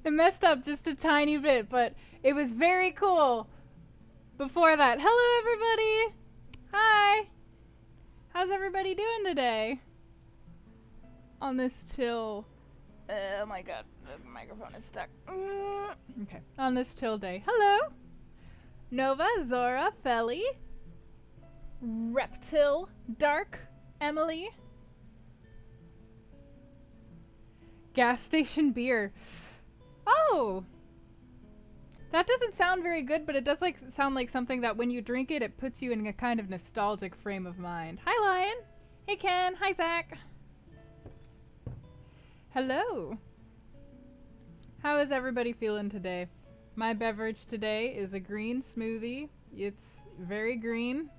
It messed up just a tiny bit, but it was very cool. Before that, hello everybody! Hi! How's everybody doing today? On this chill... Oh my god, the microphone is stuck. Okay, on this chill day. Hello! Nova, Zora, Felly, Reptil, Dark, Emily. Gas station beer. Oh! That doesn't sound very good, but it does sound like something that when you drink it, it puts you in a kind of nostalgic frame of mind. Hi, Lion. Hey, Ken. Hi, Zach. Hello. How is everybody feeling today? My beverage today is a green smoothie. It's very green.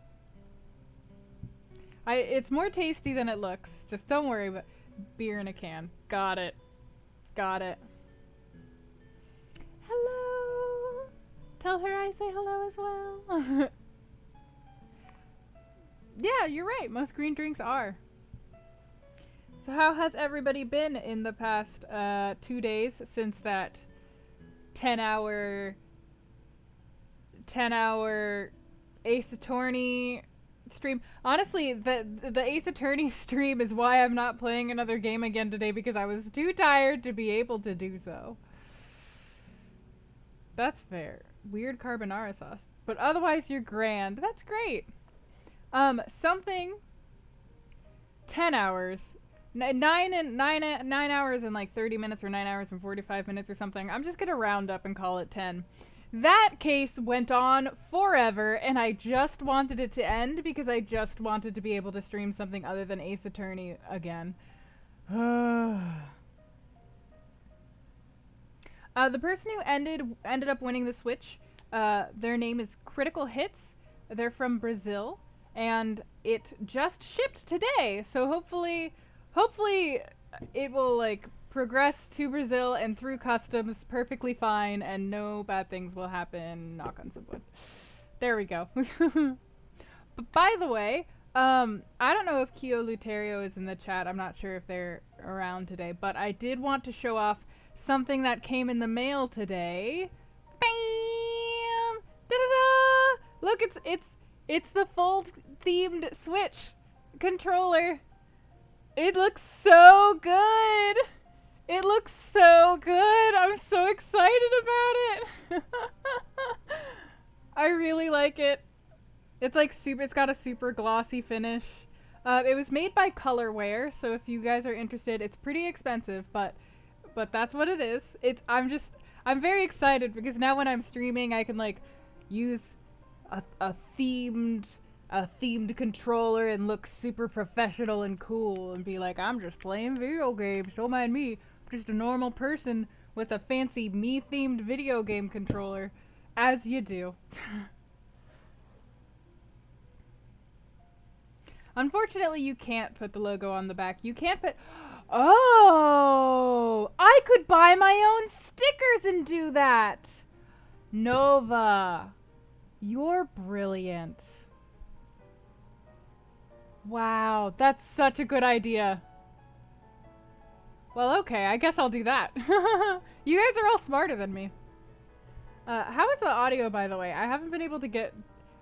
It's more tasty than it looks. Just don't worry about beer in a can. Got it. Got it. Hello. Tell her I say hello as well. Yeah, you're right. Most green drinks are. So how has everybody been in the past 2 days since that 10-hour Ace Attorney stream? Honestly, the Ace Attorney stream is why I'm not playing another game again today, because I was too tired to be able to do so. That's fair. Weird carbonara sauce. But otherwise you're grand. That's great. Something 10 hours. 9 hours and like 30 minutes, or 9 hours and 45 minutes or something. I'm just gonna round up and call it 10. That case went on forever, and I just wanted it to end because I just wanted to be able to stream something other than Ace Attorney again. The person who ended up winning the Switch, their name is Critical Hits. They're from Brazil, and it just shipped today. So hopefully it will like progress to Brazil and through customs perfectly fine, and no bad things will happen. Knock on some wood. There we go. But by the way, I don't know if Kyo Luterio is in the chat. I'm not sure if they're around today, but I did want to show off something that came in the mail today. Bam! Da-da-da! Look, it's the Fold themed Switch controller. It looks so good. It looks so good. I'm so excited about it. I really like it. It's like it's got a super glossy finish. It was made by Colorware, so if you guys are interested, it's pretty expensive, but that's what it is. I'm very excited because now when I'm streaming, I can like use a themed controller and look super professional and cool and be like, I'm just playing video games. Don't mind me. I'm just a normal person with a fancy me-themed video game controller, as you do. Unfortunately, you can't put the logo on the back. You can't put... Oh! I could buy my own stickers and do that! Nova, you're brilliant. Wow, that's such a good idea. Well, okay, I guess I'll do that. You guys are all smarter than me. How is the audio, by the way? I haven't been able to get...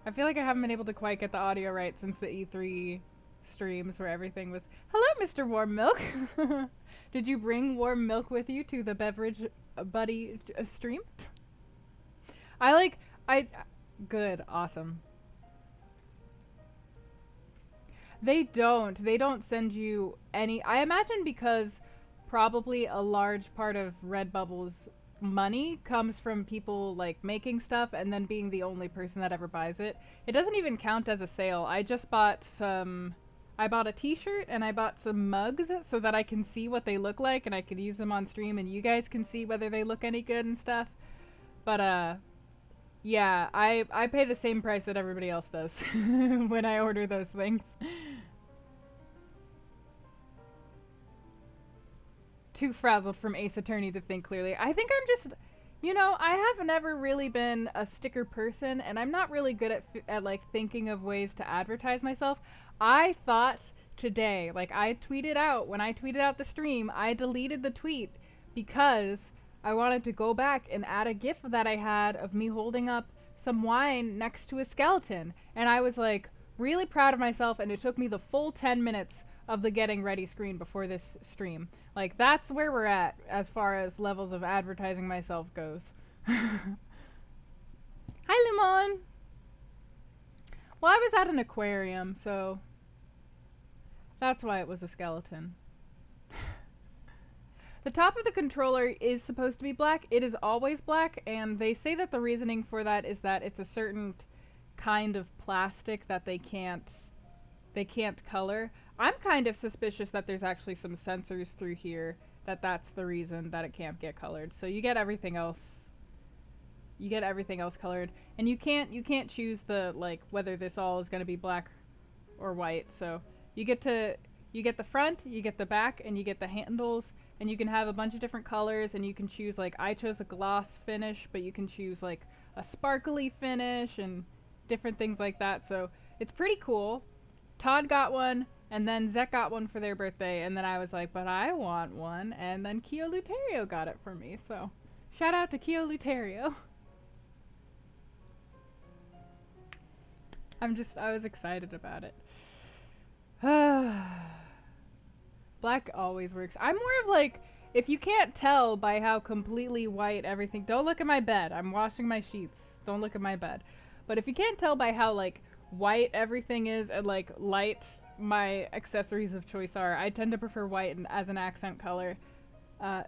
I feel like I haven't been able to quite get the audio right since the E3 streams where everything was... Hello, Mr. Warm Milk! Did you bring warm milk with you to the Beverage Buddy stream? Good, awesome. They don't send you any... I imagine because probably a large part of Redbubble's money comes from people like making stuff and then being the only person that ever buys it. It doesn't even count as a sale. I just bought I bought a t-shirt and I bought some mugs so that I can see what they look like and I can use them on stream and you guys can see whether they look any good and stuff. But yeah, I pay the same price that everybody else does when I order those things. Too frazzled from Ace Attorney to think clearly. I think I'm just, you know, I have never really been a sticker person, and I'm not really good at like thinking of ways to advertise myself. I thought today. Like, I tweeted out, when I tweeted out the stream, I deleted the tweet because I wanted to go back and add a gif that I had of me holding up some wine next to a skeleton. And I was like really proud of myself, and it took me the full 10 minutes of the getting ready screen before this stream. Like, that's where we're at as far as levels of advertising myself goes. Hi, Limon! Well, I was at an aquarium, so that's why it was a skeleton. The top of the controller is supposed to be black. It is always black, and they say that the reasoning for that is that it's a certain kind of plastic that they can't color. I'm kind of suspicious that there's actually some sensors through here that's the reason that it can't get colored. So you get everything else. You get everything else colored, and you can't choose the, like, whether this all is going to be black or white. So you get the front, you get the back, and you get the handles, and you can have a bunch of different colors, and you can choose, like, I chose a gloss finish, but you can choose like a sparkly finish and different things like that. So it's pretty cool. Todd got one, and then Zek got one for their birthday, and then I was like, but I want one, and then Kio Luterio got it for me. So shout out to Kio Luterio. I was excited about it. Black always works. I'm more of like, if you can't tell by how completely white everything, don't look at my bed. I'm washing my sheets. Don't look at my bed. But if you can't tell by how like white everything is and like light my accessories of choice are, I tend to prefer white as an accent color. And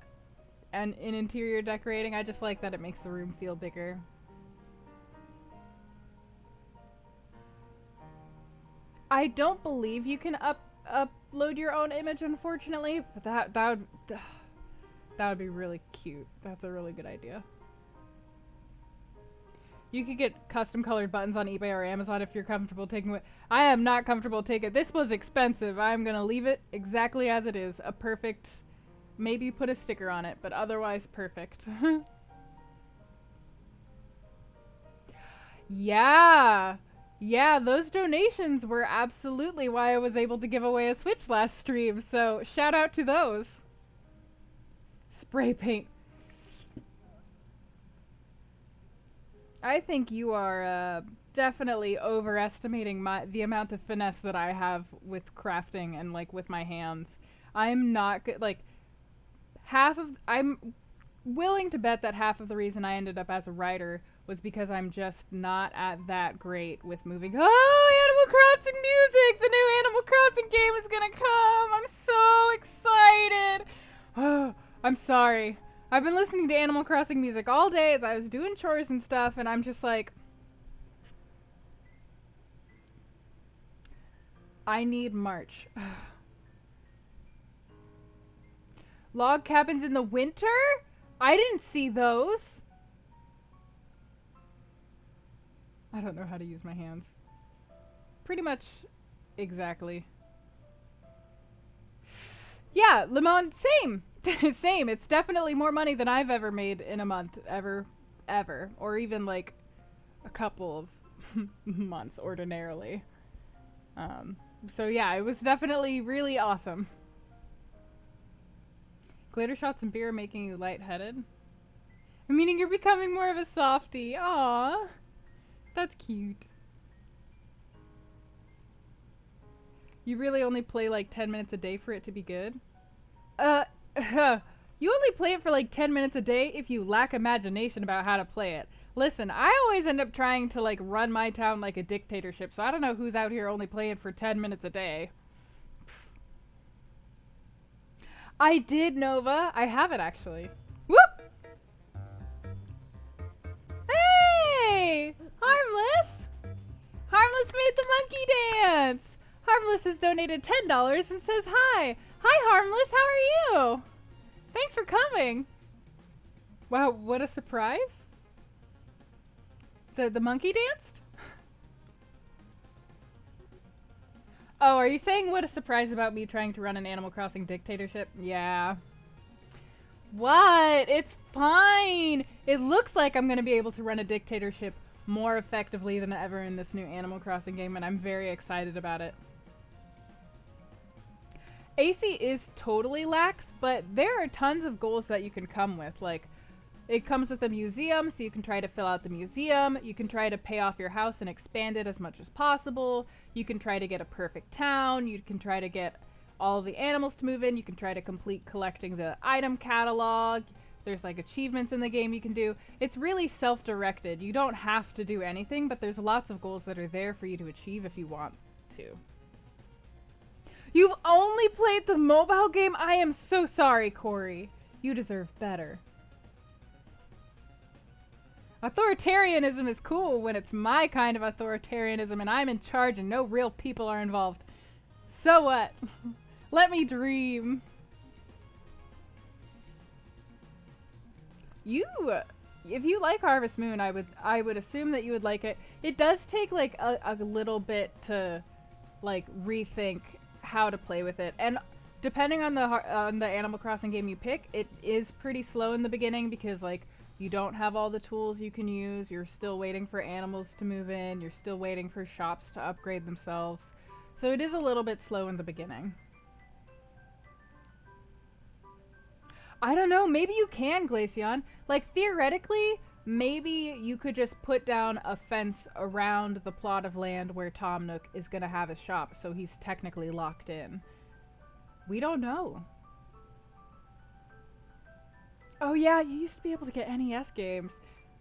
in interior decorating, I just like that it makes the room feel bigger. I don't believe you can upload your own image, unfortunately, but that would be really cute. That's a really good idea. You could get custom colored buttons on eBay or Amazon if you're comfortable taking it. I am not comfortable taking it. This was expensive. I'm gonna leave it exactly as it is. A perfect, maybe put a sticker on it, but otherwise perfect. Yeah. Yeah, those donations were absolutely why I was able to give away a Switch last stream, so shout out to those. Spray paint. I think you are definitely overestimating the amount of finesse that I have with crafting and like with my hands. I'm not good, like I'm willing to bet that half of the reason I ended up as a writer was because I'm just not that great with moving. Oh, Animal Crossing music! The new Animal Crossing game is gonna come! I'm so excited! Oh, I'm sorry. I've been listening to Animal Crossing music all day as I was doing chores and stuff, and I'm just like, I need March. Log cabins in the winter? I didn't see those. I don't know how to use my hands. Pretty much exactly. Yeah, Lemon, same. Same. It's definitely more money than I've ever made in a month. Ever. Or even like a couple of months ordinarily. So yeah, it was definitely really awesome. Glitter shots and beer are making you lightheaded? Meaning you're becoming more of a softie. Aww. That's cute. You really only play like 10 minutes a day for it to be good? You only play it for like 10 minutes a day if you lack imagination about how to play it. Listen, I always end up trying to like run my town like a dictatorship, so I don't know who's out here only playing for 10 minutes a day. I did, Nova. I have it actually. Whoop! Hey! Harmless! Harmless made the monkey dance! Harmless has donated $10 and says hi. Hi, Harmless. How are you? Thanks for coming. Wow, what a surprise. The monkey danced? Oh, are you saying what a surprise about me trying to run an Animal Crossing dictatorship? Yeah. What? It's fine. It looks like I'm going to be able to run a dictatorship more effectively than ever in this new Animal Crossing game, and I'm very excited about it. AC is totally lax, but there are tons of goals that you can come with. Like, it comes with a museum, so you can try to fill out the museum. You can try to pay off your house and expand it as much as possible. You can try to get a perfect town. You can try to get all the animals to move in. You can try to complete collecting the item catalog. There's like achievements in the game you can do. It's really self-directed. You don't have to do anything, but there's lots of goals that are there for you to achieve if you want to. You've only played the mobile game? I am so sorry, Corey. You deserve better. Authoritarianism is cool when it's my kind of authoritarianism and I'm in charge and no real people are involved. So what? Let me dream. If you like Harvest Moon, I would assume that you would like it. It does take like a little bit to like rethink how to play with it, and depending on the Animal Crossing game you pick, it is pretty slow in the beginning because like you don't have all the tools you can use. You're still waiting for animals to move in. You're still waiting for shops to upgrade themselves. So it is a little bit slow in the beginning. I don't know, maybe you can, Glaceon. Like, theoretically, maybe you could just put down a fence around the plot of land where Tom Nook is gonna have his shop, so he's technically locked in. We don't know. Oh yeah, you used to be able to get NES games.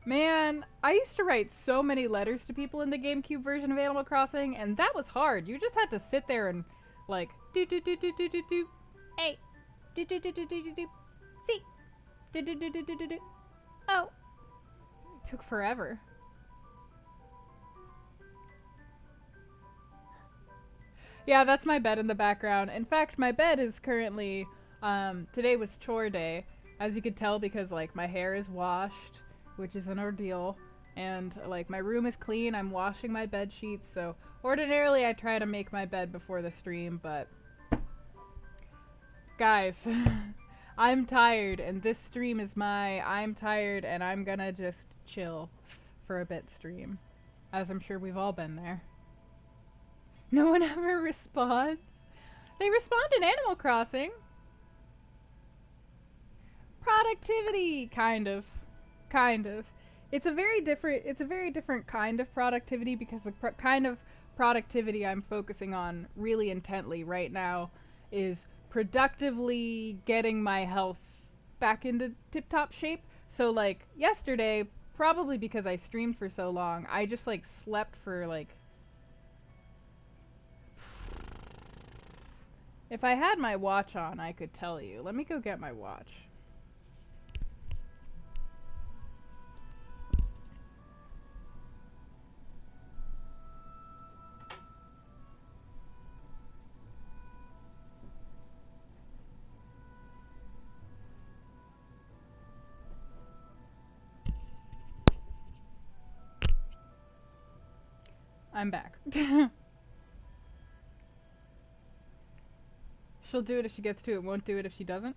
Man, I used to write so many letters to people in the GameCube version of Animal Crossing, and that was hard. You just had to sit there and, like, do, hey, do, see, do. Oh. It took forever. Yeah, that's my bed in the background. In fact, my bed is currently, today was chore day, as you could tell because, like, my hair is washed, which is an ordeal, and, like, my room is clean. I'm washing my bed sheets, so ordinarily I try to make my bed before the stream, but guys, I'm tired, and this stream is my I'm tired and I'm gonna just chill for a bit stream, as I'm sure we've all been there. No one ever responds. They respond in Animal Crossing. Productivity, kind of. It's a very different kind of productivity because the kind of productivity I'm focusing on really intently right now is productively getting my health back into tip-top shape. So like yesterday, probably because I streamed for so long, I just like slept for like, if I had my watch on, I could tell you. Let me go get my watch. I'm back. She'll do it if she gets to it, won't do it if she doesn't.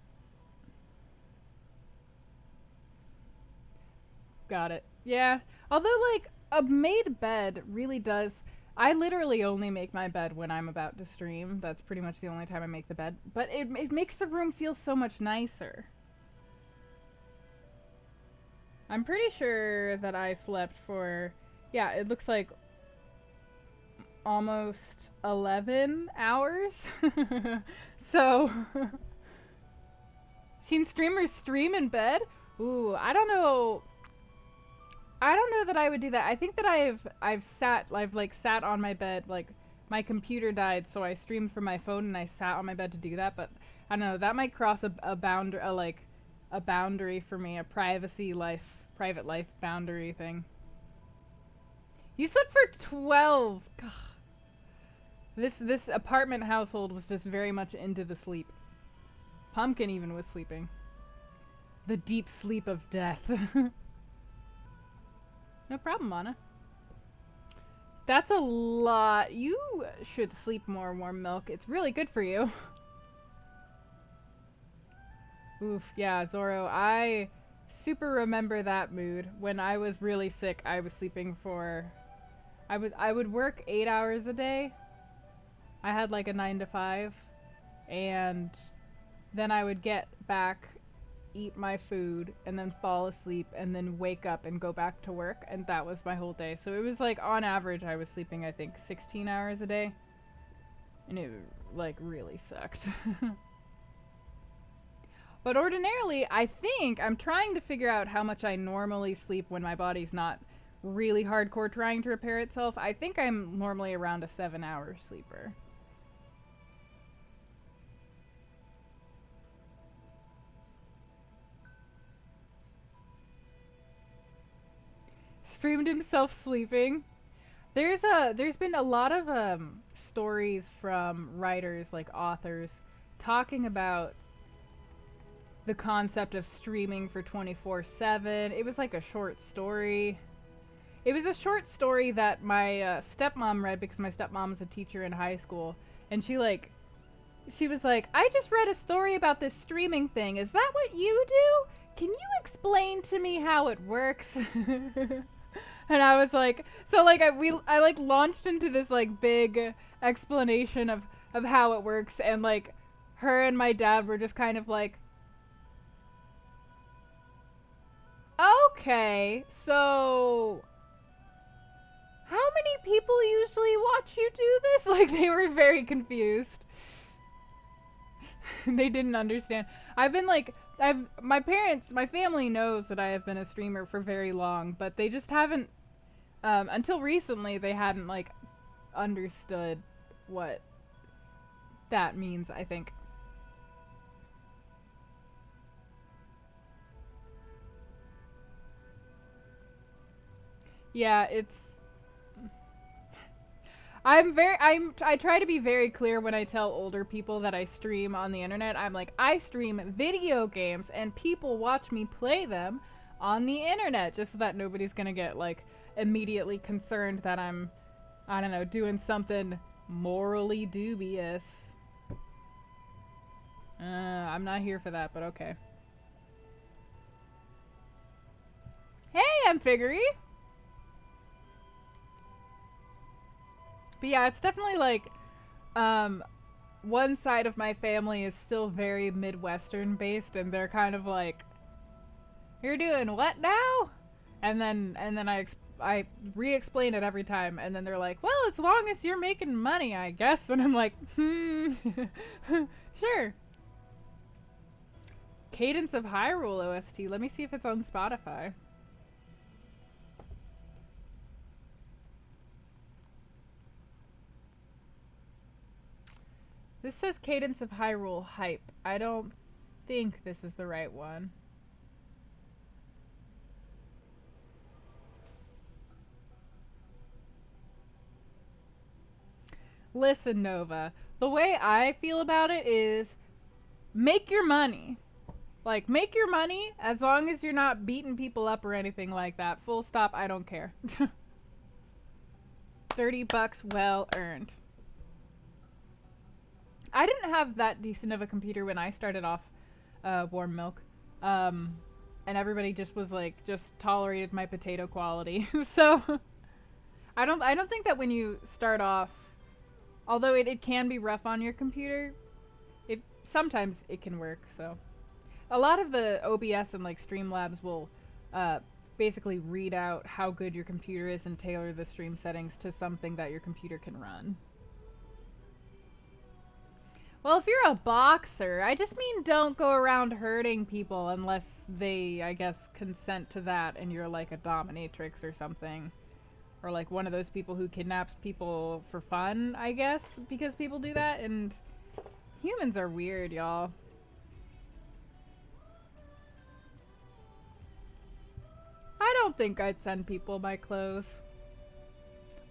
Got it. Yeah. Although, like, a made bed really does... I literally only make my bed when I'm about to stream. That's pretty much the only time I make the bed. But it makes the room feel so much nicer. I'm pretty sure that I slept for... Yeah, it looks like almost 11 hours. So... Seen streamers stream in bed? Ooh, I don't know that I would do that. I think that I've sat on my bed, like my computer died, so I streamed from my phone and I sat on my bed to do that, but I don't know, that might cross a boundary for me, a private life boundary thing. You slept for 12. God. This apartment household was just very much into the sleep. Pumpkin even was sleeping. The deep sleep of death. No problem, Anna. That's a lot. You should sleep more warm milk. It's really good for you. Oof, yeah, Zoro, I super remember that mood. When I was really sick, I was sleeping for... I would work 8 hours a day. I had like a 9 to 5. and then I would get back, eat my food, and then fall asleep, and then wake up and go back to work, and that was my whole day. So it was like, on average, I was sleeping, I think, 16 hours a day, and it, like, really sucked. But ordinarily, I think I'm trying to figure out how much I normally sleep when my body's not really hardcore trying to repair itself. I think I'm normally around a 7-hour sleeper. Streamed himself sleeping. There's been a lot of stories from writers, like authors, talking about the concept of streaming for 24/7. It was like a short story. It was a short story that my stepmom read, because my stepmom's a teacher in high school, and she was like, "I just read a story about this streaming thing. Is that what you do? Can you explain to me how it works?" And I was like, so like I like launched into this like big explanation of how it works, and like her and my dad were just kind of like, "Okay, so how many people usually watch you do this?" Like, they were very confused. They didn't understand. My family knows that I have been a streamer for very long, but they just haven't, until recently, they hadn't, like, understood what that means, I think. Yeah, I try to be very clear when I tell older people that I stream on the internet. I'm like, I stream video games and people watch me play them on the internet, just so that nobody's gonna get like immediately concerned that I'm, I don't know, doing something morally dubious. I'm not here for that, but okay. Hey, Amphigory! But yeah, it's definitely like, one side of my family is still very Midwestern based, and they're kind of like, "You're doing what now?" And then I re-explain it every time, and then they're like, "Well, as long as you're making money, I guess." And I'm like, sure. Cadence of Hyrule OST. Let me see if it's on Spotify. This says Cadence of Hyrule Hype. I don't think this is the right one. Listen, Nova. The way I feel about it is, make your money. Like, make your money as long as you're not beating people up or anything like that. Full stop, I don't care. $30 well earned. I didn't have that decent of a computer when I started off Warm Milk. And everybody just was like, just tolerated my potato quality. So I don't think that when you start off, although it can be rough on your computer, sometimes it can work. So a lot of the OBS and like Streamlabs will basically read out how good your computer is and tailor the stream settings to something that your computer can run. Well, if you're a boxer, I just mean don't go around hurting people unless they, I guess, consent to that and you're like a dominatrix or something. Or like one of those people who kidnaps people for fun, I guess, because people do that, and humans are weird, y'all. I don't think I'd send people my clothes.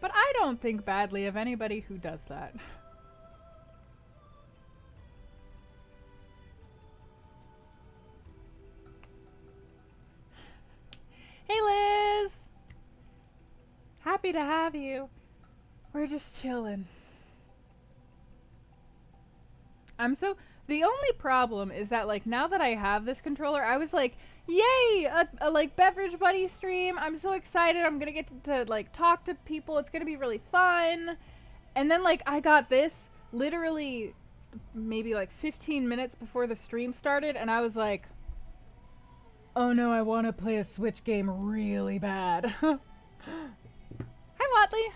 But I don't think badly of anybody who does that. Hey, Liz! Happy to have you. We're just chilling. The only problem is that, like, now that I have this controller, I was like, yay! A like, Beverage Buddy stream. I'm so excited. I'm gonna get to, like, talk to people. It's gonna be really fun. And then, like, I got this literally maybe like 15 minutes before the stream started, and I was like, oh no, I want to play a Switch game really bad. Hi, Watley.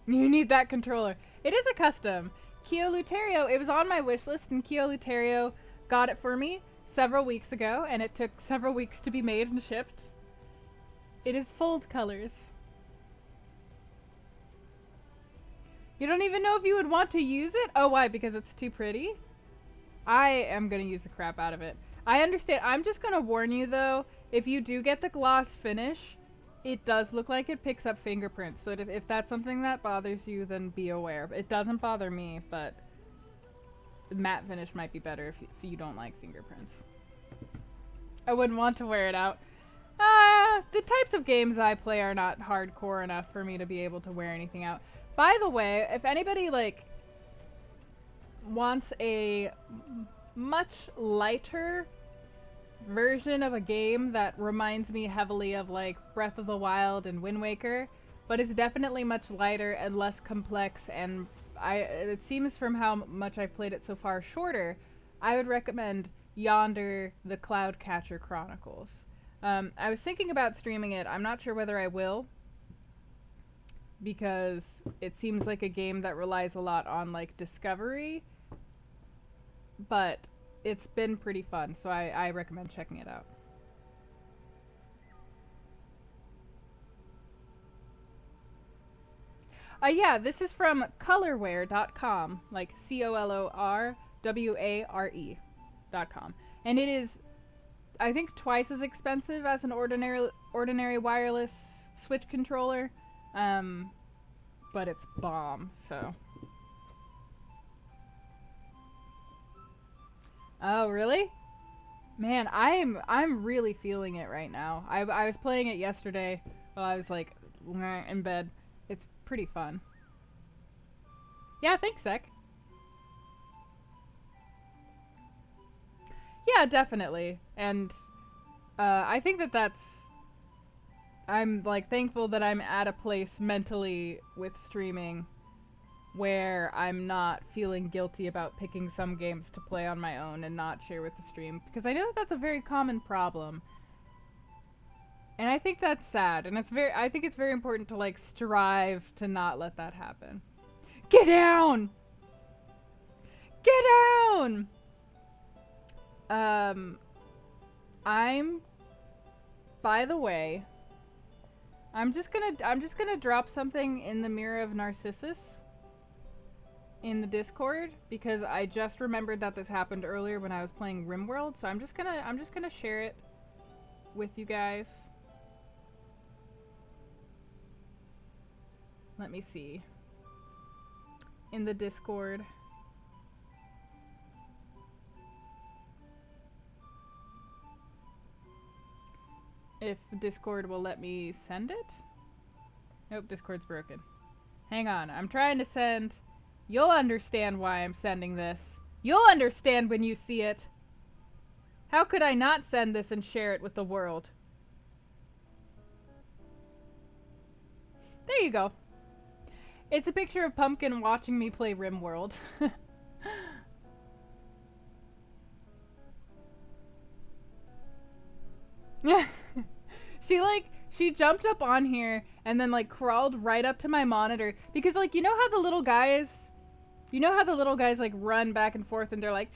You need that controller. It is a custom. Kyo Luterio, it was on my wish list, and Kyo Luterio got it for me several weeks ago, and it took several weeks to be made and shipped. It is fold colors. You don't even know if you would want to use it? Oh, why? Because it's too pretty? I am going to use the crap out of it. I understand. I'm just going to warn you, though, if you do get the gloss finish, it does look like it picks up fingerprints. So if that's something that bothers you, then be aware. It doesn't bother me, but the matte finish might be better if you don't like fingerprints. I wouldn't want to wear it out. The types of games I play are not hardcore enough for me to be able to wear anything out. By the way, if anybody, like, wants a much lighter version of a game that reminds me heavily of, like, Breath of the Wild and Wind Waker, but is definitely much lighter and less complex, and it seems from how much I've played it so far shorter, I would recommend Yonder the Cloudcatcher Chronicles. I was thinking about streaming it. I'm not sure whether I will, because it seems like a game that relies a lot on, like, discovery, but it's been pretty fun, so I recommend checking it out. Yeah, this is from colorware.com, like COLORWARE.com. And it is, I think, twice as expensive as an ordinary wireless Switch controller. But it's bomb, so. Oh, really? Man, I'm really feeling it right now. I was playing it yesterday while I was, like, in bed. It's pretty fun. Yeah, thanks, Sec. Yeah, definitely. And I think that's... I'm, like, thankful that I'm at a place mentally with streaming where I'm not feeling guilty about picking some games to play on my own and not share with the stream, because I know that that's a very common problem. And I think that's sad, and I think it's very important to, like, strive to not let that happen. Get down! Get down! By the way, I'm just gonna drop something in the Mirror of Narcissus in the Discord, because I just remembered that this happened earlier when I was playing RimWorld, so I'm just gonna share it with you guys. Let me see. In the Discord. If Discord will let me send it? Nope, Discord's broken. Hang on, I'm trying to send... You'll understand why I'm sending this. You'll understand when you see it. How could I not send this and share it with the world? There you go. It's a picture of Pumpkin watching me play RimWorld. Yeah. She jumped up on here and then, like, crawled right up to my monitor, because, like, you know how the little guys like run back and forth and they're like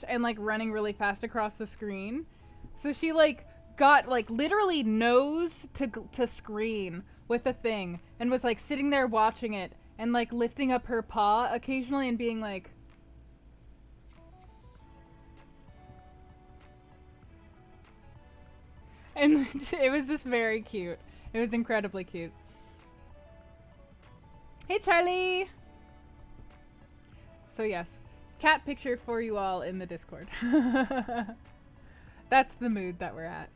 and like running really fast across the screen? So she, like, got, like, literally nose to screen with the thing and was, like, sitting there watching it and, like, lifting up her paw occasionally and being like, and it was just very cute. It was incredibly cute. Hey, Charlie! So yes, cat picture for you all in the Discord. That's the mood that we're at.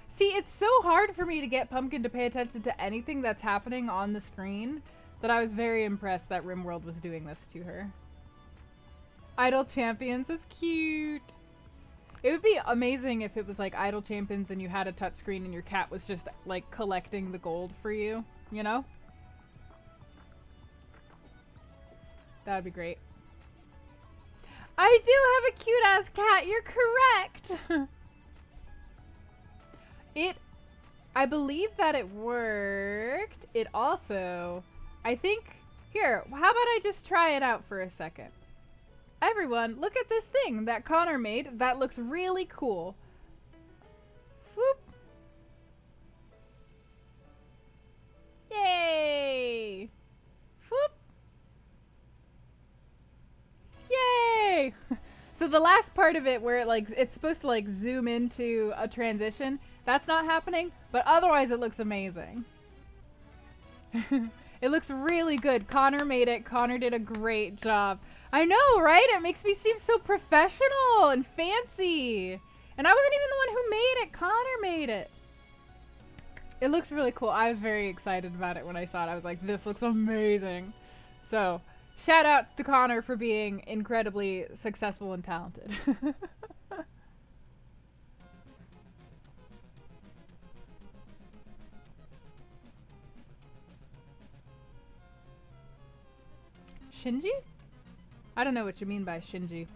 See, it's so hard for me to get Pumpkin to pay attention to anything that's happening on the screen that I was very impressed that RimWorld was doing this to her. Idle Champions, that's cute. It would be amazing if it was like Idle Champions and you had a touchscreen and your cat was just like collecting the gold for you, you know? That would be great. I do have a cute ass cat, you're correct! I believe that it worked. It also, I think, here, how about I just try it out for a second? Everyone, look at this thing that Connor made. That looks really cool. Whoop. Yay! Whoop. Yay! So the last part of it where it's supposed to like zoom into a transition, that's not happening, but otherwise it looks amazing. It looks really good. Connor made it. Connor did a great job. I know, right? It makes me seem so professional and fancy. And I wasn't even the one who made it. Connor made it. It looks really cool. I was very excited about it when I saw it. I was like, this looks amazing. So, shout outs to Connor for being incredibly successful and talented. Shinji? I don't know what you mean by Shinji.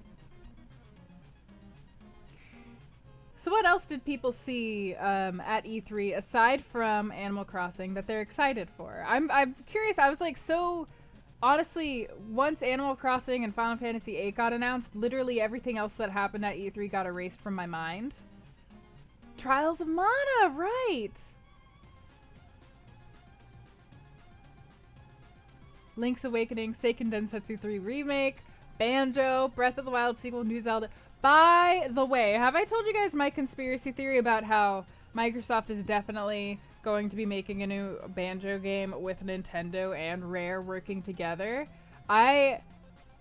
So what else did people see at E3 aside from Animal Crossing that they're excited for? I'm curious. I was like so... Honestly, once Animal Crossing and Final Fantasy VIII got announced, literally everything else that happened at E3 got erased from my mind. Trials of Mana, right! Link's Awakening, Seiken Densetsu 3 Remake, Banjo, Breath of the Wild sequel, New Zelda. By the way, have I told you guys my conspiracy theory about how Microsoft is definitely going to be making a new Banjo game with Nintendo and Rare working together? I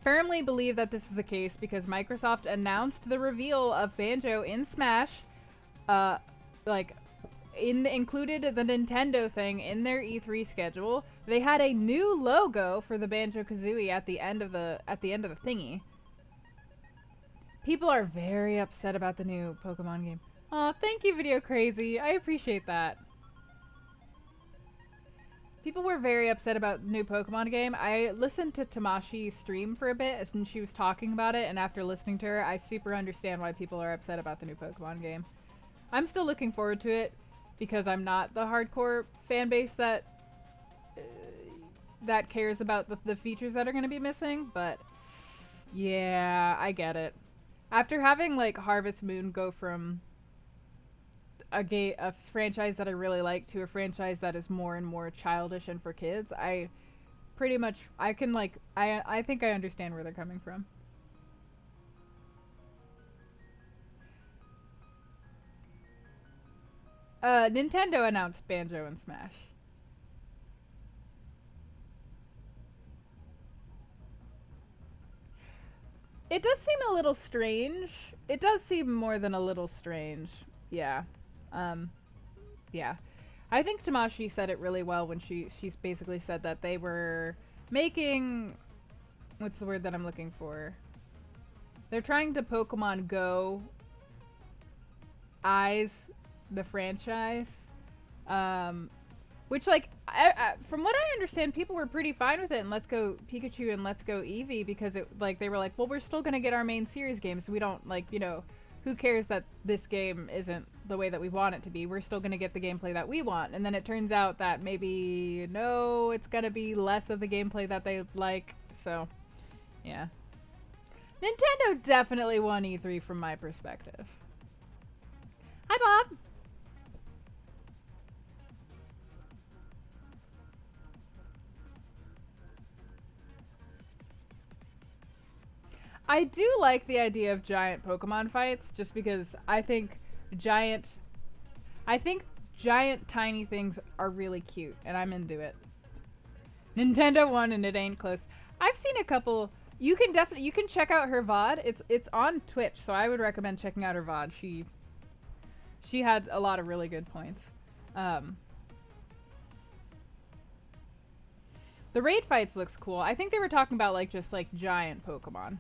firmly believe that this is the case because Microsoft announced the reveal of Banjo in Smash, included the Nintendo thing in their E3 schedule. They had a new logo for the Banjo-Kazooie at the end of the thingy. People are very upset about the new Pokemon game. Aw, thank you, Video Crazy. I appreciate that. People were very upset about the new Pokemon game. I listened to Tamashi stream for a bit and she was talking about it, and after listening to her, I super understand why people are upset about the new Pokemon game. I'm still looking forward to it because I'm not the hardcore fan base that cares about the features that are going to be missing, but yeah, I get it. After having like Harvest Moon go from a franchise that I really like to a franchise that is more and more childish and for kids, I pretty much I think I understand where they're coming from. Nintendo announced Banjo and Smash. It does seem a little strange. It does seem more than a little strange. Yeah. Yeah. I think Tamashi said it really well when she's basically said that they were making... What's the word that I'm looking for? They're trying to Pokemon Go eyes the franchise. Which, like, from what I understand, people were pretty fine with it in Let's Go Pikachu and Let's Go Eevee because it, like, they were like, well, we're still gonna get our main series games, so we don't, like, you know, who cares that this game isn't the way that we want it to be? We're still gonna get the gameplay that we want. And then it turns out that maybe, no, it's gonna be less of the gameplay that they like, so, yeah. Nintendo definitely won E3 from my perspective. Hi, Bob! I do like the idea of giant Pokemon fights, just because I think giant tiny things are really cute, and I'm into it. Nintendo won, and it ain't close. I've seen a couple. You can check out her VOD. It's on Twitch, so I would recommend checking out her VOD. She had a lot of really good points. The raid fights looks cool. I think they were talking about like just like giant Pokemon.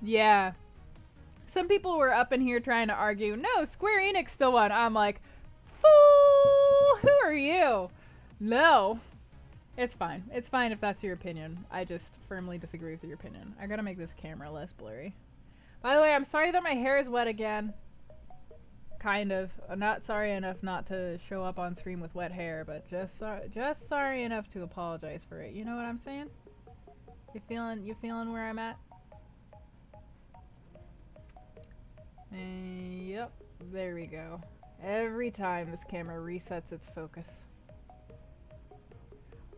Yeah. Some people were up in here trying to argue, no, Square Enix still won. I'm like, fool! Who are you? No. It's fine. It's fine if that's your opinion. I just firmly disagree with your opinion. I gotta make this camera less blurry. By the way, I'm sorry that my hair is wet again. Kind of. I'm not sorry enough not to show up on stream with wet hair, but just sorry enough to apologize for it. You know what I'm saying? You feeling where I'm at? Yep. There we go. Every time this camera resets its focus.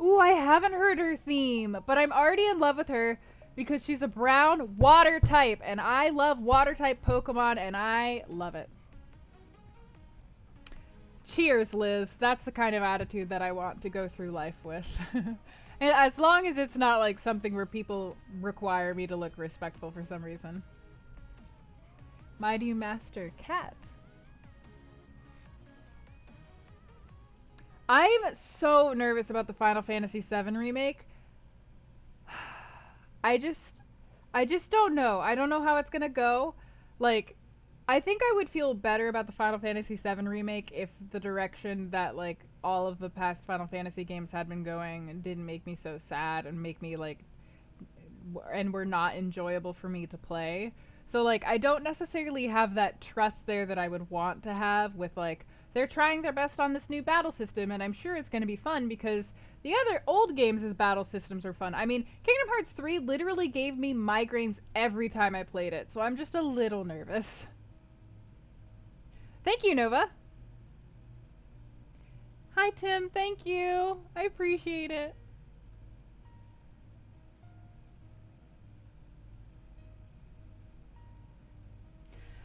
Ooh, I haven't heard her theme, but I'm already in love with her because she's a brown water type, and I love water type Pokemon, and I love it. Cheers, Liz. That's the kind of attitude that I want to go through life with. And as long as it's not like something where people require me to look respectful for some reason. Mighty Master Cat. I'm so nervous about the Final Fantasy VII remake. I just don't know. I don't know how it's gonna go. Like, I think I would feel better about the Final Fantasy VII remake if the direction that, like, all of the past Final Fantasy games had been going didn't make me so sad and make me, like, and were not enjoyable for me to play. So, like, I don't necessarily have that trust there that I would want to have with, like, they're trying their best on this new battle system, and I'm sure it's going to be fun because the other old games' battle systems are fun. I mean, Kingdom Hearts 3 literally gave me migraines every time I played it, so I'm just a little nervous. Thank you, Nova. Hi, Tim. Thank you. I appreciate it.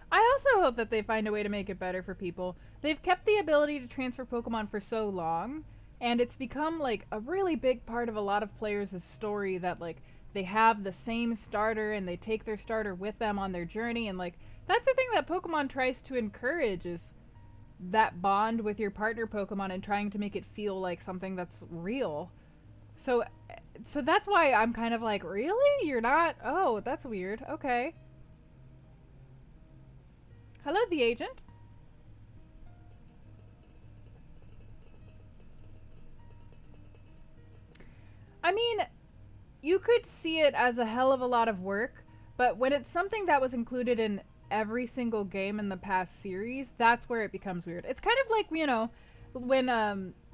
I also hope that they find a way to make it better for people. They've kept the ability to transfer Pokemon for so long, and it's become like a really big part of a lot of players' story that like they have the same starter and they take their starter with them on their journey, and like that's the thing that Pokemon tries to encourage is that bond with your partner Pokemon and trying to make it feel like something that's real. So so that's why I'm kind of like, really? You're not? Oh, that's weird. Okay. Hello, the agent. I mean, you could see it as a hell of a lot of work, but when it's something that was included in every single game in the past series, that's where it becomes weird. It's kind of like, you know, when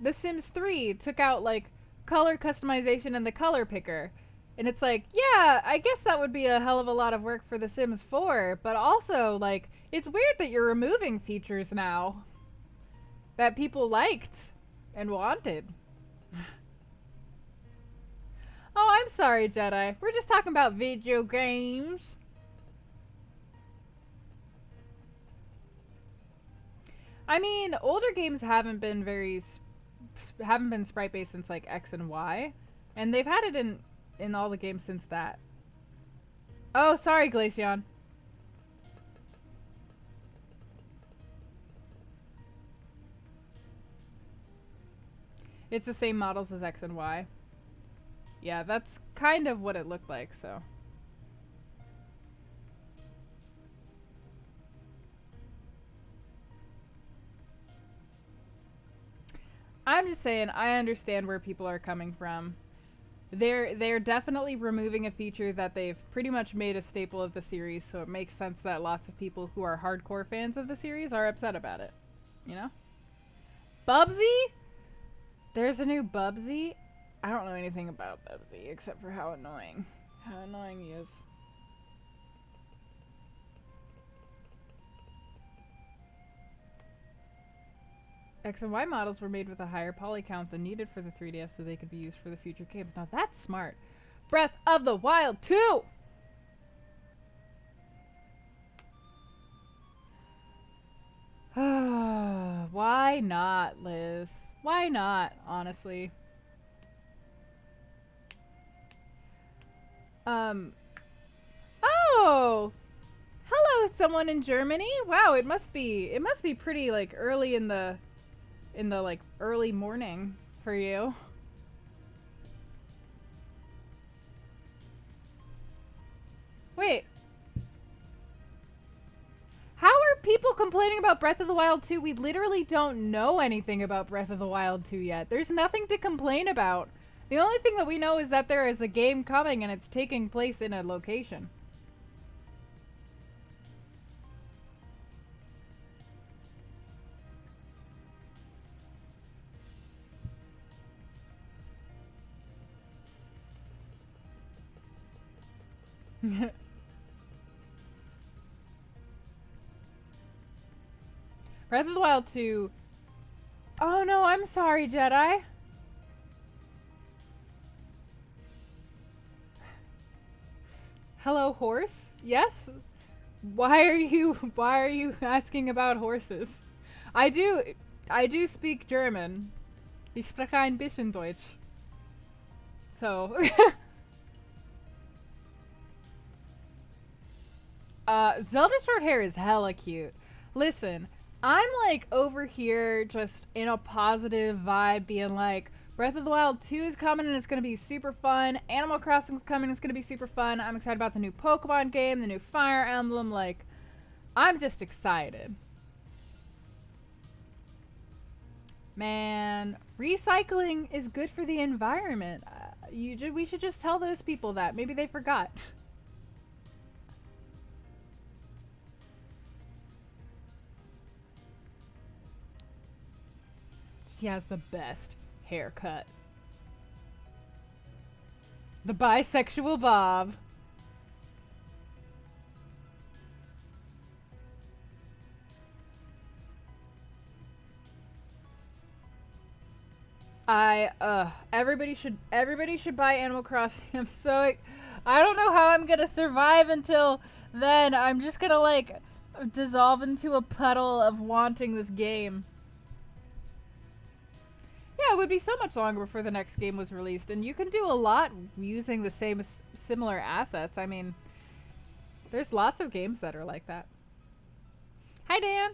The Sims 3 took out like color customization and the color picker. And it's like, yeah, I guess that would be a hell of a lot of work for The Sims 4, but also like it's weird that you're removing features now that people liked and wanted. Oh, I'm sorry, Jedi. We're just talking about video games. I mean, older games haven't been haven't been sprite based since like X and Y, and they've had it in all the games since that. Oh, sorry, Glaceon. It's the same models as X and Y. Yeah, that's kind of what it looked like, so. I'm just saying, I understand where people are coming from. They're definitely removing a feature that they've pretty much made a staple of the series, so it makes sense that lots of people who are hardcore fans of the series are upset about it. You know? Bubsy? There's a new Bubsy? I don't know anything about Bubsy except for how annoying he is. X and Y models were made with a higher poly count than needed for the 3DS so they could be used for the future games. Now that's smart. Breath of the Wild 2! Why not, Liz? Why not, honestly? Oh! Hello, someone in Germany. Wow, it must be pretty like early in the like early morning for you. Wait. people complaining about Breath of the Wild 2, we literally don't know anything about Breath of the Wild 2 yet. There's nothing to complain about. The only thing that we know is that there is a game coming and it's taking place in a location. Breath of the Wild 2. Oh no, I'm sorry, Jedi. Hello, horse? Yes? Why are you asking about horses? I do speak German. Ich spreche ein bisschen Deutsch. So, Zelda short hair is hella cute. Listen, I'm like over here just in a positive vibe being like, Breath of the Wild 2 is coming and it's going to be super fun. Animal Crossing's coming, it's going to be super fun. I'm excited about the new Pokemon game, the new Fire Emblem. Like, I'm just excited. Man, recycling is good for the environment. We should just tell those people that. Maybe they forgot. She has the best haircut. The bisexual Bob. Everybody should buy Animal Crossing. I don't know how I'm gonna survive until then. I'm just gonna like dissolve into a puddle of wanting this game. Yeah, it would be so much longer before the next game was released, and you can do a lot using the similar assets. I mean, there's lots of games that are like that. Hi, Dan.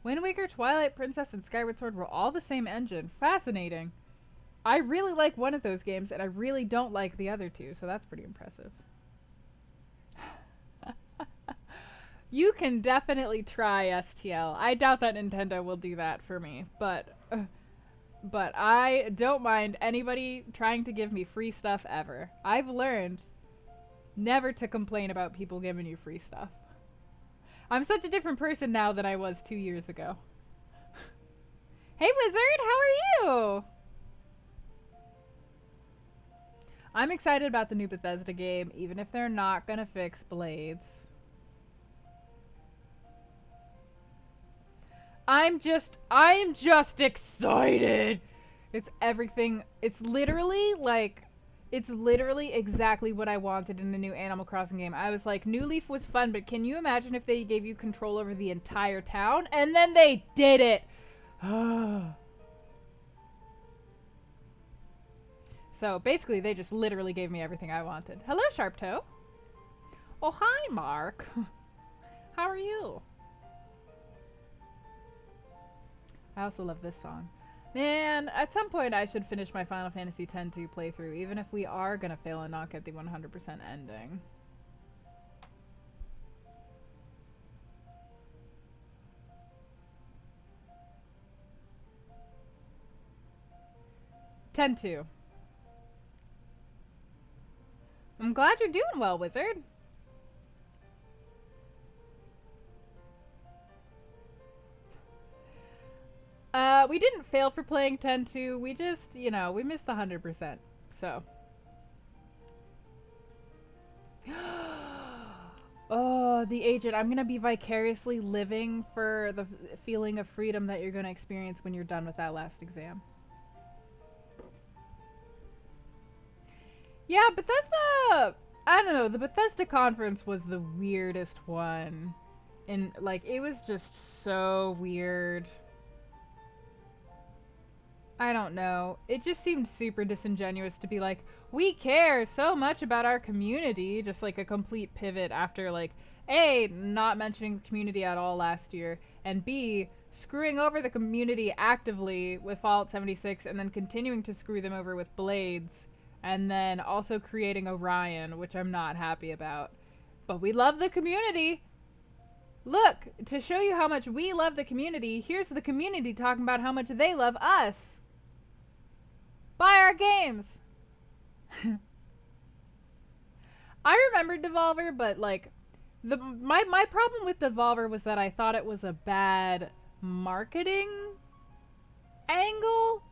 Wind Waker, Twilight Princess, and Skyward Sword were all the same engine. Fascinating. I really like one of those games, and I really don't like the other two, so that's pretty impressive. You can definitely try STL. I doubt that Nintendo will do that for me, but I don't mind anybody trying to give me free stuff ever. I've learned never to complain about people giving you free stuff. I'm such a different person now than I was 2 years ago. Hey, Wizard, how are you? I'm excited about the new Bethesda game, even if they're not gonna fix Blades. I'm just excited. It's everything. It's literally exactly what I wanted in the new Animal Crossing game. I was like, New Leaf was fun, but can you imagine if they gave you control over the entire town? And then they did it. So basically, they just literally gave me everything I wanted. Hello, Sharptoe. Oh, hi, Mark. How are you? I also love this song. Man, at some point I should finish my Final Fantasy X-2 playthrough, even if we are gonna fail and not get the 100% ending. X-2. I'm glad you're doing well, Wizard. We didn't fail for playing 10-2. We just, you know, we missed the 100%. So. Oh, the agent. I'm gonna be vicariously living for the feeling of freedom that you're gonna experience when you're done with that last exam. Yeah, Bethesda... I don't know. The Bethesda conference was the weirdest one. And, like, it was just so weird. I don't know. It just seemed super disingenuous to be like, we care so much about our community. Just like a complete pivot after like, A, not mentioning the community at all last year, and B, screwing over the community actively with Fallout 76 and then continuing to screw them over with Blades and then also creating Orion, which I'm not happy about. But we love the community. Look, to show you how much we love the community, here's the community talking about how much they love us. Buy our games. I remember Devolver, but like my problem with Devolver was that I thought it was a bad marketing angle.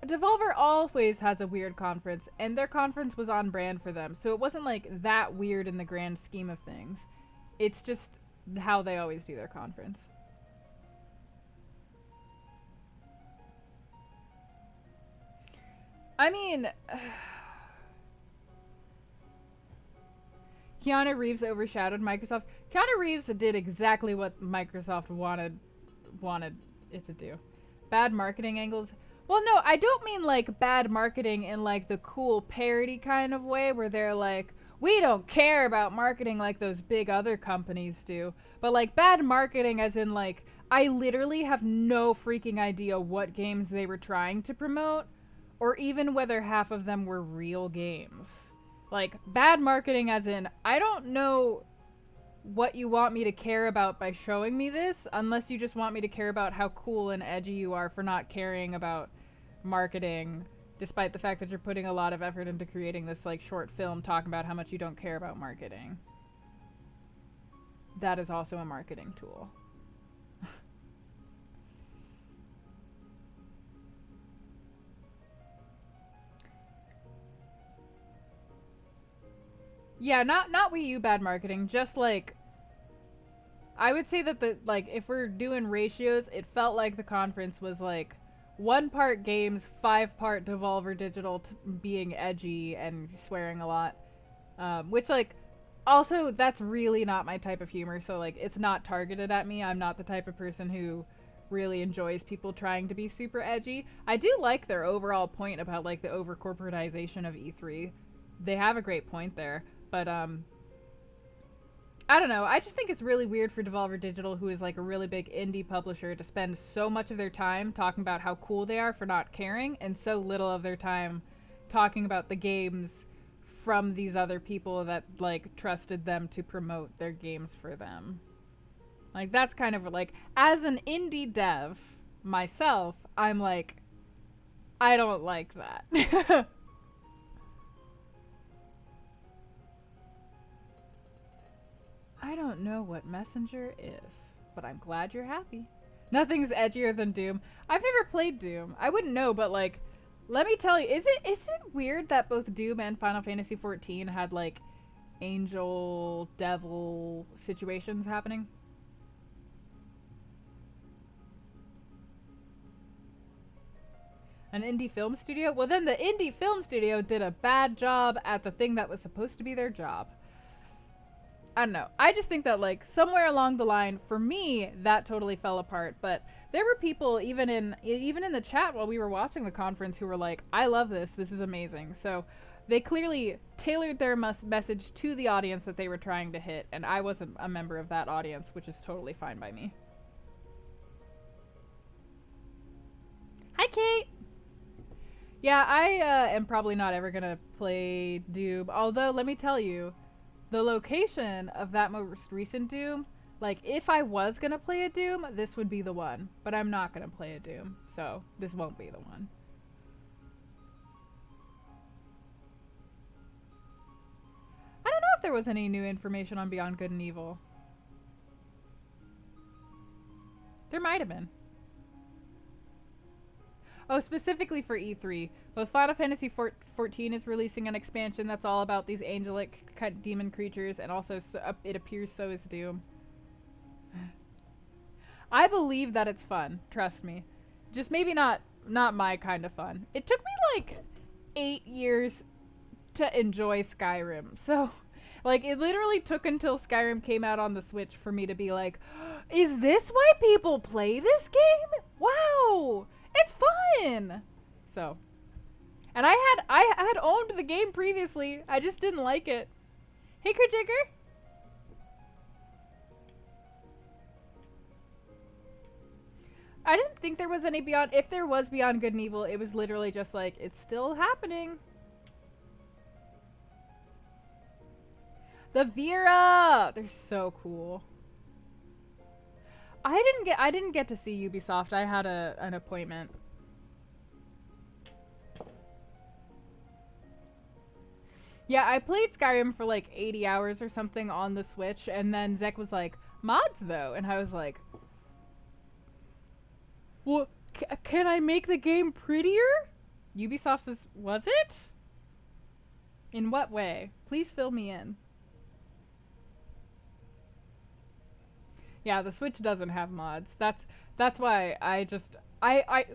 Devolver always has a weird conference, and their conference was on brand for them, so it wasn't like that weird in the grand scheme of things. It's just how they always do their conference. I mean, Keanu Reeves overshadowed Microsoft. Keanu Reeves did exactly what Microsoft wanted it to do. Bad marketing angles. Well, no, I don't mean like bad marketing in like the cool parody kind of way where they're like, we don't care about marketing like those big other companies do. But like bad marketing as in like, I literally have no freaking idea what games they were trying to promote or even whether half of them were real games. Like, bad marketing as in, I don't know what you want me to care about by showing me this, unless you just want me to care about how cool and edgy you are for not caring about marketing, despite the fact that you're putting a lot of effort into creating this, like, short film talking about how much you don't care about marketing. That is also a marketing tool. Yeah, not Wii U bad marketing, just like I would say that if we're doing ratios, it felt like the conference was like 1 part games, 5 part Devolver Digital being edgy and swearing a lot. Which like also that's really not my type of humor, so like it's not targeted at me. I'm not the type of person who really enjoys people trying to be super edgy. I do like their overall point about like the over corporatization of E3. They have a great point there. But, I don't know. I just think it's really weird for Devolver Digital, who is like a really big indie publisher, to spend so much of their time talking about how cool they are for not caring, and so little of their time talking about the games from these other people that, like, trusted them to promote their games for them. Like, that's kind of like, as an indie dev myself, I'm like, I don't like that. I don't know what Messenger is, but I'm glad you're happy. Nothing's edgier than Doom. I've never played Doom. I wouldn't know, but like, let me tell you, is it weird that both Doom and Final Fantasy XIV had like angel devil situations happening? An indie film studio? Well, then the indie film studio did a bad job at the thing that was supposed to be their job. I don't know. I just think that like somewhere along the line, for me, that totally fell apart. But there were people even in the chat while we were watching the conference who were like, "I love this. This is amazing." So they clearly tailored their message to the audience that they were trying to hit, and I wasn't a member of that audience, which is totally fine by me. Hi, Kate. Yeah, I am probably not ever gonna play Doom. Although, let me tell you, the location of that most recent Doom, like, if I was gonna play a Doom, this would be the one. But I'm not gonna play a Doom, so this won't be the one. I don't know if there was any new information on Beyond Good and Evil. There might have been. Oh, specifically for E3. Both Final Fantasy XIV is releasing an expansion that's all about these angelic demon creatures, and also it appears so is Doom. I believe that it's fun. Trust me. Just maybe not my kind of fun. It took me like 8 years to enjoy Skyrim. So, like, it literally took until Skyrim came out on the Switch for me to be like, is this why people play this game? Wow! It's fun! So, and I had owned the game previously. I just didn't like it. Hey, Kerjigger! I didn't think there was any Beyond. If there was Beyond Good and Evil, it was literally just like, it's still happening. The Vera! They're so cool. I didn't get to see Ubisoft. I had an appointment. Yeah, I played Skyrim for like 80 hours or something on the Switch, and then Zek was like, mods though, and I was like, well, can I make the game prettier? Ubisoft says, was it? In what way? Please fill me in. Yeah, the Switch doesn't have mods. That's why I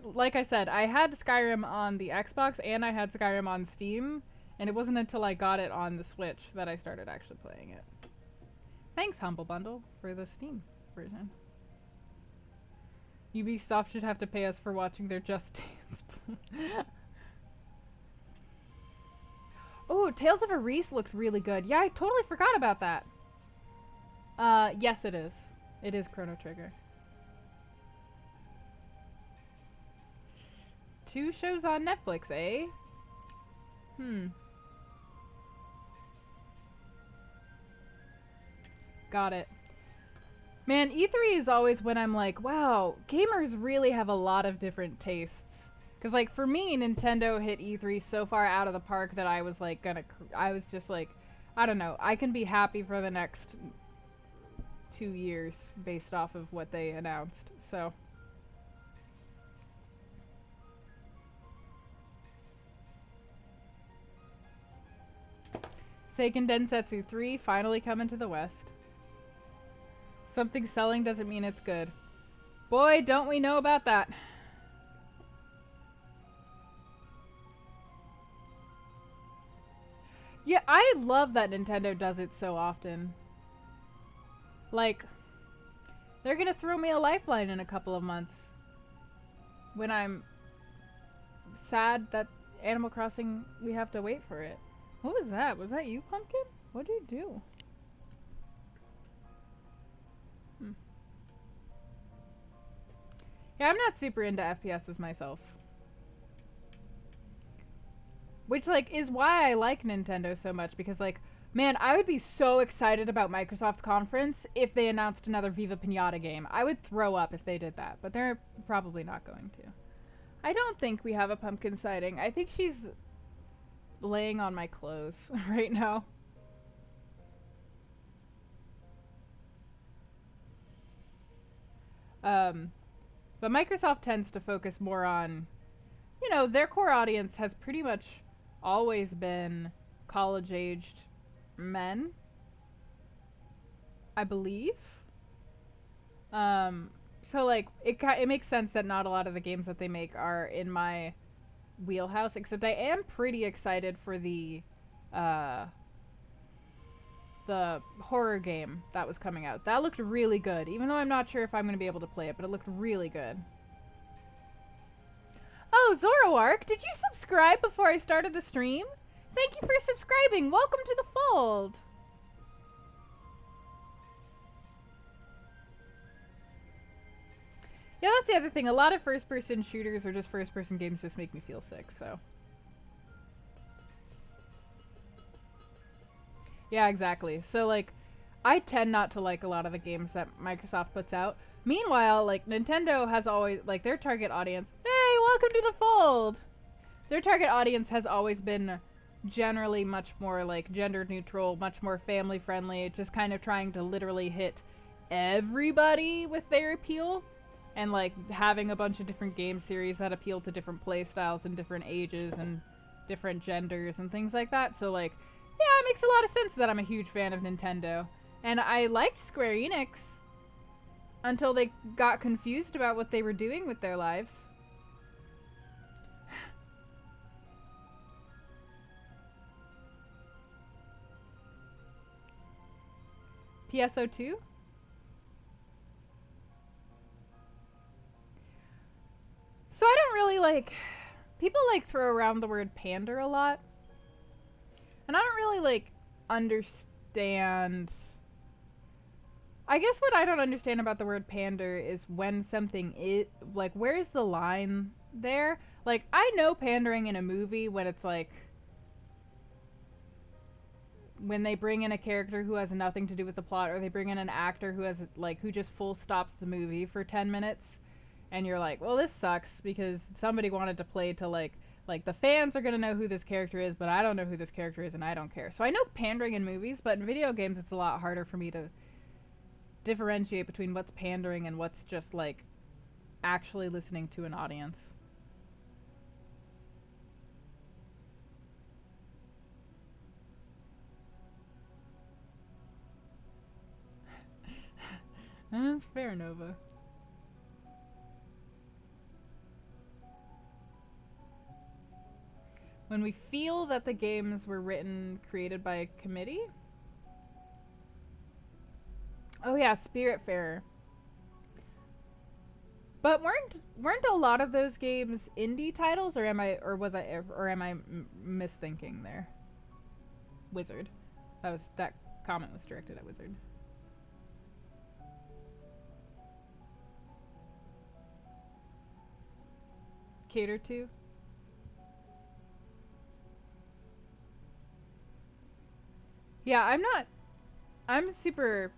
like I said, I had Skyrim on the Xbox and I had Skyrim on Steam, and it wasn't until I got it on the Switch that I started actually playing it. Thanks, Humble Bundle, for the Steam version. Ubisoft should have to pay us for watching their Just Dance. Oh, Tales of Arise looked really good. Yeah, I totally forgot about that. Yes it is. It is Chrono Trigger. 2 shows on Netflix, eh? Got it. Man, E3 is always when I'm like, wow, gamers really have a lot of different tastes. Because, like, for me, Nintendo hit E3 so far out of the park that I was, like, I was just like, I don't know, I can be happy for the next 2 years based off of what they announced, so. Seiken Densetsu 3 finally coming to the West. Something selling doesn't mean it's good. Boy, don't we know about that. Yeah, I love that Nintendo does it so often. Like, they're gonna throw me a lifeline in a couple of months. When I'm sad that Animal Crossing, we have to wait for it. What was that? Was that you, Pumpkin? What did you do? Yeah, I'm not super into FPSs myself. Which, like, is why I like Nintendo so much, because, like, man, I would be so excited about Microsoft's conference if they announced another Viva Pinata game. I would throw up if they did that, but they're probably not going to. I don't think we have a pumpkin sighting. I think she's laying on my clothes right now. But Microsoft tends to focus more on, you know, their core audience has pretty much always been college-aged men, I believe. So, like, it makes sense that not a lot of the games that they make are in my wheelhouse, except I am pretty excited for the horror game that was coming out. That looked really good, even though I'm not sure if I'm going to be able to play it, but it looked really good. Oh, Zoroark, did you subscribe before I started the stream? Thank you for subscribing. Welcome to the fold. Yeah, that's the other thing. A lot of first-person shooters or just first-person games just make me feel sick, so. Yeah, exactly. So, like, I tend not to like a lot of the games that Microsoft puts out. Meanwhile, like, Nintendo has always, like, their target audience... Hey, welcome to the fold! Their target audience has always been generally much more, like, gender neutral, much more family friendly, just kind of trying to literally hit everybody with their appeal. And, like, having a bunch of different game series that appeal to different play styles and different ages and different genders and things like that. So, like, yeah, it makes a lot of sense that I'm a huge fan of Nintendo. And I liked Square Enix until they got confused about what they were doing with their lives. PSO2? So I don't really like... People, like, throw around the word pander a lot. And I don't really, like, understand... I guess what I don't understand about the word pander is when something is... Like, where's the line there? Like, I know pandering in a movie when it's, like... when they bring in a character who has nothing to do with the plot, or they bring in an actor who has like who just full stops the movie for 10 minutes, and you're like, well, this sucks because somebody wanted to play to like the fans are gonna know who this character is, but I don't know who this character is, and I don't care. So I know pandering in movies, but in video games it's a lot harder for me to differentiate between what's pandering and what's just like actually listening to an audience. That's fair, Nova. When we feel that the games were created by a committee? Oh yeah, Spiritfarer. But weren't a lot of those games indie titles, or am I misthinking there? Wizard. That comment was directed at Wizard. Cater to? Yeah, I'm super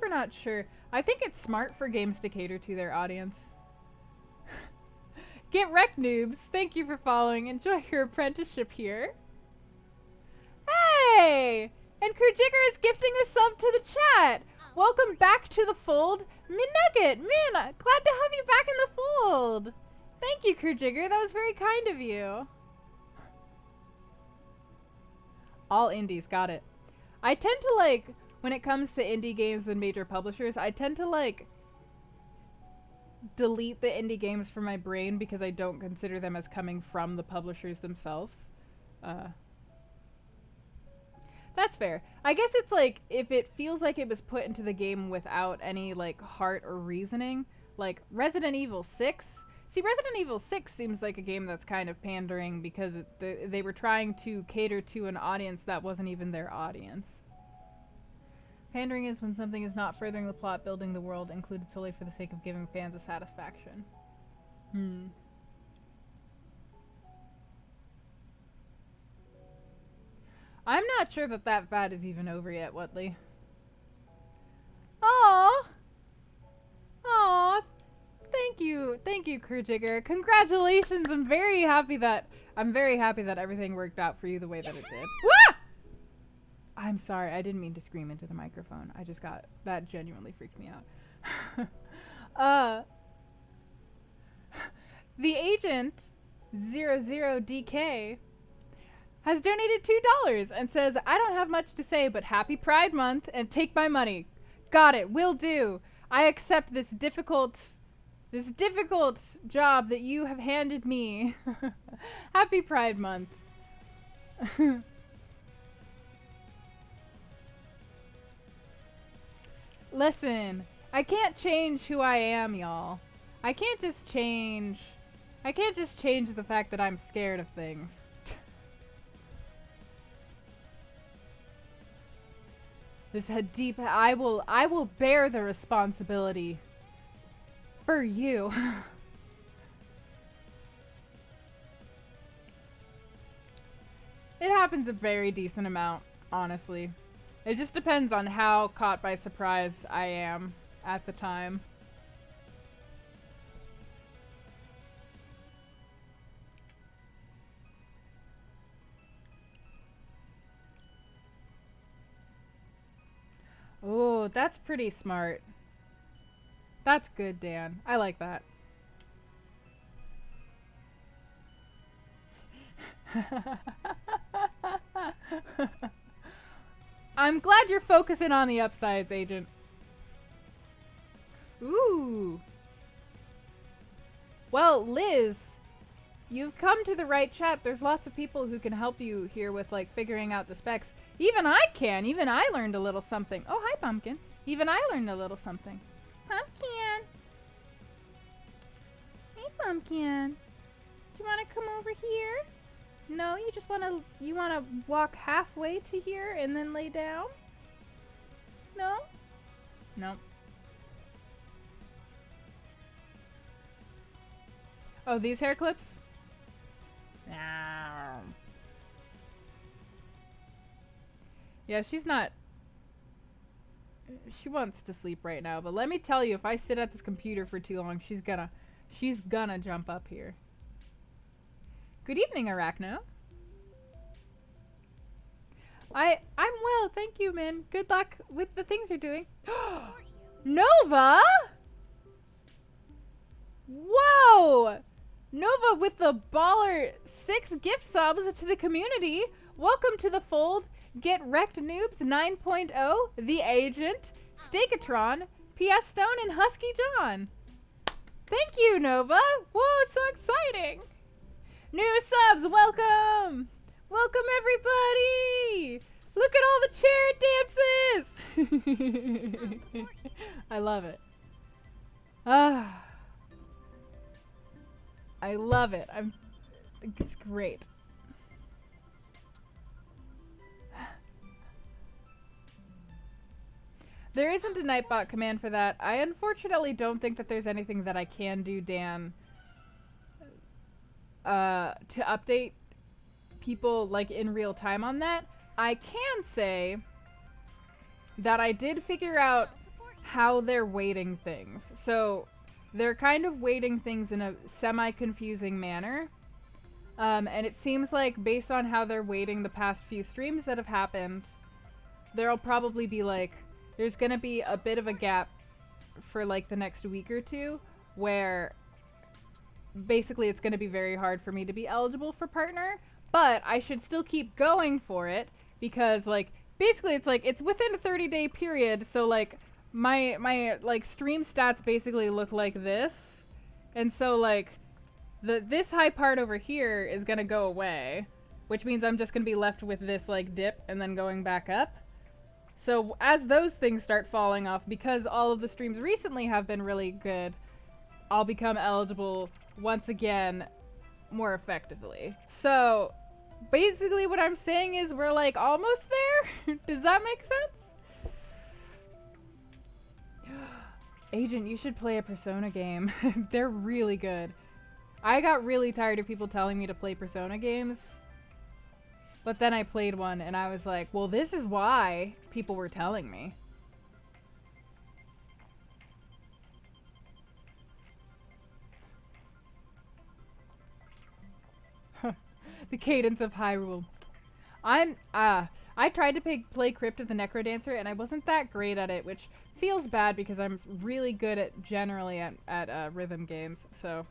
not sure. I think it's smart for games to cater to their audience. Get wrecked, noobs. Thank you for following. Enjoy your apprenticeship here. Hey! And Crew Jigger is gifting a sub to the chat. Welcome back to the fold. Nugget, man, glad to have you back in the fold. Thank you, Crew Jigger. That was very kind of you. All indies, got it. I tend to like, when it comes to indie games and major publishers, I tend to like delete the indie games from my brain because I don't consider them as coming from the publishers themselves. That's fair. I guess it's like, if it feels like it was put into the game without any like heart or reasoning, like Resident Evil 6. See, Resident Evil 6 seems like a game that's kind of pandering because they were trying to cater to an audience that wasn't even their audience. Pandering is when something is not furthering the plot, building the world, included solely for the sake of giving fans a satisfaction. I'm not sure that fad is even over yet, Wutley. Aww! Aww! Thank you, Crew Jigger. Congratulations! I'm very happy that everything worked out for you the way that it did. Wah! I'm sorry, I didn't mean to scream into the microphone. That genuinely freaked me out. The agent 00DK has donated $2 and says, I don't have much to say, but happy Pride Month and take my money. Got it, will do. I accept this difficult job that you have handed me. Happy Pride Month. Listen, I can't change who I am, y'all. I can't just change the fact that I'm scared of things. I will bear the responsibility for you. It happens a very decent amount, honestly. It just depends on how caught by surprise I am at the time. Oh, that's pretty smart. That's good, Dan. I like that. I'm glad you're focusing on the upsides, Agent. Ooh. Well, Liz, you've come to the right chat. There's lots of people who can help you here with, like, figuring out the specs. Even I can. Even I learned a little something. Oh, hi, Pumpkin. Even I learned a little something. Pumpkin. Hey, Pumpkin. Do you want to come over here? No, you just want to walk halfway to here and then lay down? No? Nope. Oh, these hair clips? Yeah, she's not. She wants to sleep right now, but let me tell you, if I sit at this computer for too long, she's gonna jump up here. Good evening, Arachno. I'm well, thank you, man. Good luck with the things you're doing. Nova! Whoa! Nova with the baller 6 gift subs to the community. Welcome to the fold. Get Wrecked Noobs 9.0, The Agent, Steakatron, PS Stone, and Husky John. Thank you, Nova. Whoa, so exciting. New subs, welcome. Welcome, everybody. Look at all the chair dances. I love it. Ah. I love it. It's great. There isn't a Nightbot command for that. I unfortunately don't think that there's anything that I can do, Dan, to update people like in real time on that. I can say that I did figure out how they're weighting things. So they're kind of weighting things in a semi-confusing manner. And it seems like based on how they're weighting the past few streams that have happened, there'll probably be like, there's gonna be a bit of a gap for like the next week or two where basically it's gonna be very hard for me to be eligible for partner, but I should still keep going for it because like basically it's like it's within a 30-day period, so like my like stream stats basically look like this, and so like this high part over here is gonna go away, which means I'm just gonna be left with this like dip and then going back up. So as those things start falling off, because all of the streams recently have been really good, I'll become eligible once again more effectively. So basically what I'm saying is we're like almost there. Does that make sense? Agent, you should play a Persona game. They're really good. I got really tired of people telling me to play Persona games. But then I played one and I was like, well, this is why people were telling me. The cadence of Hyrule. I tried to play Crypt of the Necrodancer and I wasn't that great at it, which feels bad because I'm really good at generally at rhythm games, so.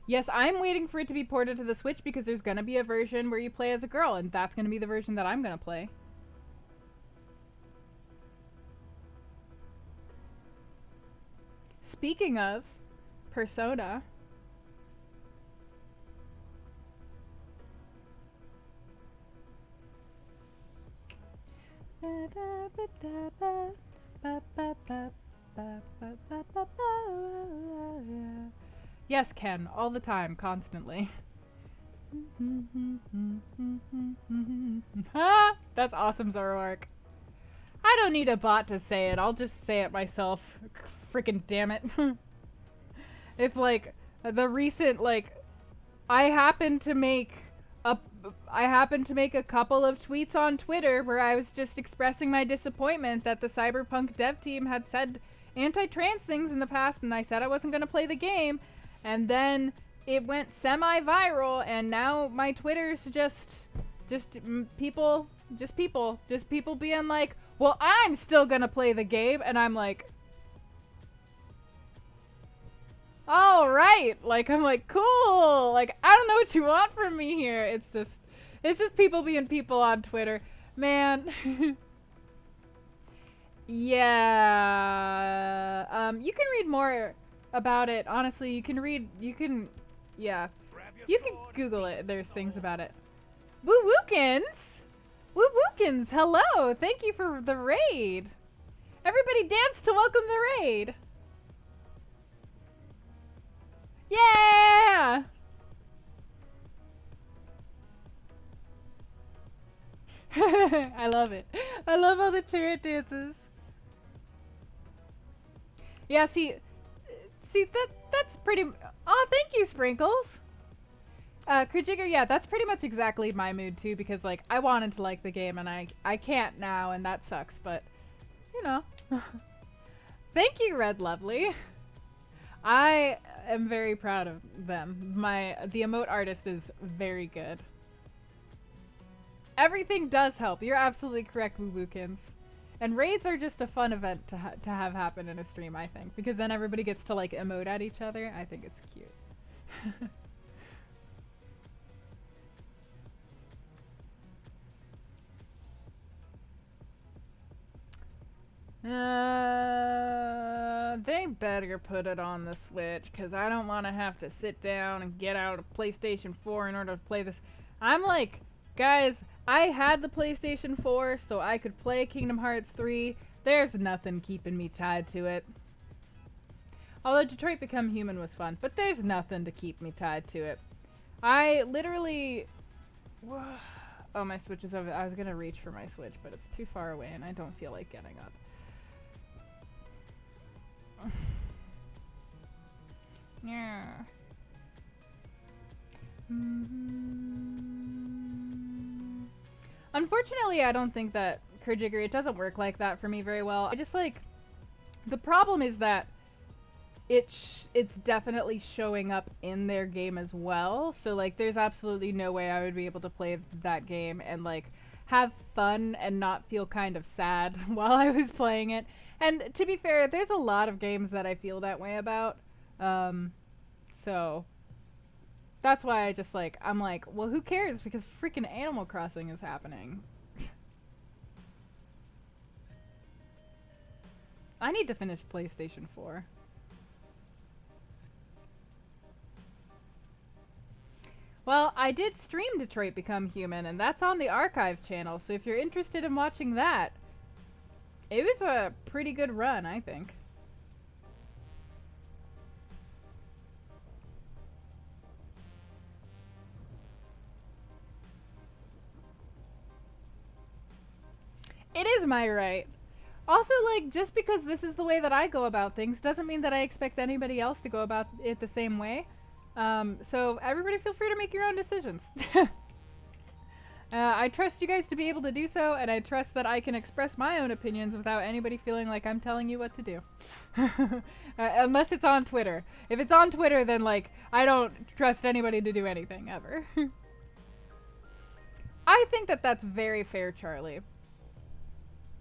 Yes, I'm waiting for it to be ported to the Switch because there's gonna be a version where you play as a girl, and that's gonna be the version that I'm gonna play. Speaking of Persona. Yes, Ken, all the time, constantly. That's awesome, Zoroark. I don't need a bot to say it, I'll just say it myself. Frickin' damn it. If, like, the recent, like, I happened to make a couple of tweets on Twitter where I was just expressing my disappointment that the Cyberpunk dev team had said anti-trans things in the past, and I said I wasn't gonna play the game. And then it went semi-viral, and now my Twitter's just people being like, well, I'm still gonna play the game, and I'm like, all right, like, I'm like, cool, like, I don't know what you want from me here. It's just people being people on Twitter, man. Yeah, you can read more about it. Honestly, you can Google it. There's things about it. Woo Wookins! Woo Wookins, hello! Thank you for the raid! Everybody dance to welcome the raid! Yeah! I love it. I love all the chariot dances. Yeah, see, See, that's pretty... Oh, thank you, Sprinkles! Krijigger, yeah, that's pretty much exactly my mood, too, because, like, I wanted to like the game, and I can't now, and that sucks, but, you know. Thank you, Red Lovely. I am very proud of them. The emote artist is very good. Everything does help. You're absolutely correct, Woo-Wookins. And raids are just a fun event to have happen in a stream, I think. Because then everybody gets to, like, emote at each other. I think it's cute. They better put it on the Switch, because I don't want to have to sit down and get out a PlayStation 4 in order to play this. I'm like, guys, I had the PlayStation 4 so I could play Kingdom Hearts 3. There's nothing keeping me tied to it. Although Detroit Become Human was fun, but there's nothing to keep me tied to it. I literally... Oh, my Switch is over. I was going to reach for my Switch, but it's too far away and I don't feel like getting up. Yeah. Unfortunately, I don't think that Krijigger, it doesn't work like that for me very well. I just like, the problem is that it's definitely showing up in their game as well. So like, there's absolutely no way I would be able to play that game and like have fun and not feel kind of sad while I was playing it. And to be fair, there's a lot of games that I feel that way about. So that's why I just like, I'm like, well, who cares? Because freaking Animal Crossing is happening. I need to finish PlayStation 4. Well, I did stream Detroit Become Human, and that's on the archive channel, so if you're interested in watching that, it was a pretty good run, I think. It is my right. Also, like, just because this is the way that I go about things doesn't mean that I expect anybody else to go about it the same way. So everybody feel free to make your own decisions. I trust you guys to be able to do so, and I trust that I can express my own opinions without anybody feeling like I'm telling you what to do. Unless it's on Twitter. If it's on Twitter, then, like, I don't trust anybody to do anything, ever. I think that that's very fair, Charlie.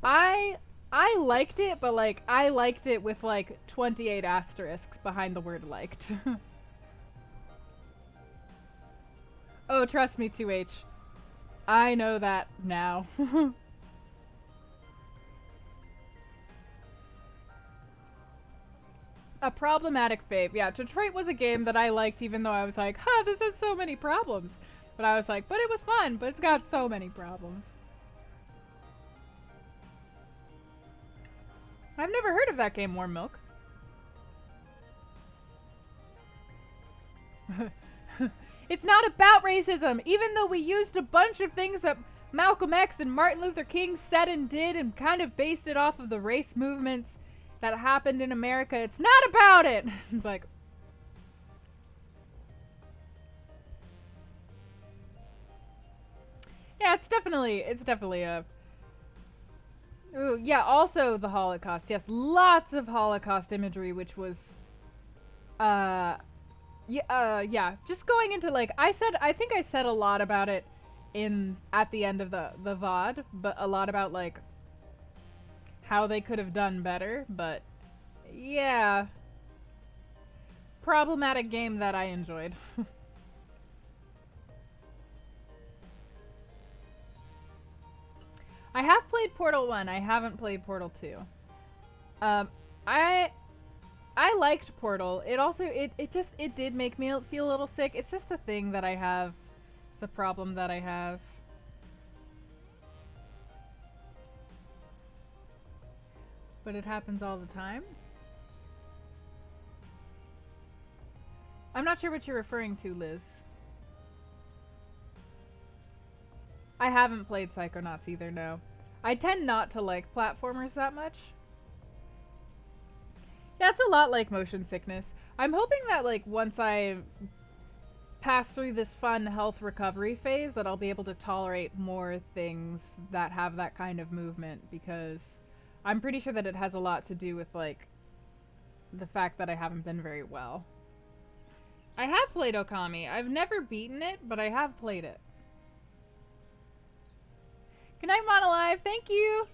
I liked it, but, like, I liked it with, like, 28 asterisks behind the word liked. Oh, trust me, 2H. I know that now. A problematic fave. Yeah, Detroit was a game that I liked even though I was like, huh, this has so many problems. But I was like, but it was fun, but it's got so many problems. I've never heard of that game, Warm Milk. It's not about racism, even though we used a bunch of things that Malcolm X and Martin Luther King said and did and kind of based it off of the race movements that happened in America. It's not about it! It's like... Yeah, it's definitely a... Ooh, yeah, also the Holocaust. Yes, lots of Holocaust imagery, which was... yeah, just going into, like, I think I said a lot about it at the end of the VOD, but a lot about, like, how they could have done better, but, yeah. Problematic game that I enjoyed. I have played Portal 1, I haven't played Portal 2. I liked Portal. It also, it did make me feel a little sick. It's just a thing that I have. It's a problem that I have. But it happens all the time. I'm not sure what you're referring to, Liz. I haven't played Psychonauts either, no. I tend not to like platformers that much. Yeah, it's a lot like motion sickness. I'm hoping that, like, once I pass through this fun health recovery phase, that I'll be able to tolerate more things that have that kind of movement, because I'm pretty sure that it has a lot to do with, like, the fact that I haven't been very well. I have played Okami. I've never beaten it, but I have played it. Good night, Monolive. Thank you.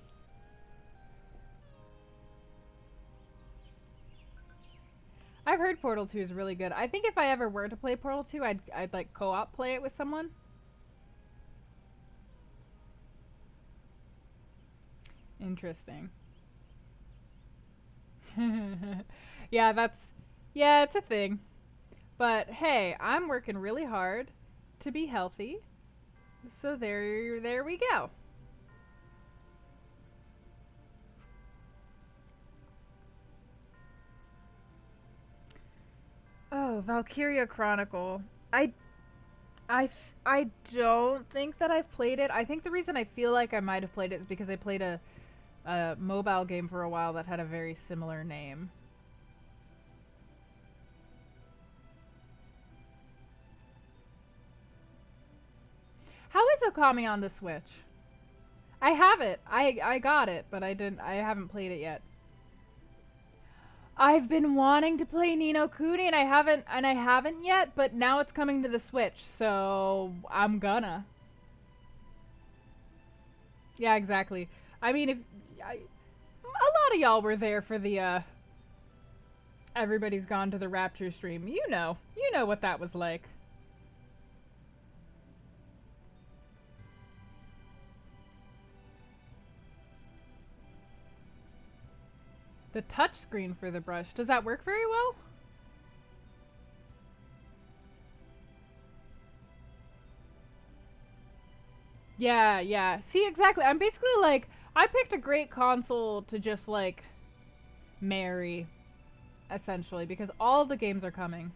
I've heard Portal 2 is really good. I think if I ever were to play Portal 2, I'd like co-op play it with someone. Interesting. Yeah, it's a thing. But hey, I'm working really hard to be healthy. So there we go. Oh, Valkyria Chronicle. I don't think that I've played it. I think the reason I feel like I might have played it is because I played a mobile game for a while that had a very similar name. How is Okami on the Switch? I have it. I got it, but I haven't played it yet. I've been wanting to play Ni no Kuni and I haven't yet, but now it's coming to the Switch, so I'm gonna. Yeah, exactly. I mean, a lot of y'all were there for the Everybody's Gone to the Rapture stream. You know what that was like. The touchscreen for the brush, does that work very well? Yeah, yeah. See, exactly. I'm basically like, I picked a great console to just like marry, essentially, because all the games are coming.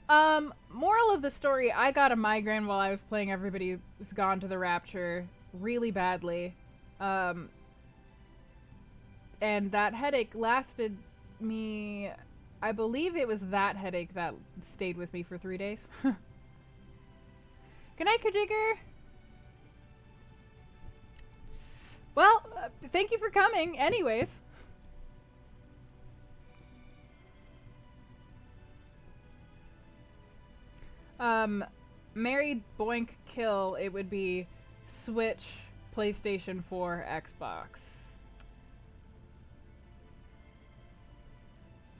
Moral of the story, I got a migraine while I was playing Everybody's Gone to the Rapture really badly. Um, and that headache lasted me, I believe it was that headache that stayed with me for 3 days. Good night, Kajigger! Well, thank you for coming, anyways. Married, boink, kill, it would be Switch, PlayStation 4, Xbox.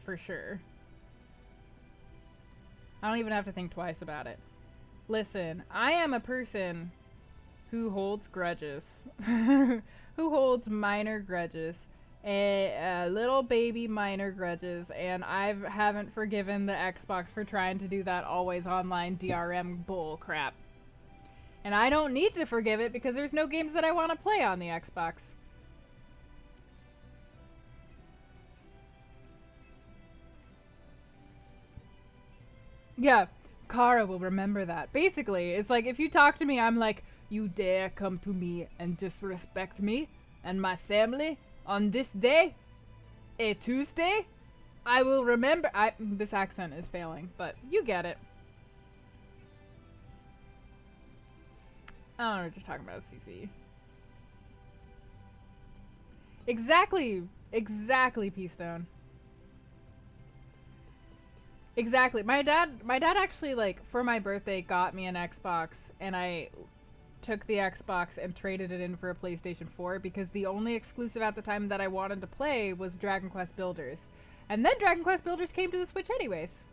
For sure. I don't even have to think twice about it. Listen, I am a person who holds grudges. Who holds minor grudges. A little baby minor grudges, and I haven't forgiven the Xbox for trying to do that always online DRM bull crap. And I don't need to forgive it because there's no games that I want to play on the Xbox. Yeah, Kara will remember that. Basically, it's like if you talk to me, I'm like, you dare come to me and disrespect me and my family on this day, a Tuesday? I will remember. This accent is failing, but you get it. I don't know, we're just talking about CC. Exactly, P-Stone. Exactly. My dad actually, like, for my birthday got me an Xbox, and I took the Xbox and traded it in for a PlayStation 4 because the only exclusive at the time that I wanted to play was Dragon Quest Builders. And then Dragon Quest Builders came to the Switch anyways.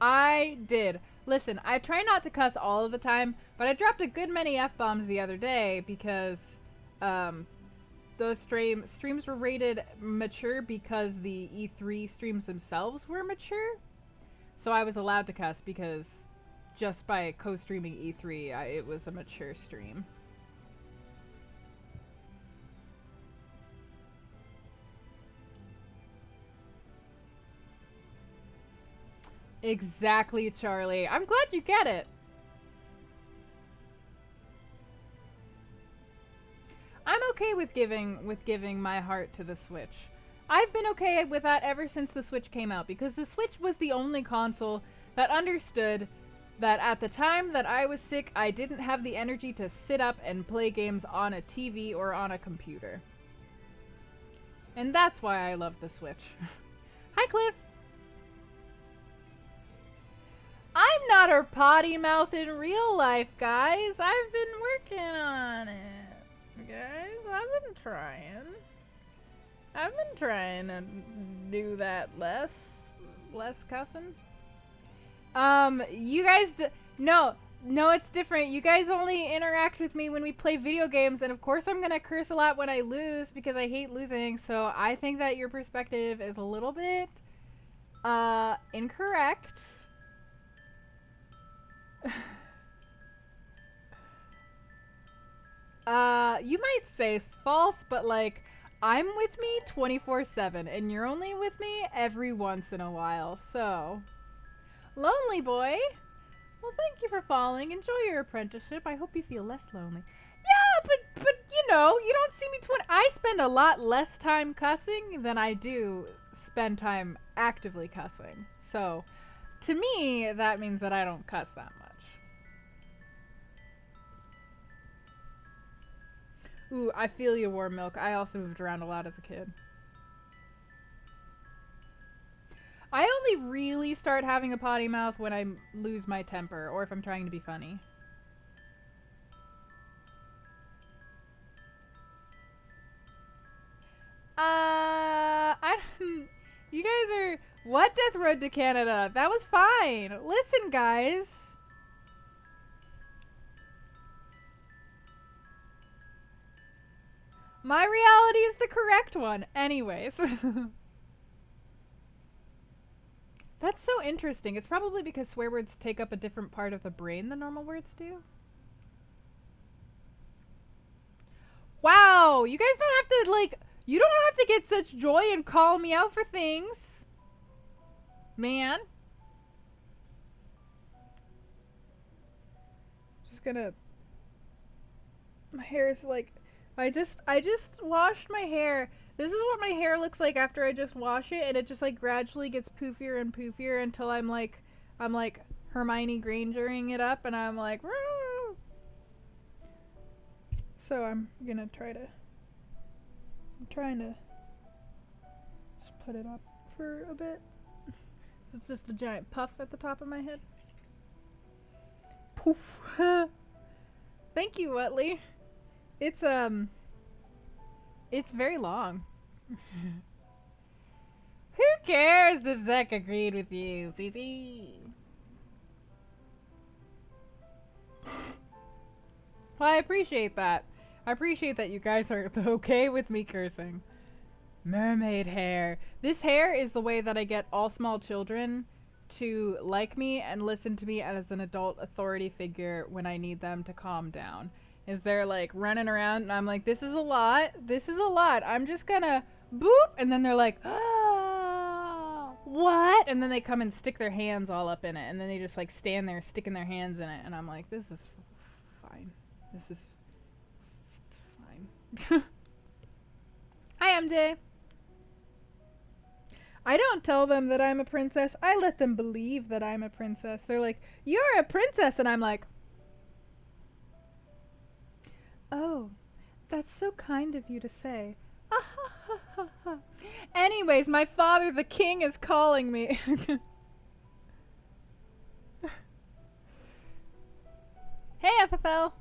I did. Listen, I try not to cuss all of the time, but I dropped a good many F-bombs the other day because those streams were rated mature because the E3 streams themselves were mature. So I was allowed to cuss because just by co-streaming E3, it was a mature stream. Exactly, Charlie. I'm glad you get it. okay with giving my heart to the Switch. I've been okay with that ever since the Switch came out, because the Switch was the only console that understood that at the time that I was sick, I didn't have the energy to sit up and play games on a TV or on a computer. And that's why I love the Switch. Hi, Cliff! I'm not a potty mouth in real life, guys. I've been working on it. Guys, I've been trying. I've been trying to do that less cussing. You guys, no, it's different. You guys only interact with me when we play video games, and of course I'm gonna curse a lot when I lose because I hate losing, so I think that your perspective is a little bit, incorrect. You might say false, but like, I'm with me 24/7, and you're only with me every once in a while, so. Lonely boy! Well, thank you for following. Enjoy your apprenticeship. I hope you feel less lonely. Yeah, but you know, you don't see me I spend a lot less time cussing than I do spend time actively cussing. So, to me, that means that I don't cuss that much. Ooh, I feel you, Warm Milk. I also moved around a lot as a kid. I only really start having a potty mouth when I lose my temper, or if I'm trying to be funny. You guys are... What Death Road to Canada? That was fine. Listen, guys. My reality is the correct one. Anyways. That's so interesting. It's probably because swear words take up a different part of the brain than normal words do. Wow, you guys don't have to, like, you don't have to get such joy and call me out for things. Man. Just gonna... My hair's like... I just washed my hair. This is what my hair looks like after I just wash it, and it just like gradually gets poofier and poofier until I'm like Hermione Grangering it up, and I'm like, Roo! So I'm trying to just put it up for a bit. So it's just a giant puff at the top of my head. Poof. Thank you, Utley. It's very long. Who cares if Zach agreed with you, CC? Well, I appreciate that. I appreciate that you guys are okay with me cursing. Mermaid hair. This hair is the way that I get all small children to like me and listen to me as an adult authority figure when I need them to calm down. Is they're like running around and I'm like, this is a lot. This is a lot. I'm just gonna boop. And then they're like, ah, what? And then they come and stick their hands all up in it. And then they just like stand there sticking their hands in it. And I'm like, this is fine. It's fine. Hi, MJ. I don't tell them that I'm a princess. I let them believe that I'm a princess. They're like, you're a princess. And I'm like, oh, that's so kind of you to say. Anyways, my father, the king, is calling me. Hey, FFL.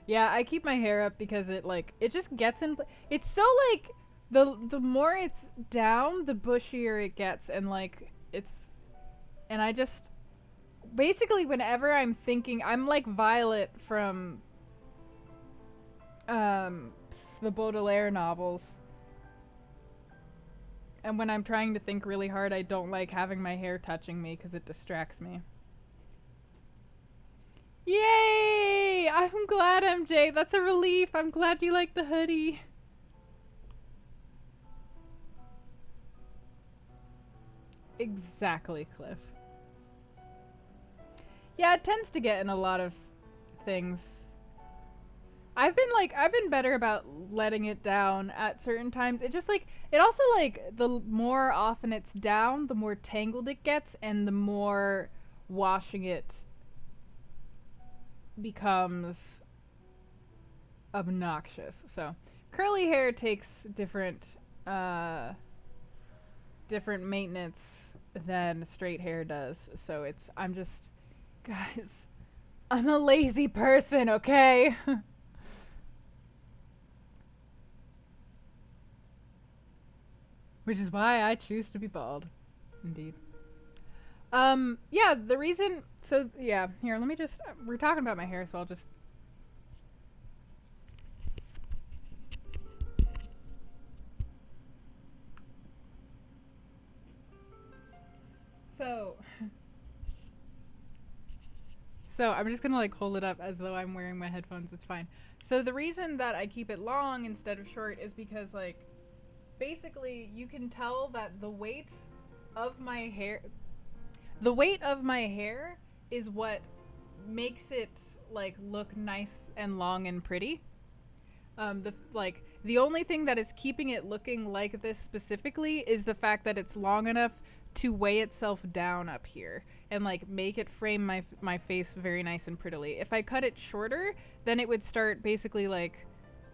Yeah, I keep my hair up because it just gets in. It's so like the more it's down, the bushier it gets, and like and I just. Basically, whenever I'm thinking, I'm like Violet from the Baudelaire novels. And when I'm trying to think really hard, I don't like having my hair touching me because it distracts me. Yay! I'm glad, MJ. That's a relief. I'm glad you like the hoodie. Exactly, Cliff. Yeah, it tends to get in a lot of things. I've been better about letting it down at certain times. It just like it also like the more often it's down, the more tangled it gets and the more washing it becomes obnoxious. So, curly hair takes uh different maintenance than straight hair does. So it's I'm just guys, I'm a lazy person, okay? Which is why I choose to be bald. Indeed. Yeah, the reason so yeah, here, let me just we're talking about my hair, so I'll just so So I'm just gonna like hold it up as though I'm wearing my headphones. It's fine. So the reason that I keep it long instead of short is because like basically you can tell that of my hair the weight of my hair is what makes it like look nice and long and pretty. The only thing that is keeping it looking like this specifically is the fact that it's long enough to weigh itself down up here and like make it frame my face very nice and prettily. If I cut it shorter, then it would start basically like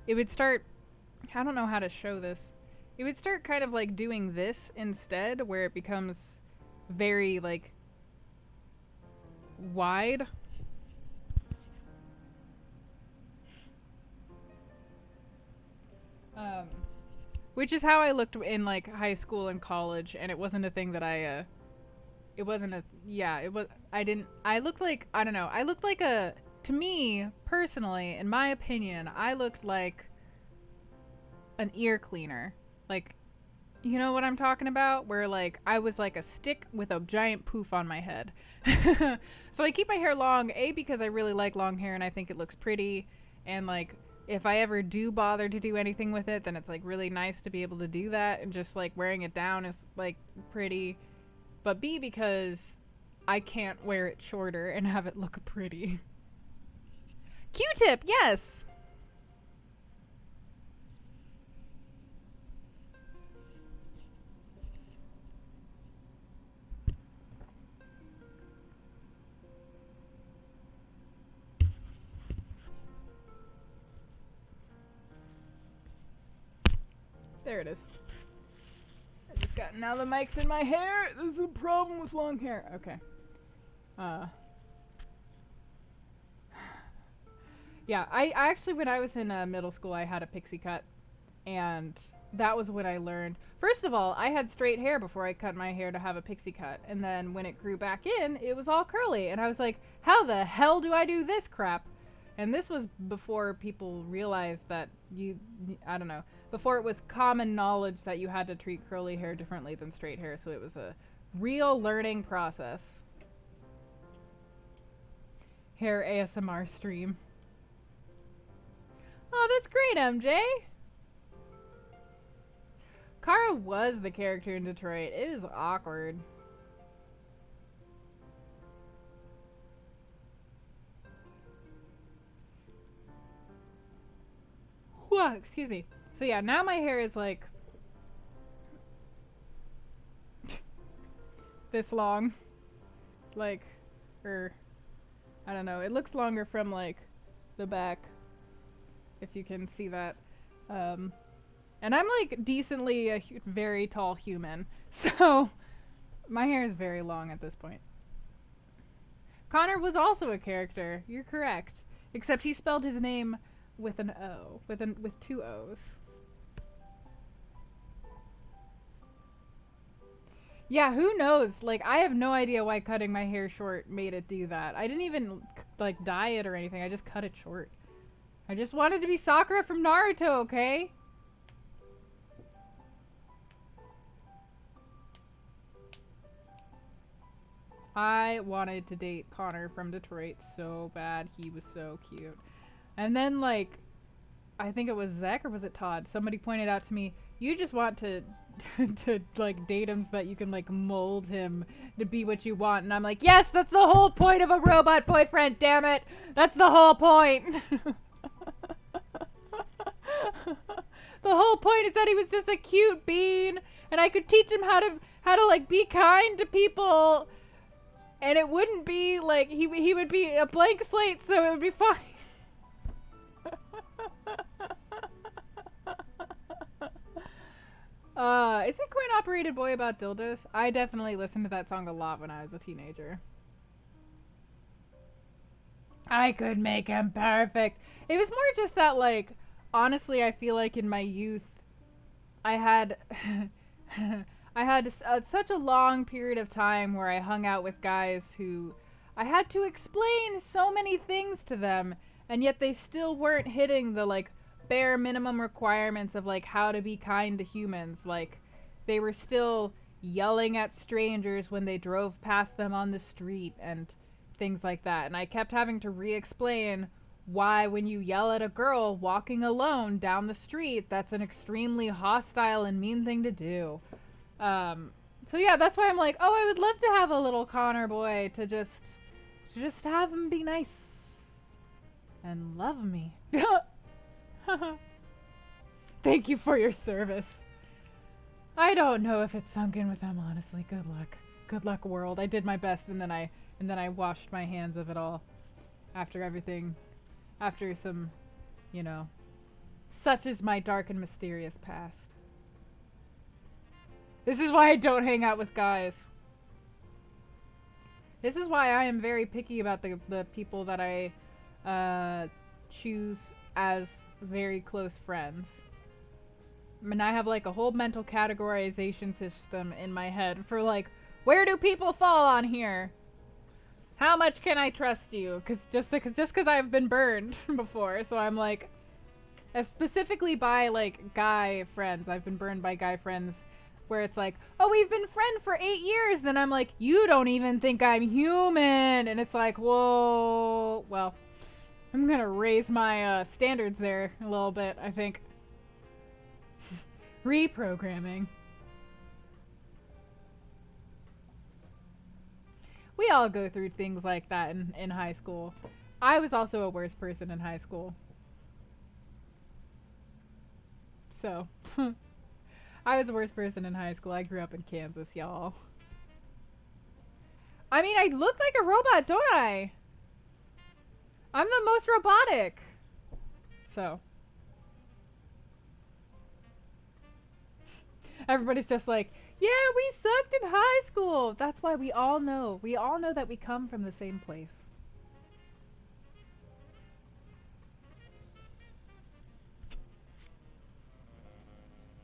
it would start I don't know how to show this. It would start kind of like doing this instead where it becomes very like wide. Um, which is how I looked in like high school and college, and it wasn't a thing that it wasn't a, yeah, it was, I didn't, I looked like, I don't know, I looked like to me, personally, in my opinion, I looked like an ear cleaner. Like, you know what I'm talking about? Where like I was like a stick with a giant poof on my head. So I keep my hair long, A, because I really like long hair and I think it looks pretty, and like if I ever do bother to do anything with it, then it's like really nice to be able to do that, and just like wearing it down is like pretty. But B, because I can't wear it shorter and have it look pretty. Q-tip, yes. There it is. I just got, now the mic's in my hair. This is a problem with long hair. Okay. Yeah, I actually, when I was in middle school, I had a pixie cut, and that was when I learned. First of all, I had straight hair before I cut my hair to have a pixie cut, and then when it grew back in, it was all curly, and I was like, how the hell do I do this crap? And this was before people realized that I don't know, before it was common knowledge that you had to treat curly hair differently than straight hair, so it was a real learning process. Hair ASMR stream. Oh, that's great, MJ! Kara was the character in Detroit. It was awkward. Whoa, excuse me. So yeah, now my hair is like this long. Like, I don't know. It looks longer from like the back, if you can see that. And I'm like decently a very tall human, so my hair is very long at this point. Connor was also a character. You're correct, except he spelled his name with an O, with two O's. Yeah, who knows? Like, I have no idea why cutting my hair short made it do that. I didn't even like dye it or anything. I just cut it short. I just wanted to be Sakura from Naruto, okay? I wanted to date Connor from Detroit so bad. He was so cute. And then, like, I think it was Zach or was it Todd? Somebody pointed out to me, you just want to to like date him so that you can like mold him to be what you want. And I'm like, yes, that's the whole point of a robot boyfriend, damn it. That's the whole point. The whole point is that he was just a cute bean, and I could teach him how to like be kind to people, and it wouldn't be like he would be a blank slate, so it would be fine. Is it Coin Operated Boy about dildos? I definitely listened to that song a lot when I was a teenager. I could make him perfect. It was more just that, like, honestly, I feel like in my youth, I had, I had such a long period of time where I hung out with guys who I had to explain so many things to them, and yet they still weren't hitting the, like, bare minimum requirements of, like, how to be kind to humans. Like, they were still yelling at strangers when they drove past them on the street and things like that. And I kept having to re-explain why when you yell at a girl walking alone down the street, that's an extremely hostile and mean thing to do. So yeah, that's why I'm like, oh, I would love to have a little Connor boy to just have him be nice and love me. Thank you for your service. I don't know if it's sunk in with them, honestly. Good luck. Good luck, world. I did my best, and then I washed my hands of it all after everything, after some, you know, such is my dark and mysterious past. This is why I don't hang out with guys. This is why I am very picky about the people that I choose as very close friends. I mean, I have like a whole mental categorization system in my head for like, where do people fall on here? How much can I trust you? Just because I've been burned before, so I'm like, specifically by like guy friends. I've been burned by guy friends where it's like, oh, we've been friends for 8 years. Then I'm like, you don't even think I'm human, and it's like, whoa. Well, I'm gonna raise my standards there a little bit, I think. Reprogramming. We all go through things like that in high school. I was also a worse person in high school. So, I was the worst person in high school. I grew up in Kansas, y'all. I mean, I look like a robot, don't I? I'm the most robotic. So. Everybody's just like, yeah, we sucked in high school. That's why we all know. We all know that we come from the same place.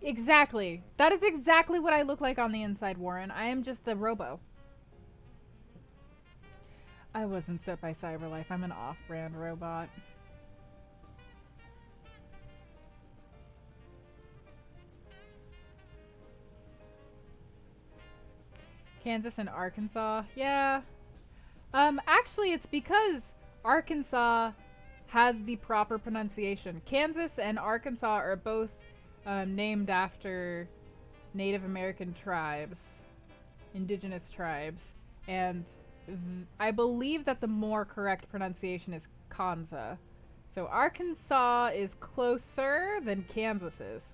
Exactly. That is exactly what I look like on the inside, Warren. I am just the robo. I wasn't set by Cyberlife. I'm an off-brand robot. Kansas and Arkansas. Yeah. Actually, it's because Arkansas has the proper pronunciation. Kansas and Arkansas are both named after Native American tribes, indigenous tribes, and I believe that the more correct pronunciation is Kansa. So Arkansas is closer than Kansas is.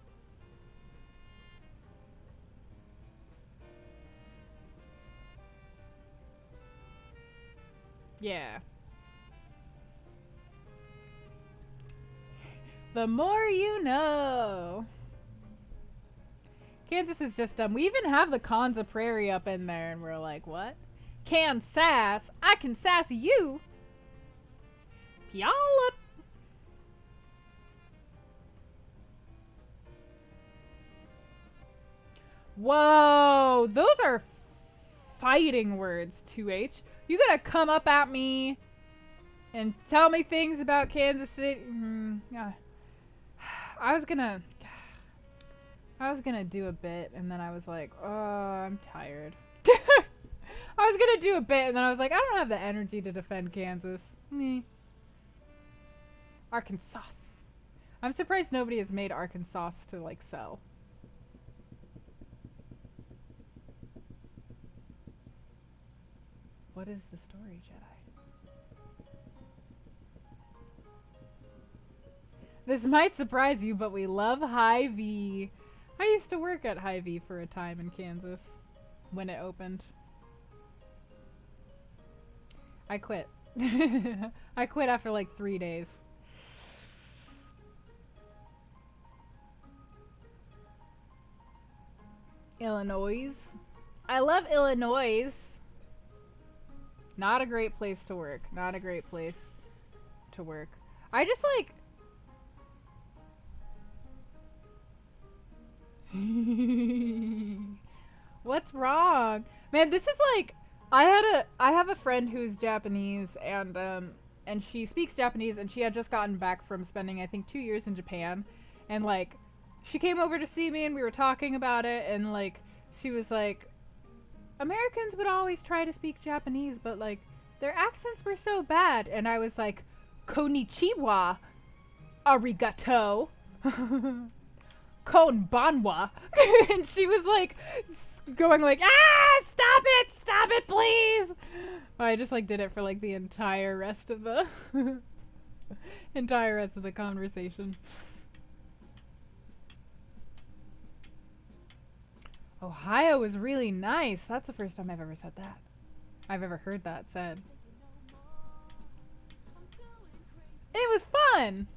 Yeah. The more you know. Kansas is just dumb. We even have the Kansa Prairie up in there, and we're like, what? Kansas? I can sass you? Y'all. Whoa, those are fighting words, 2H. You gotta come up at me and tell me things about Kansas City. Yeah. I was gonna do a bit, and then I was like, oh, I'm tired. I was gonna do a bit, and then I was like, I don't have the energy to defend Kansas. Meh. Arkansas. I'm surprised nobody has made Arkansas to, like, sell. What is the story, Jedi? This might surprise you, but we love Hy-Vee. I used to work at Hy-Vee for a time in Kansas when it opened. I quit. I quit after like 3 days. Illinois. I love Illinois. Not a great place to work. Not a great place to work. I just like... What's wrong? Man, this is like... I have a friend who's Japanese and she speaks Japanese and she had just gotten back from spending I think 2 years in Japan, and like she came over to see me and we were talking about it, and like she was like, Americans would always try to speak Japanese, but like their accents were so bad, and I was like, konnichiwa, arigato, konbanwa, and she was like going like, ah, stop it, please. I just like did it for like the entire rest of the entire rest of the conversation. Ohio is really nice. That's the first time I've ever said that. I've ever heard that said. It was fun.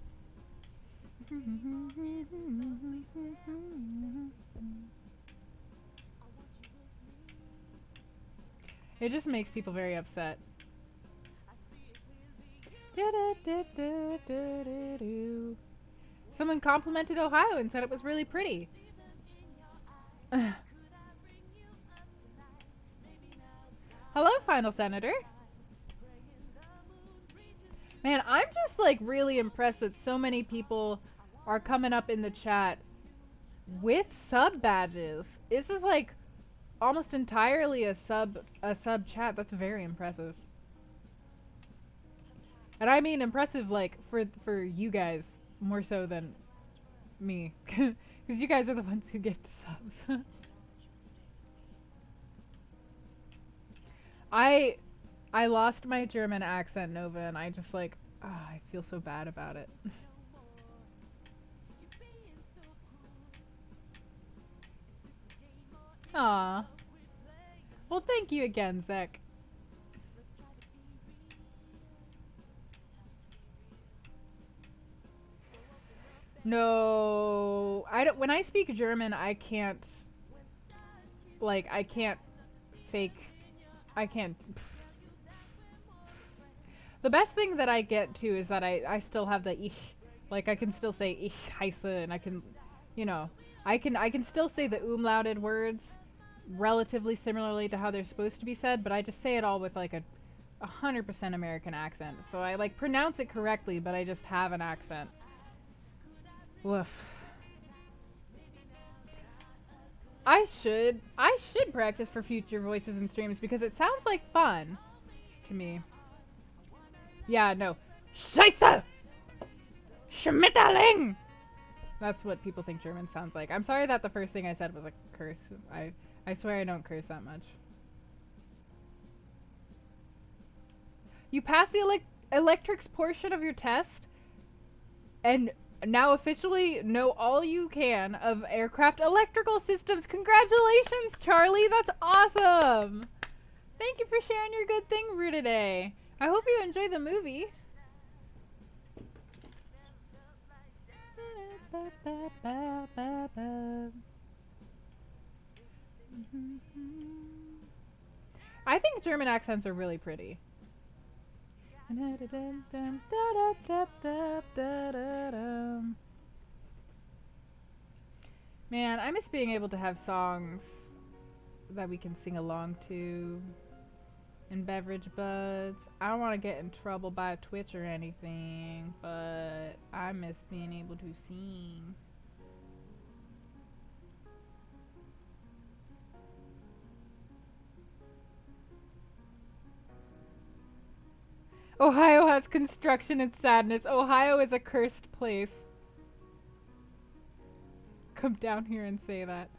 It just makes people very upset. Someone complimented Ohio and said it was really pretty. Hello, Final Senator. Man, I'm just like really impressed that so many people are coming up in the chat with sub badges. This is like almost entirely a sub chat. That's very impressive. And I mean impressive like for you guys more so than me, because you guys are the ones who get the subs. I lost my German accent, Nova, and I just like, I feel so bad about it. Aw. Well, thank you again, Zek. No, I don't. When I speak German, I can't. Like, I can't fake. I can't. The best thing that I get to is that I still have the ich. Like, I can still say ich heiße, and I can, you know, I can still say the umlauted words relatively similarly to how they're supposed to be said, but I just say it all with like a 100% American accent. So I like pronounce it correctly, but I just have an accent. Woof. I should practice for future voices and streams because it sounds like fun to me. Yeah, no. Scheiße! Schmetterling! That's what people think German sounds like. I'm sorry that the first thing I said was a curse. I swear I don't curse that much. You passed the electrics portion of your test and now officially know all you can of aircraft electrical systems. Congratulations, Charlie! That's awesome! Thank you for sharing your good thing, Rue, today. I hope you enjoy the movie. I think German accents are really pretty. Man, I miss being able to have songs that we can sing along to in Beverage Buds. I don't want to get in trouble by Twitch or anything, but I miss being able to sing. Ohio has construction and sadness. Ohio is a cursed place. Come down here and say that.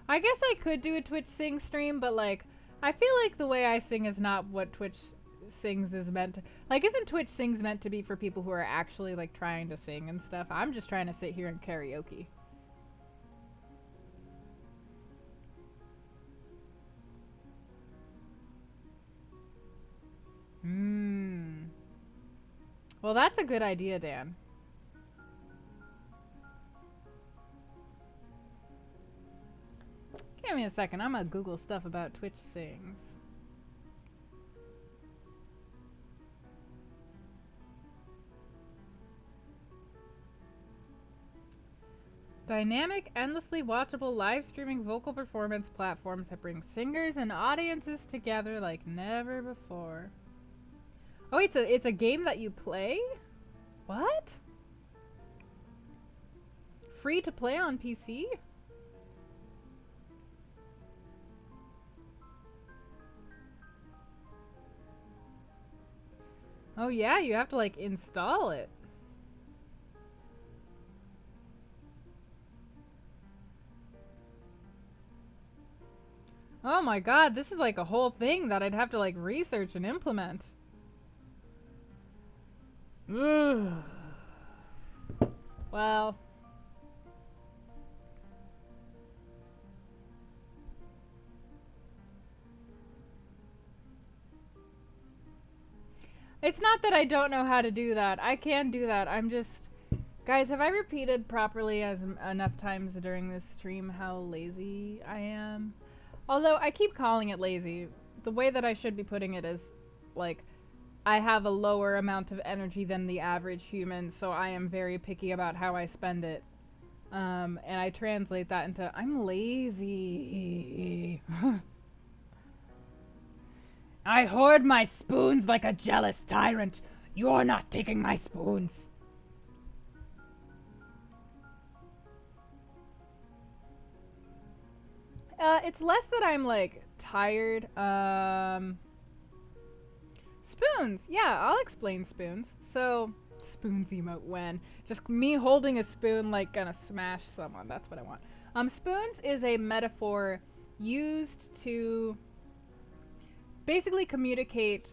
I guess I could do a Twitch sing stream, but like, I feel like the way I sing is not what Twitch Sings is meant to, like, isn't Twitch Sings meant to be for people who are actually like trying to sing and stuff? I'm just trying to sit here and karaoke. Well, that's a good idea, Dan. Give me a second. I'm gonna Google stuff about Twitch Sings. Dynamic, endlessly watchable live streaming vocal performance platforms that bring singers and audiences together like never before. Oh, it's a game that you play? What? Free to play on PC? Oh yeah, you have to like install it. Oh my god, this is like a whole thing that I'd have to like research and implement. Ugh. Well. It's not that I don't know how to do that. I can do that. I'm just... Guys, have I repeated properly enough times during this stream how lazy I am? Although, I keep calling it lazy. The way that I should be putting it is, like, I have a lower amount of energy than the average human, so I am very picky about how I spend it. And I translate that into, I'm lazy. I hoard my spoons like a jealous tyrant. You're not taking my spoons. It's less that I'm, like, tired. Spoons! Yeah, I'll explain spoons. So, spoons emote when. Just me holding a spoon, like, gonna smash someone. That's what I want. Spoons is a metaphor used to basically communicate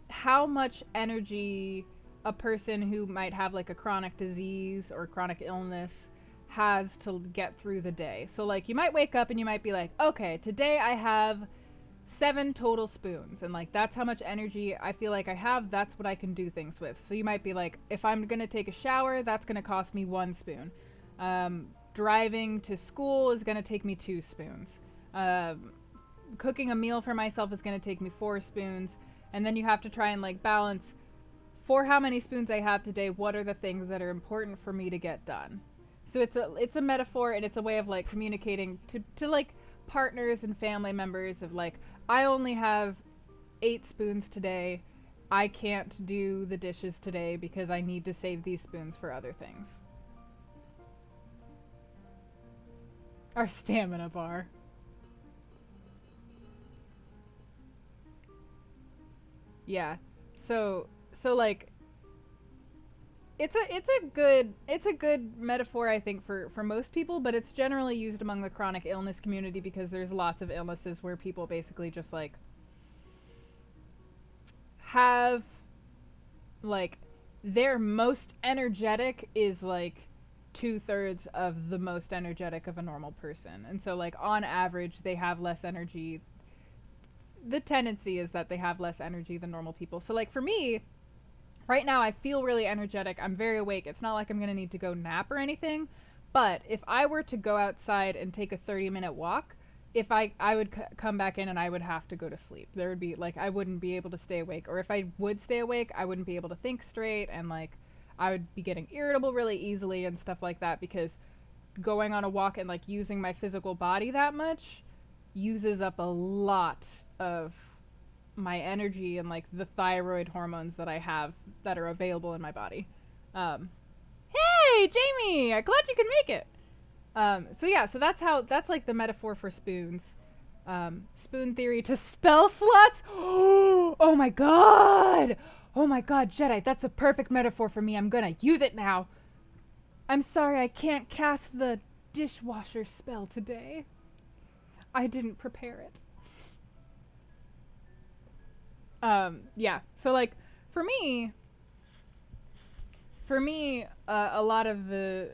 how much energy a person who might have, like, a chronic disease or chronic illness has to get through the day. So, like, you might wake up and you might be like, okay, today I have 7 total spoons, and like that's how much energy I feel like I have. That's what I can do things with. So you might be like, if I'm gonna take a shower, that's gonna cost me 1 spoon. Driving to school is gonna take me 2 spoons. Cooking a meal for myself is gonna take me 4 spoons. And then you have to try and like balance, for how many spoons I have today, what are the things that are important for me to get done. So it's a metaphor, and it's a way of like communicating to like partners and family members of like, I only have 8 spoons today. I can't do the dishes today because I need to save these spoons for other things. Our stamina bar. Yeah. So like it's a good metaphor, I think, for most people, but it's generally used among the chronic illness community because there's lots of illnesses where people basically just like have like their most energetic is like 2/3 of the most energetic of a normal person. And so like on average they have less energy. The tendency is that they have less energy than normal people. So like for me, right now I feel really energetic. I'm very awake. It's not like I'm going to need to go nap or anything. But if I were to go outside and take a 30-minute walk, if I would come back in and I would have to go to sleep. There would be like, I wouldn't be able to stay awake. Or if I would stay awake, I wouldn't be able to think straight, and like I would be getting irritable really easily and stuff like that, because going on a walk and like using my physical body that much uses up a lot of my energy and like the thyroid hormones that I have that are available in my body. Hey, Jamie! I'm glad you can make it. So yeah, so that's like the metaphor for spoons. Spoon theory to spell slots. Oh my god! Oh my god, Jedi, that's a perfect metaphor for me. I'm gonna use it now. I'm sorry I can't cast the dishwasher spell today. I didn't prepare it. Yeah. So like for me, a lot of the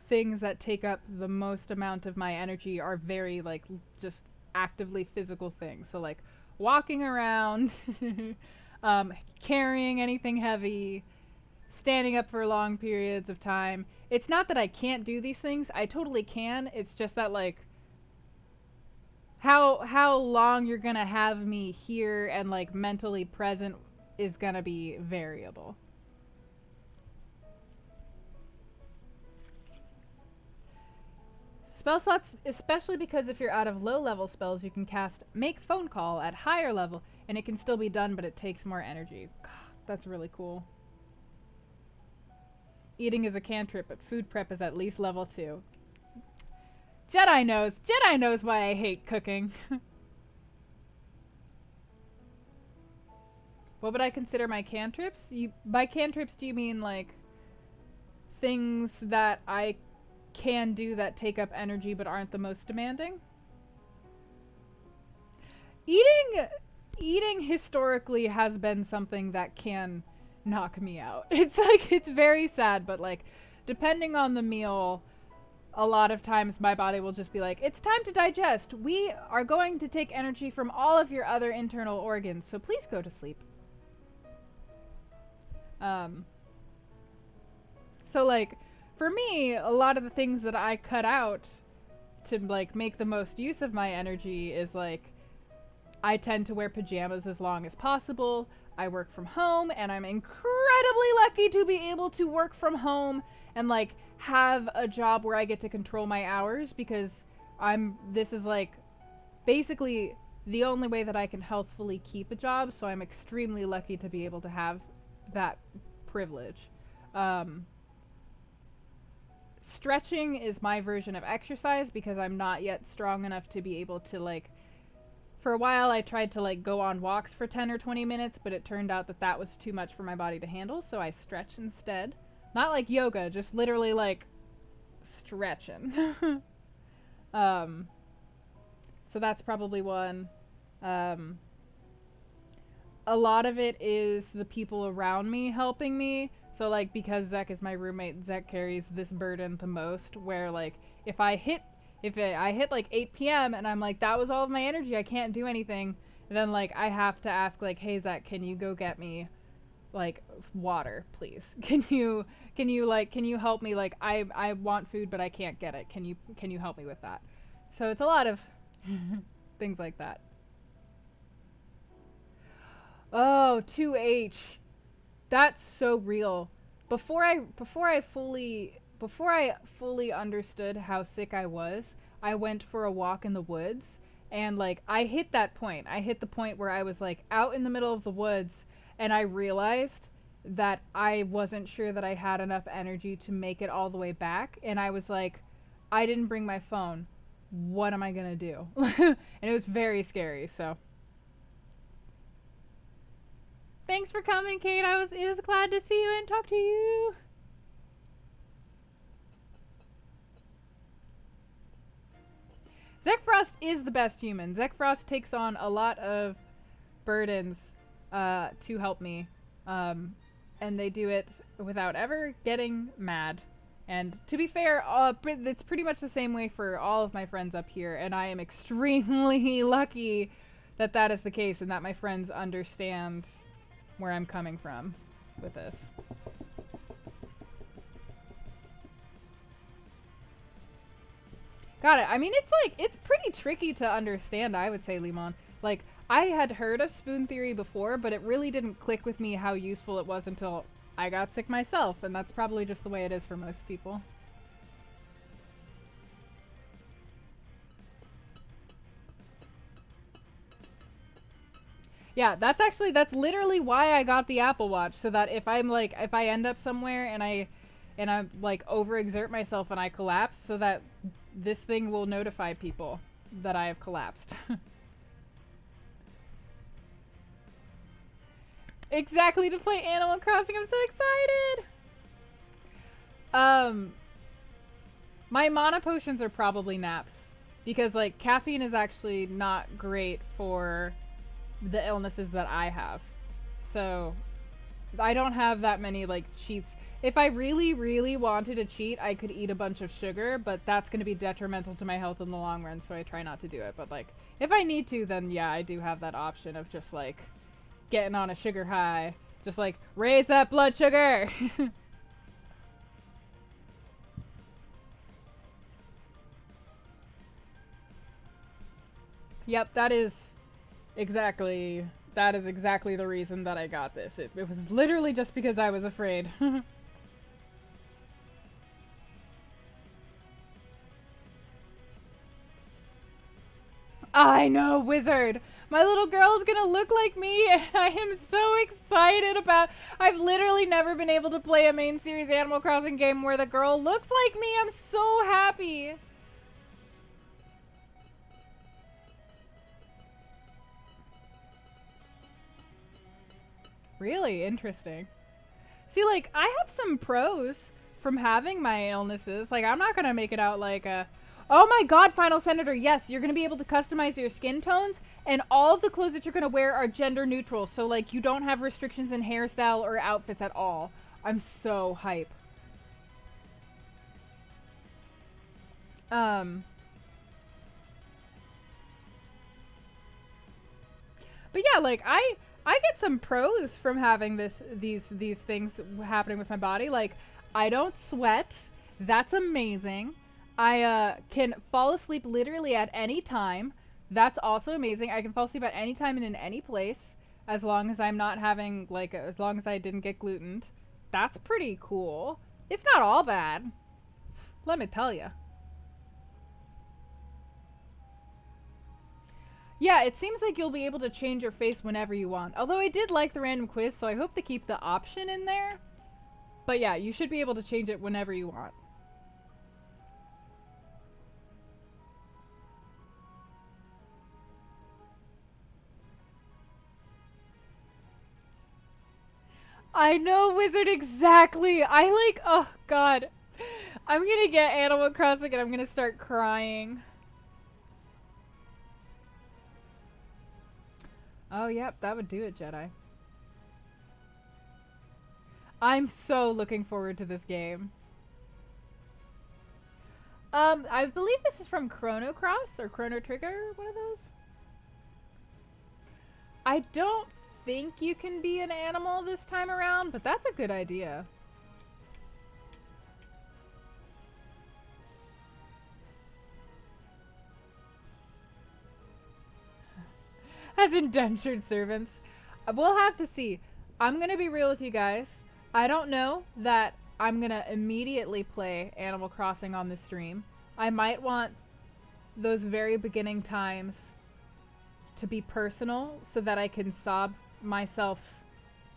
things that take up the most amount of my energy are very like just actively physical things. So like walking around, um, carrying anything heavy, standing up for long periods of time. It's not that I can't do these things. I totally can. It's just that like how long you're going to have me here and like mentally present is going to be variable. Spell slots, especially because if you're out of low level spells, you can cast Make Phone Call at higher level, and it can still be done, but it takes more energy. God, that's really cool. Eating is a cantrip, but food prep is at least level 2. Jedi knows. Jedi knows why I hate cooking. What would I consider my cantrips? By cantrips, do you mean like things that I can do that take up energy but aren't the most demanding? Eating eating historically has been something that can knock me out. It's like it's very sad, but like depending on the meal, a lot of times my body will just be like, "It's time to digest. We are going to take energy from all of your other internal organs, so please go to sleep." Um so like for me, a lot of the things that I cut out to like make the most use of my energy is like I tend to wear pajamas as long as possible. I work from home and I'm incredibly lucky to be able to work from home and like have a job where I get to control my hours because this is like basically the only way that I can healthfully keep a job, so I'm extremely lucky to be able to have that privilege. Um, Stretching is my version of exercise because I'm not yet strong enough to be able to like for a while I tried to like go on walks for 10 or 20 minutes, but it turned out that that was too much for my body to handle, so I stretch instead. Not like yoga, just literally like stretching. um so that's probably one. Um a lot of it is the people around me helping me. So like because Zek is my roommate, Zek carries this burden the most where like I hit like 8 p.m. and I'm like that was all of my energy, I can't do anything. And then like I have to ask like, "Hey Zek, can you go get me like water, please? Can you help me like I want food but I can't get it. Can you help me with that?" So it's a lot of things like that. Oh, 2H. That's so real. Before I fully understood how sick I was, I went for a walk in the woods and like I hit that point. I hit the point where I was like out in the middle of the woods and I realized that I wasn't sure that I had enough energy to make it all the way back and I was like I didn't bring my phone. What am I going to do? And it was very scary, so thanks for coming, Kate. It was glad to see you and talk to you. Zekfrost is the best human. Zekfrost takes on a lot of burdens to help me, and they do it without ever getting mad. And to be fair, it's pretty much the same way for all of my friends up here, and I am extremely lucky that that is the case and that my friends understand where I'm coming from with this. Got it. I mean, it's pretty tricky to understand, I would say, Limon. Like, I had heard of spoon theory before, but it really didn't click with me how useful it was until I got sick myself, and that's probably just the way it is for most people. Yeah, that's literally why I got the Apple Watch, so that if I end up somewhere and I like overexert myself and I collapse, so that this thing will notify people that I have collapsed. Exactly, to play Animal Crossing. I'm so excited. Um my mana potions are probably naps because like caffeine is actually not great for the illnesses that I have. So I don't have that many like cheats. If I really, really wanted to cheat, I could eat a bunch of sugar, but that's going to be detrimental to my health in the long run, so I try not to do it. But like, if I need to, then yeah, I do have that option of just like getting on a sugar high. Just like, raise that blood sugar! Yep, exactly, that is exactly the reason that I got this. It was literally just because I was afraid. I know, wizard! My little girl is gonna look like me, and I am so excited about. I've literally never been able to play a main series Animal Crossing game where the girl looks like me. I'm so happy. Really interesting. See, like, I have some pros from having my illnesses. Like, I'm not gonna make it out like a. Oh my god, Final Senator, yes, you're gonna be able to customize your skin tones, and all of the clothes that you're gonna wear are gender neutral, so, like, you don't have restrictions in hairstyle or outfits at all. I'm so hype. Um. But yeah, like, I get some pros from having these things happening with my body. Like, I don't sweat. That's amazing. I can fall asleep literally at any time. That's also amazing. I can fall asleep at any time and in any place as long as I'm not having like as long as I didn't get glutened. That's pretty cool. It's not all bad. Let me tell you. Yeah, it seems like you'll be able to change your face whenever you want. Although I did like the random quiz, so I hope they keep the option in there. But yeah, you should be able to change it whenever you want. I know, Wizard, exactly. I like, oh god. I'm gonna get Animal Crossing and I'm gonna start crying. Oh, yep, that would do it, Jedi. I'm so looking forward to this game. I believe this is from Chrono Cross or Chrono Trigger, one of those. I don't think you can be an animal this time around, but that's a good idea. As indentured servants. We'll have to see. I'm gonna be real with you guys. I don't know that I'm gonna immediately play Animal Crossing on the stream. I might want those very beginning times to be personal so that I can sob myself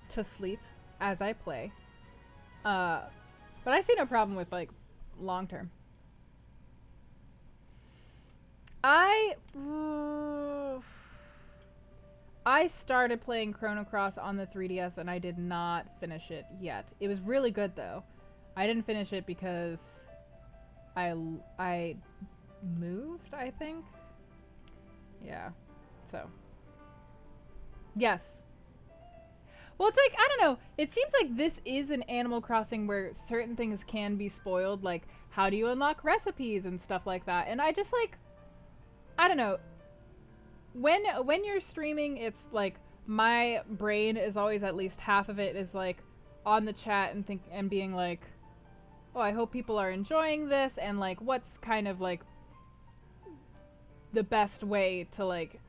to sleep as I play. Uh, but I see no problem with like long term. I I started playing Chrono Cross on the 3DS and I did not finish it yet. It was really good though. I didn't finish it because I moved, I think. Yeah. So. Yes. Well, it's like, I don't know. It seems like this is an Animal Crossing where certain things can be spoiled, like how do you unlock recipes and stuff like that. And I just like, I don't know. When you're streaming, it's like my brain is always at least half of it is like on the chat and being like, oh, I hope people are enjoying this and like what's kind of like the best way to like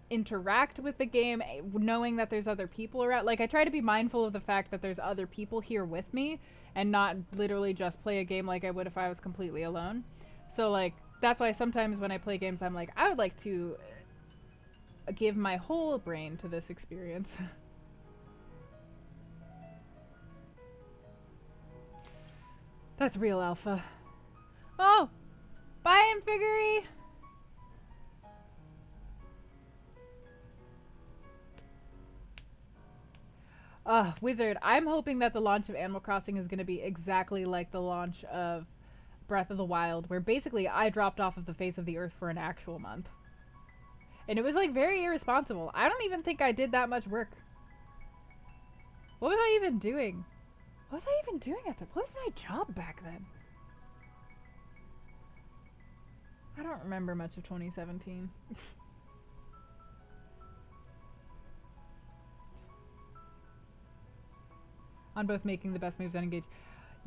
interact with the game, knowing that there's other people around. Like I try to be mindful of the fact that there's other people here with me and not literally just play a game like I would if I was completely alone. So like that's why sometimes when I play games I'm like I would like to give my whole brain to this experience. That's real alpha. Oh! Bye, Amphigory! Wizard, I'm hoping that the launch of Animal Crossing is going to be exactly like the launch of Breath of the Wild, where basically I dropped off of the face of the earth for an actual month. And it was like very irresponsible. I don't even think I did that much work. What was I even doing? What was I even doing at the... What was my job back then? I don't remember much of 2017. On both making the best moves and engage.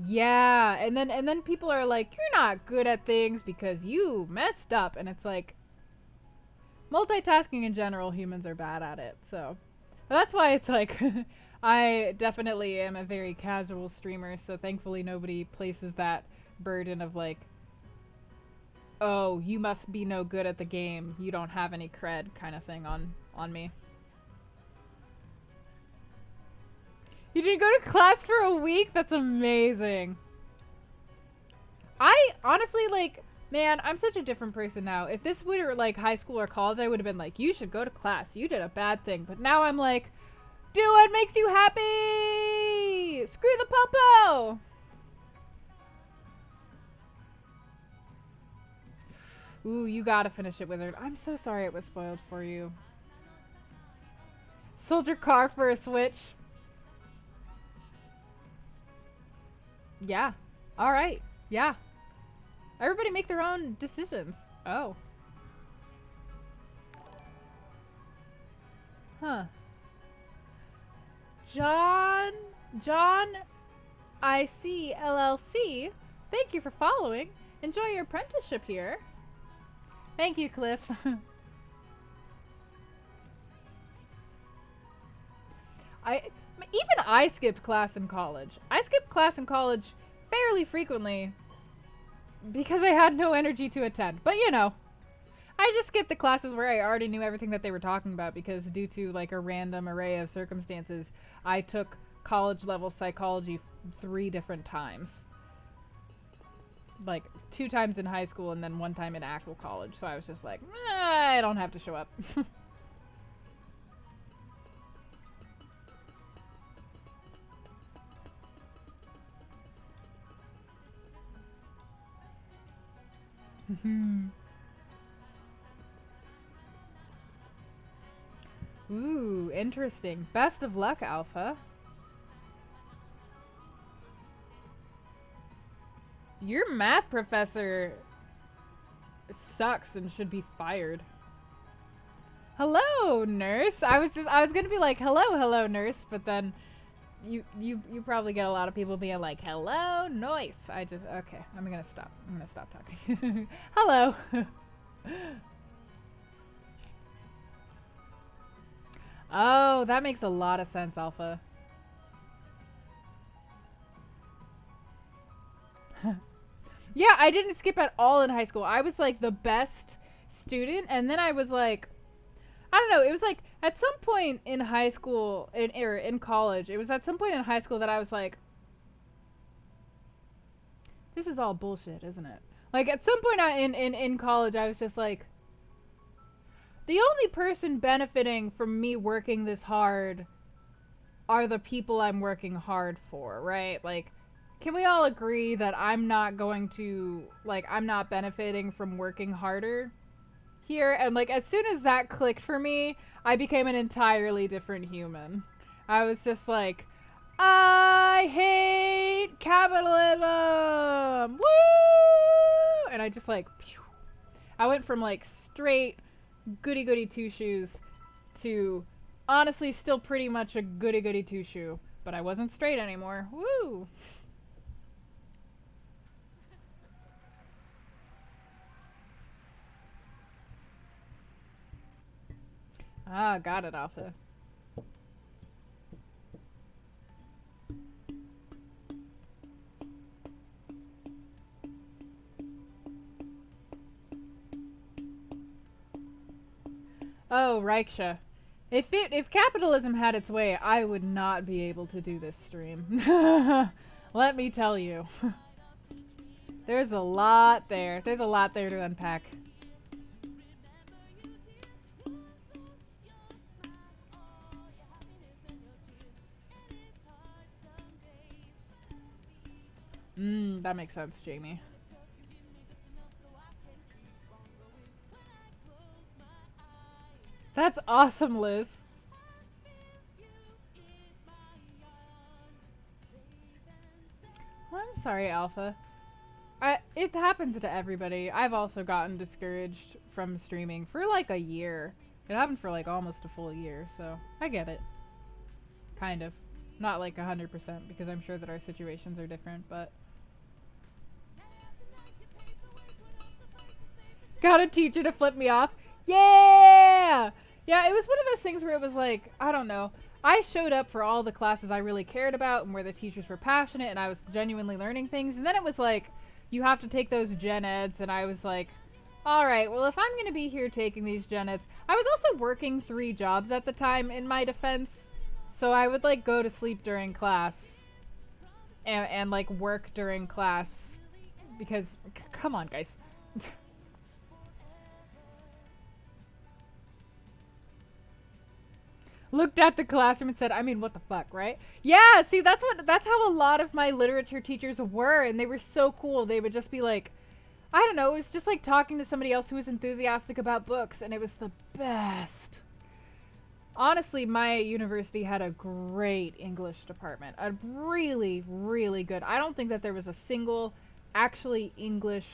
Yeah, and then people are like, you're not good at things because you messed up, and it's like, multitasking in general, humans are bad at it. So that's why it's like, I definitely am a very casual streamer. So thankfully, nobody places that burden of like, oh, you must be no good at the game. You don't have any cred, kind of thing on me. You didn't go to class for a week? That's amazing. I honestly, like, man, I'm such a different person now. If this were like high school or college, I would have been like, you should go to class. You did a bad thing. But now I'm like, do what makes you happy. Screw the popo. Ooh, you gotta finish it, Wizard. I'm so sorry it was spoiled for you. Soldier car for a Switch. Yeah. Alright. Yeah. Everybody make their own decisions. Oh. Huh. John IC LLC. Thank you for following. Enjoy your apprenticeship here. Thank you, Cliff. Even I skipped class in college. I skipped class in college fairly frequently because I had no energy to attend. But you know, I just skipped the classes where I already knew everything that they were talking about because due to like a random array of circumstances, I took college level psychology 3 different times. Like 2 times in high school and then 1 time in actual college. So I was just like, I don't have to show up. Ooh, interesting. Best of luck, Alpha. Your math professor sucks and should be fired. Hello, nurse. I was gonna be like, hello, nurse, but then you probably get a lot of people being like, hello, noise. Okay, I'm gonna stop talking. Hello. Oh, that makes a lot of sense, Alpha. Yeah, I didn't skip at all in high school. I was like the best student, and then I was like, I don't know, it was like at some point in high school, in college, it was at some point in high school that I was like, this is all bullshit, isn't it? Like at some point in college, I was just like, the only person benefiting from me working this hard are the people I'm working hard for, right? Like, can we all agree that I'm not going to, like, I'm not benefiting from working harder here? And, like, as soon as that clicked for me, I became an entirely different human. I was just like, I hate capitalism! Woo! And I just, like, pew. I went from, like, straight goody-goody two-shoes to honestly still pretty much a goody-goody two-shoe. But I wasn't straight anymore. Woo! Ah, got it, Alpha. Oh, Reiksha. If capitalism had its way, I would not be able to do this stream. Let me tell you. There's a lot there. There's a lot there to unpack. That makes sense, Jamie. That's awesome, Liz. Well, I'm sorry, Alpha. It happens to everybody. I've also gotten discouraged from streaming for like a year. It happened for like almost a full year, so I get it. Kind of. Not like 100% because I'm sure that our situations are different, but got a teacher to flip me off. Yeah! Yeah, it was one of those things where it was like, I don't know. I showed up for all the classes I really cared about and where the teachers were passionate and I was genuinely learning things. And then it was like, you have to take those gen eds. And I was like, all right, well, if I'm going to be here taking these gen eds. I was also working 3 jobs at the time in my defense. So I would like go to sleep during class and like work during class because, come on, guys. Looked at the classroom and said, I mean, what the fuck, right? Yeah, see, that's how a lot of my literature teachers were, and they were so cool. They would just be like, I don't know, it was just like talking to somebody else who was enthusiastic about books, and it was the best. Honestly, my university had a great English department. A really, really good. I don't think that there was a single actually English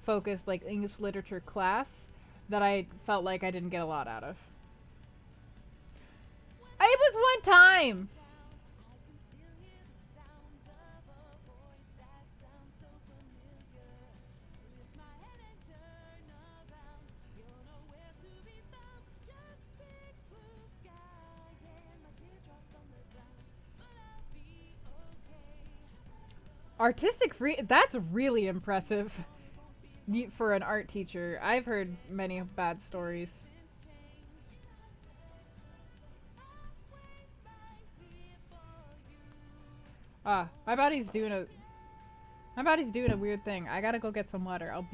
focused, like English literature class that I felt like I didn't get a lot out of. It was one time. Artistic free, that's really impressive for an art teacher. I've heard many bad stories. My body's doing a weird thing. I gotta go get some water. I'll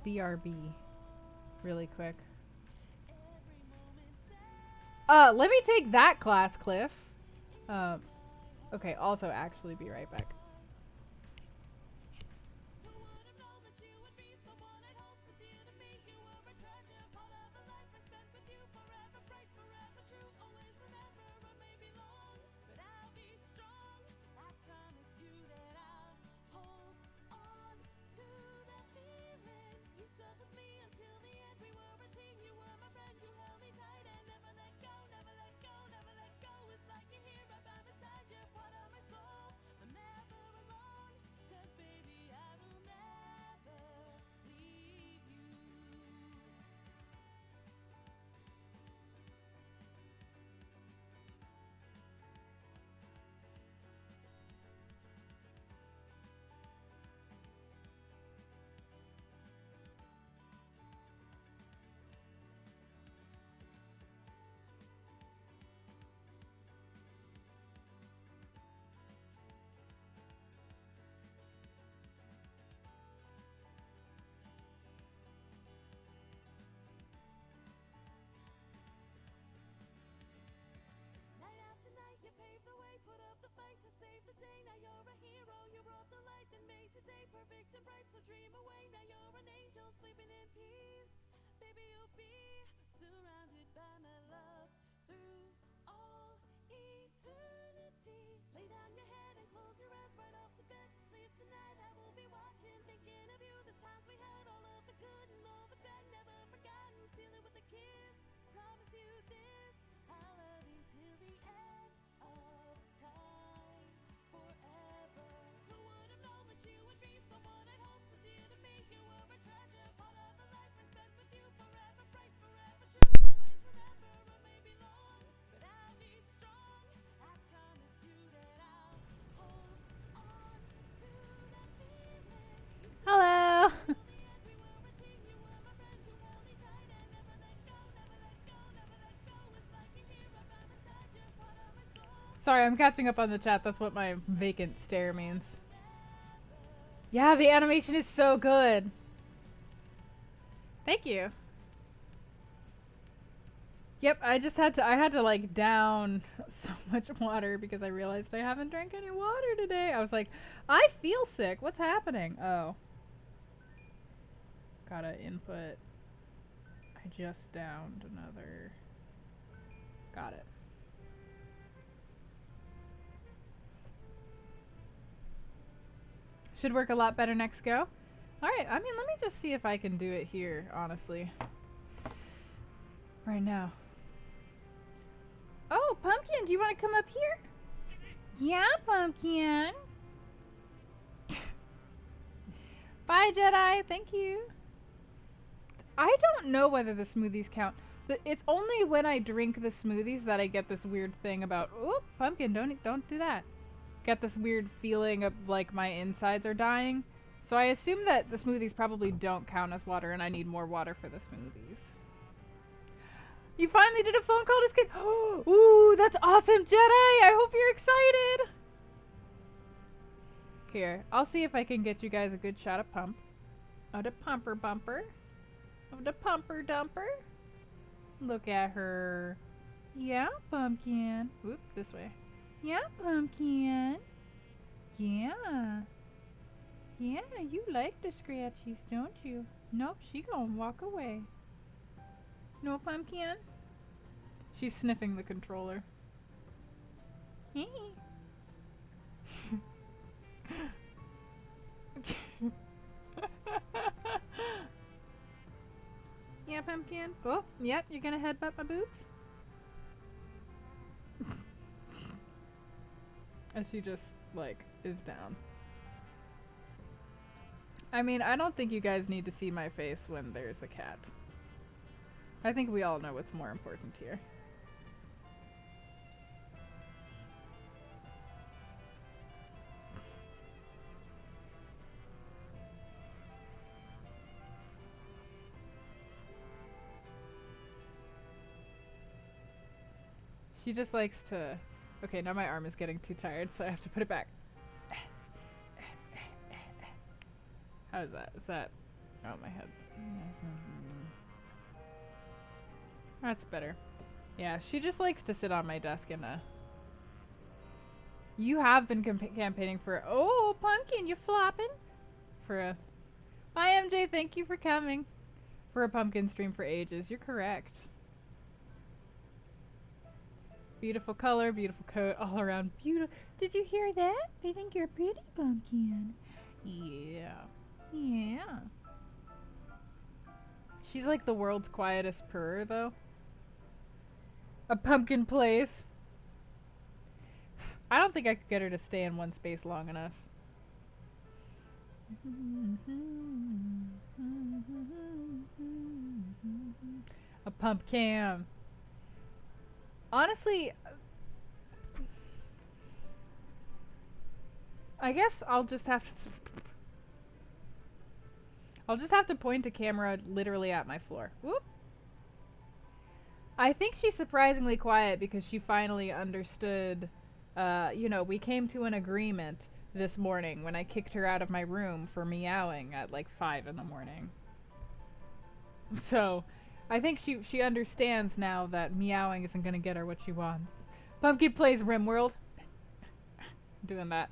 BRB really quick. Let me take that class, Cliff. Um, okay, also actually be right back. Hello. Sorry, I'm catching up on the chat. That's what my vacant stare means. Yeah, the animation is so good. Thank you. Yep, I had to like down so much water because I realized I haven't drank any water today. I was like, I feel sick. What's happening? Oh. Gotta input. I just downed another Got it. Should work a lot better next go. Alright, I mean, let me just see if I can do it here, honestly. Right now. Oh, Pumpkin, do you want to come up here? Yeah, Pumpkin. Bye, Jedi. Thank you. I don't know whether the smoothies count. It's only when I drink the smoothies that I get this weird thing about, oh, Pumpkin, don't do that. Get this weird feeling of like my insides are dying. So I assume that the smoothies probably don't count as water and I need more water for the smoothies. You finally did a phone call to Skid. Ooh, that's awesome, Jedi. I hope you're excited. Here, I'll see if I can get you guys a good shot of Pump. Of the Pumper Bumper. Of the Pumper Dumper. Look at her. Yeah, Pumpkin. Whoop, this way. Yeah, Pumpkin. Yeah. Yeah, you like the scratchies, don't you? Nope, she gonna walk away. No, Pumpkin? She's sniffing the controller. Yeah, Pumpkin? Oh, yep, you're gonna headbutt my boobs? And she just, like, is down. I mean, I don't think you guys need to see my face when there's a cat. I think we all know what's more important here. She just likes to... Okay, now my arm is getting too tired, so I have to put it back. How is that? Is that... Oh, my head. That's better. Yeah, she just likes to sit on my desk and, You have been campaigning for... Oh, Pumpkin, you flopping? For a... Bye, MJ, thank you for coming. For a pumpkin stream for ages. You're correct. Beautiful color, beautiful coat, all around beautiful. Did you hear that? They think you're pretty, Pumpkin. Yeah. Yeah. She's like the world's quietest purrer, though. A pumpkin place. I don't think I could get her to stay in one space long enough. A pumpkin. Honestly, I guess I'll just have to point a camera literally at my floor. Whoop. I think she's surprisingly quiet because she finally understood, you know, we came to an agreement this morning when I kicked her out of my room for meowing at like 5 in the morning. So, I think she understands now that meowing isn't gonna get her what she wants. Pumpkin plays RimWorld. Doing that.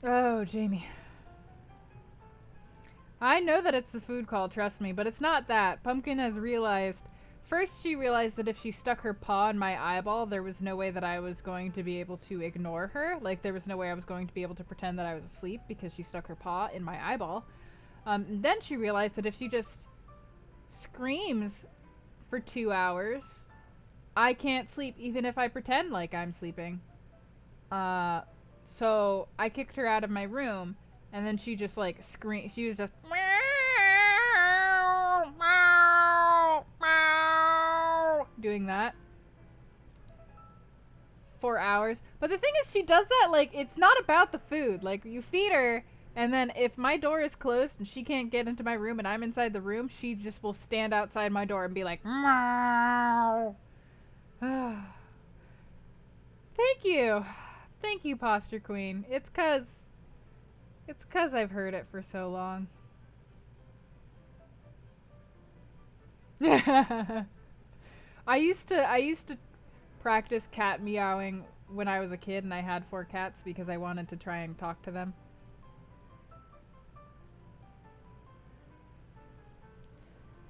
Oh, Jamie. I know that it's the food call, trust me, but it's not that. Pumpkin has realized... First, she realized that if she stuck her paw in my eyeball, there was no way that I was going to be able to ignore her. Like, there was no way I was going to be able to pretend that I was asleep because she stuck her paw in my eyeball. Then she realized that if she just screams for 2 hours, I can't sleep even if I pretend like I'm sleeping. So I kicked her out of my room, and then she just, like, screamed. She was just... doing that for hours. But the thing is, she does that, like, it's not about the food. Like, you feed her, and then if my door is closed and she can't get into my room and I'm inside the room, she just will stand outside my door and be like, meow. Thank you. Thank you, Posture Queen. It's 'cause I've heard it for so long. I used to practice cat meowing when I was a kid and I had 4 cats because I wanted to try and talk to them.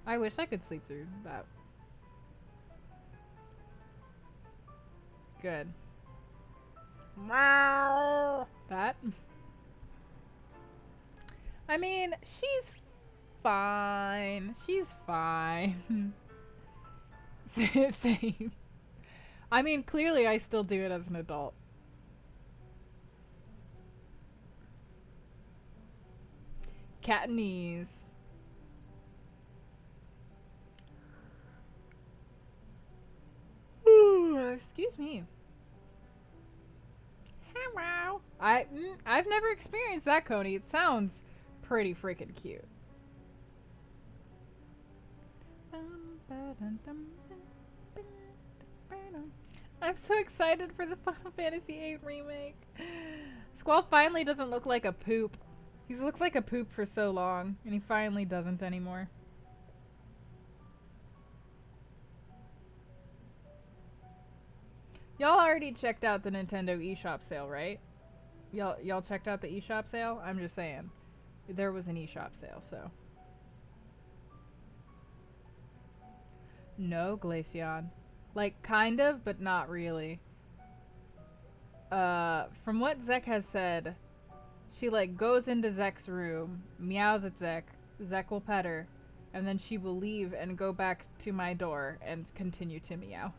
I wish I could sleep through that. Good. That? I mean, she's fine. She's fine. Same. I mean, clearly I still do it as an adult. Catanese. Excuse me. Wow. I've never experienced that, Coney. It sounds pretty freaking cute. I'm so excited for the Final Fantasy VIII remake. Squall finally doesn't look like a poop. He's looks like a poop for so long, and he finally doesn't anymore. Y'all already checked out the Nintendo eShop sale, right? Y'all checked out the eShop sale? I'm just saying. There was an eShop sale, so. No, Glaceon. Like, kind of, but not really. From what Zek has said, she, like, goes into Zek's room, meows at Zek, Zek will pet her, and then she will leave and go back to my door and continue to meow.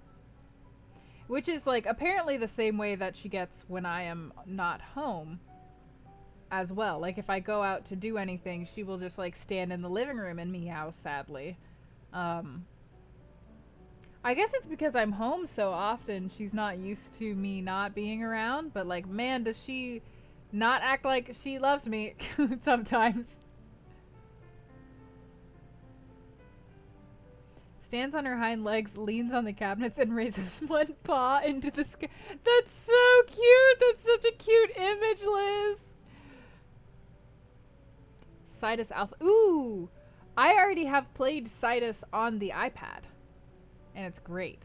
Which is, like, apparently the same way that she gets when I am not home as well. Like, if I go out to do anything, she will just, like, stand in the living room and meow sadly. I guess it's because I'm home so often, she's not used to me not being around, but, like, man, does she not act like she loves me sometimes. Stands on her hind legs, leans on the cabinets, and raises one paw into the sky. That's so cute! That's such a cute image, Liz! Sidus Alpha. Ooh! I already have played Sidus on the iPad. And it's great.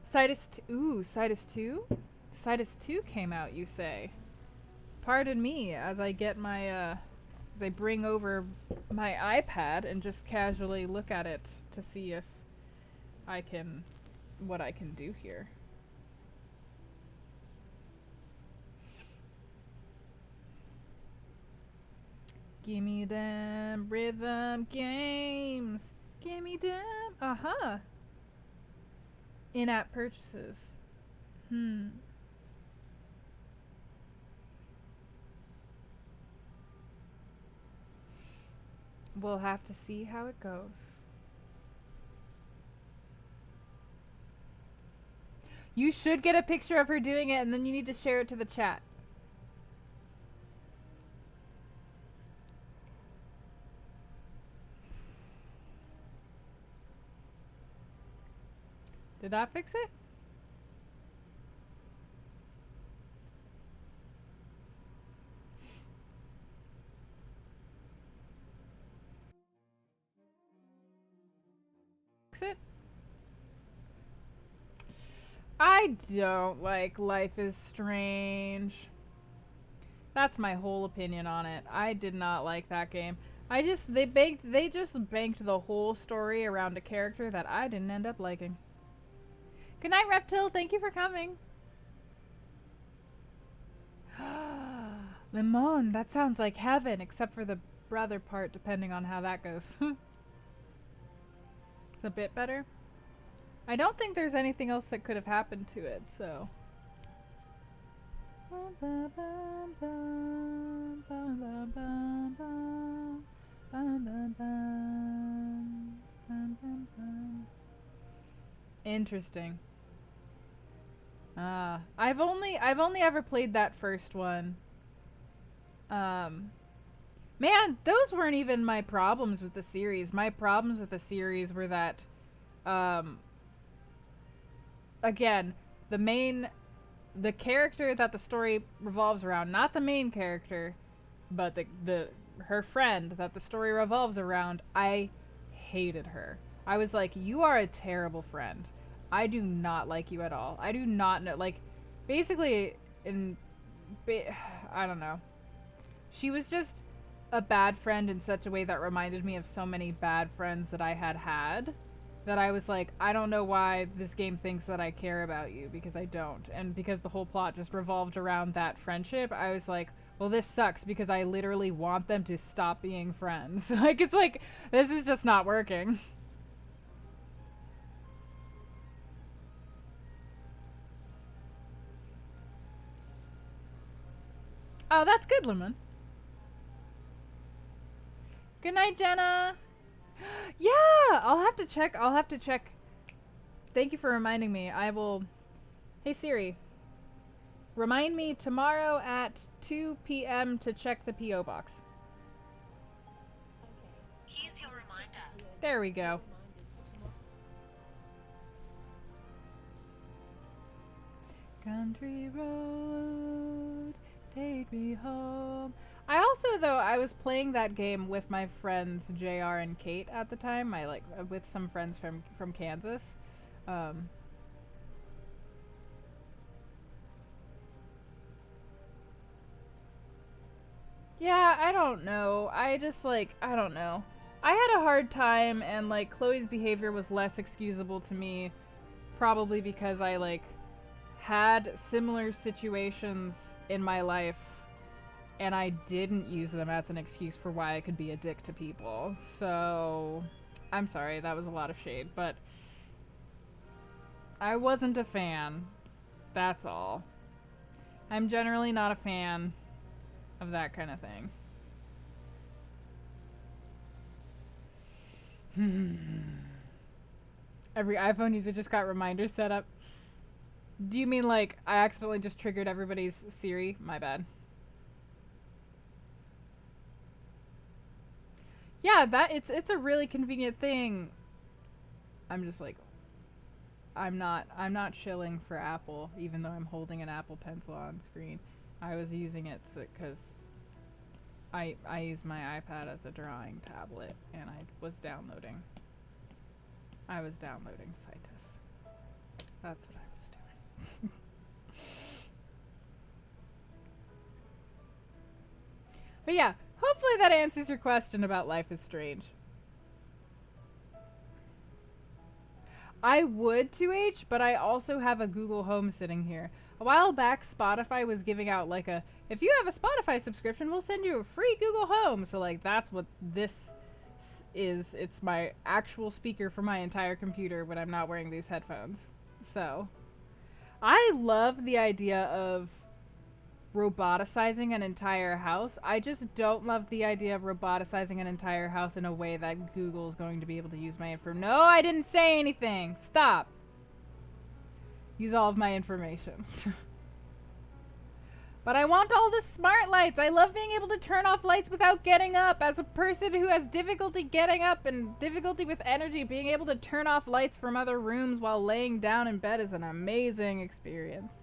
Sidus ooh, Sidus 2? Sidus 2 came out, you say. Pardon me as I get my, as I bring over my iPad and just casually look at it to see if I can, what I can do here. Gimme them rhythm games. Gimme them. Uh-huh. In-app purchases. We'll have to see how it goes. You should get a picture of her doing it, and then you need to share it to the chat. Did that fix it? Fix it? I don't like Life is Strange. That's my whole opinion on it. I did not like that game. They just banked the whole story around a character that I didn't end up liking. Good night, Reptile. Thank you for coming. Limon, that sounds like heaven, except for the brother part, depending on how that goes. It's a bit better. I don't think there's anything else that could have happened to it, so. Interesting. I've only ever played that first one. Man, those weren't even my problems with the series. My problems with the series were that, again, the character that the story revolves around, not the main character, but her friend that the story revolves around, I hated her. I was like, you are a terrible friend. I do not like you at all. I do not know. Like, basically, in. I don't know. She was just a bad friend in such a way that reminded me of so many bad friends that I had. That I was like, I don't know why this game thinks that I care about you, because I don't. And because the whole plot just revolved around that friendship, I was like, well, this sucks because I literally want them to stop being friends. Like, it's like, this is just not working. Oh, that's good, Lemon. Good night, Jenna. Yeah, I'll have to check. I'll have to check. Thank you for reminding me. I will. Hey Siri, remind me tomorrow at 2 p.m. to check the P.O. box. Here's your reminder. There we go. Country road, take me home. I also, though, I was playing that game with my friends JR and Kate at the time. I like with some friends from Kansas. Um, yeah, I don't know. I just like I don't know. I had a hard time, and like Chloe's behavior was less excusable to me, probably because I like had similar situations in my life and I didn't use them as an excuse for why I could be a dick to people. So, I'm sorry, that was a lot of shade, but I wasn't a fan. That's all. I'm generally not a fan of that kind of thing. Every iPhone user just got reminders set up. Do you mean like I accidentally just triggered everybody's Siri? My bad. Yeah, that it's a really convenient thing. I'm just like I'm not shilling for Apple, even though I'm holding an Apple Pencil on screen. I was using it because I use my iPad as a drawing tablet, and I was downloading Citus. That's what I was doing. But yeah, hopefully that answers your question about Life is Strange. I would 2H, but I also have a Google Home sitting here. A while back, Spotify was giving out like a, if you have a Spotify subscription, we'll send you a free Google Home. So like that's what this is. It's my actual speaker for my entire computer when I'm not wearing these headphones. So I love the idea of roboticizing an entire house. I just don't love the idea of roboticizing an entire house in a way that Google's going to be able to use my info. No, I didn't say anything. Stop. Use all of my information. But I want all the smart lights. I love being able to turn off lights without getting up. As a person who has difficulty getting up and difficulty with energy, being able to turn off lights from other rooms while laying down in bed is an amazing experience.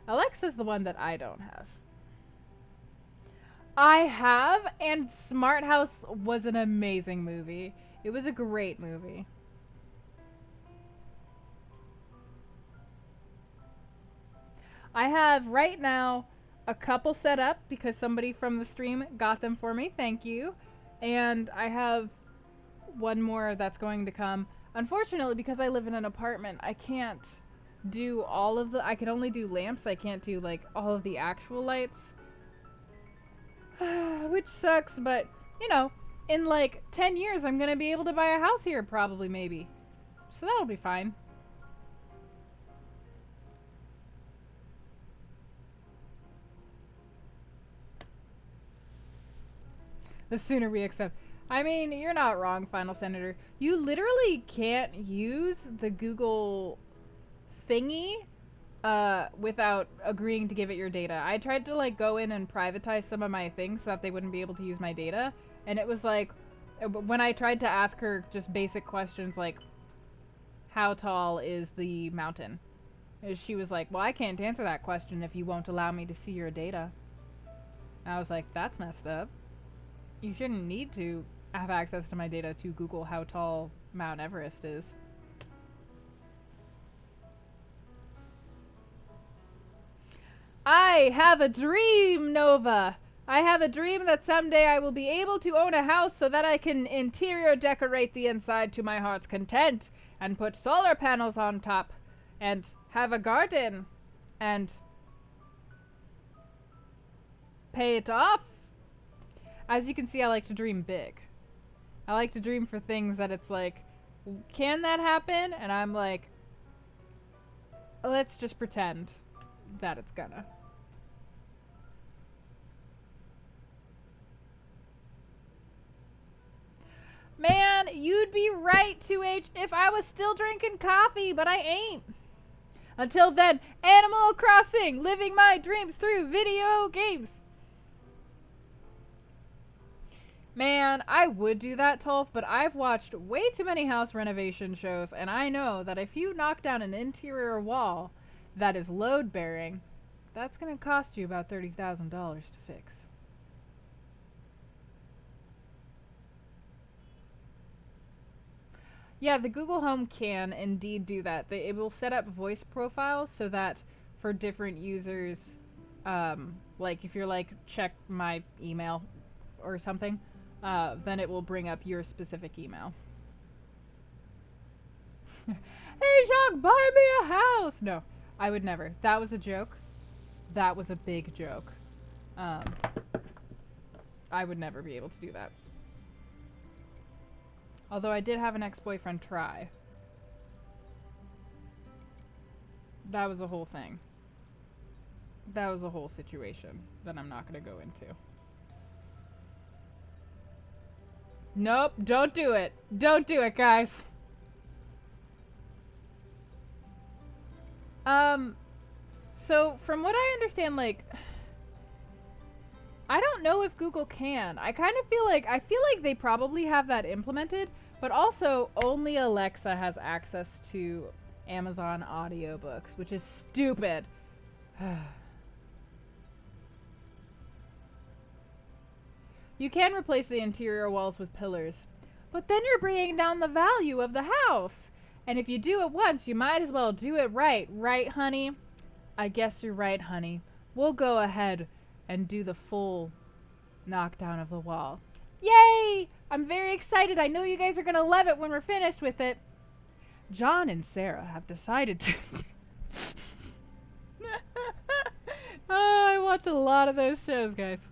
Alexa's the one that I don't have. I have, and Smart House was an amazing movie. It was a great movie. I have right now a couple set up because somebody from the stream got them for me. Thank you. And I have one more that's going to come. Unfortunately, because I live in an apartment, I can't do all of the, I can only do lamps. I can't do like all of the actual lights. Which sucks, but you know, in like 10 years I'm gonna be able to buy a house here probably, maybe. So that'll be fine. The sooner we accept. I mean, you're not wrong, Final Senator. You literally can't use the Google thingy without agreeing to give it your data. I tried to like go in and privatize some of my things so that they wouldn't be able to use my data, and it was like when I tried to ask her just basic questions like how tall is the mountain, she was like, well, I can't answer that question if you won't allow me to see your data. And I was like, that's messed up. You shouldn't need to have access to my data to Google how tall Mount Everest is. I have a dream, Nova. I have a dream that someday I will be able to own a house so that I can interior decorate the inside to my heart's content and put solar panels on top and have a garden and pay it off. As you can see, I like to dream big. I like to dream for things that it's like, can that happen? And I'm like, let's just pretend that it's gonna. Man, you'd be right, 2H, if I was still drinking coffee, but I ain't. Until then, Animal Crossing, living my dreams through video games. Man, I would do that, Tolf, but I've watched way too many house renovation shows, and I know that if you knock down an interior wall that is load-bearing, that's going to cost you about $30,000 to fix. Yeah, the Google Home can indeed do that. It will set up voice profiles so that for different users, like if you're like, check my email or something, then it will bring up your specific email. Hey, Jacques, buy me a house! No, I would never. That was a joke. That was a big joke. I would never be able to do that. Although I did have an ex-boyfriend try. That was a whole thing. That was a whole situation that I'm not going to go into. Nope, don't do it. Don't do it, guys. So from what I understand, like, I don't know if Google can. I feel like they probably have that implemented, but also only Alexa has access to Amazon audiobooks, which is stupid. You can replace the interior walls with pillars, but then you're bringing down the value of the house. And if you do it once, you might as well do it right. Right, honey? I guess you're right, honey. We'll go ahead and do the full knockdown of the wall. Yay! I'm very excited. I know you guys are going to love it when we're finished with it. John and Sarah have decided to... Oh, I watch a lot of those shows, guys.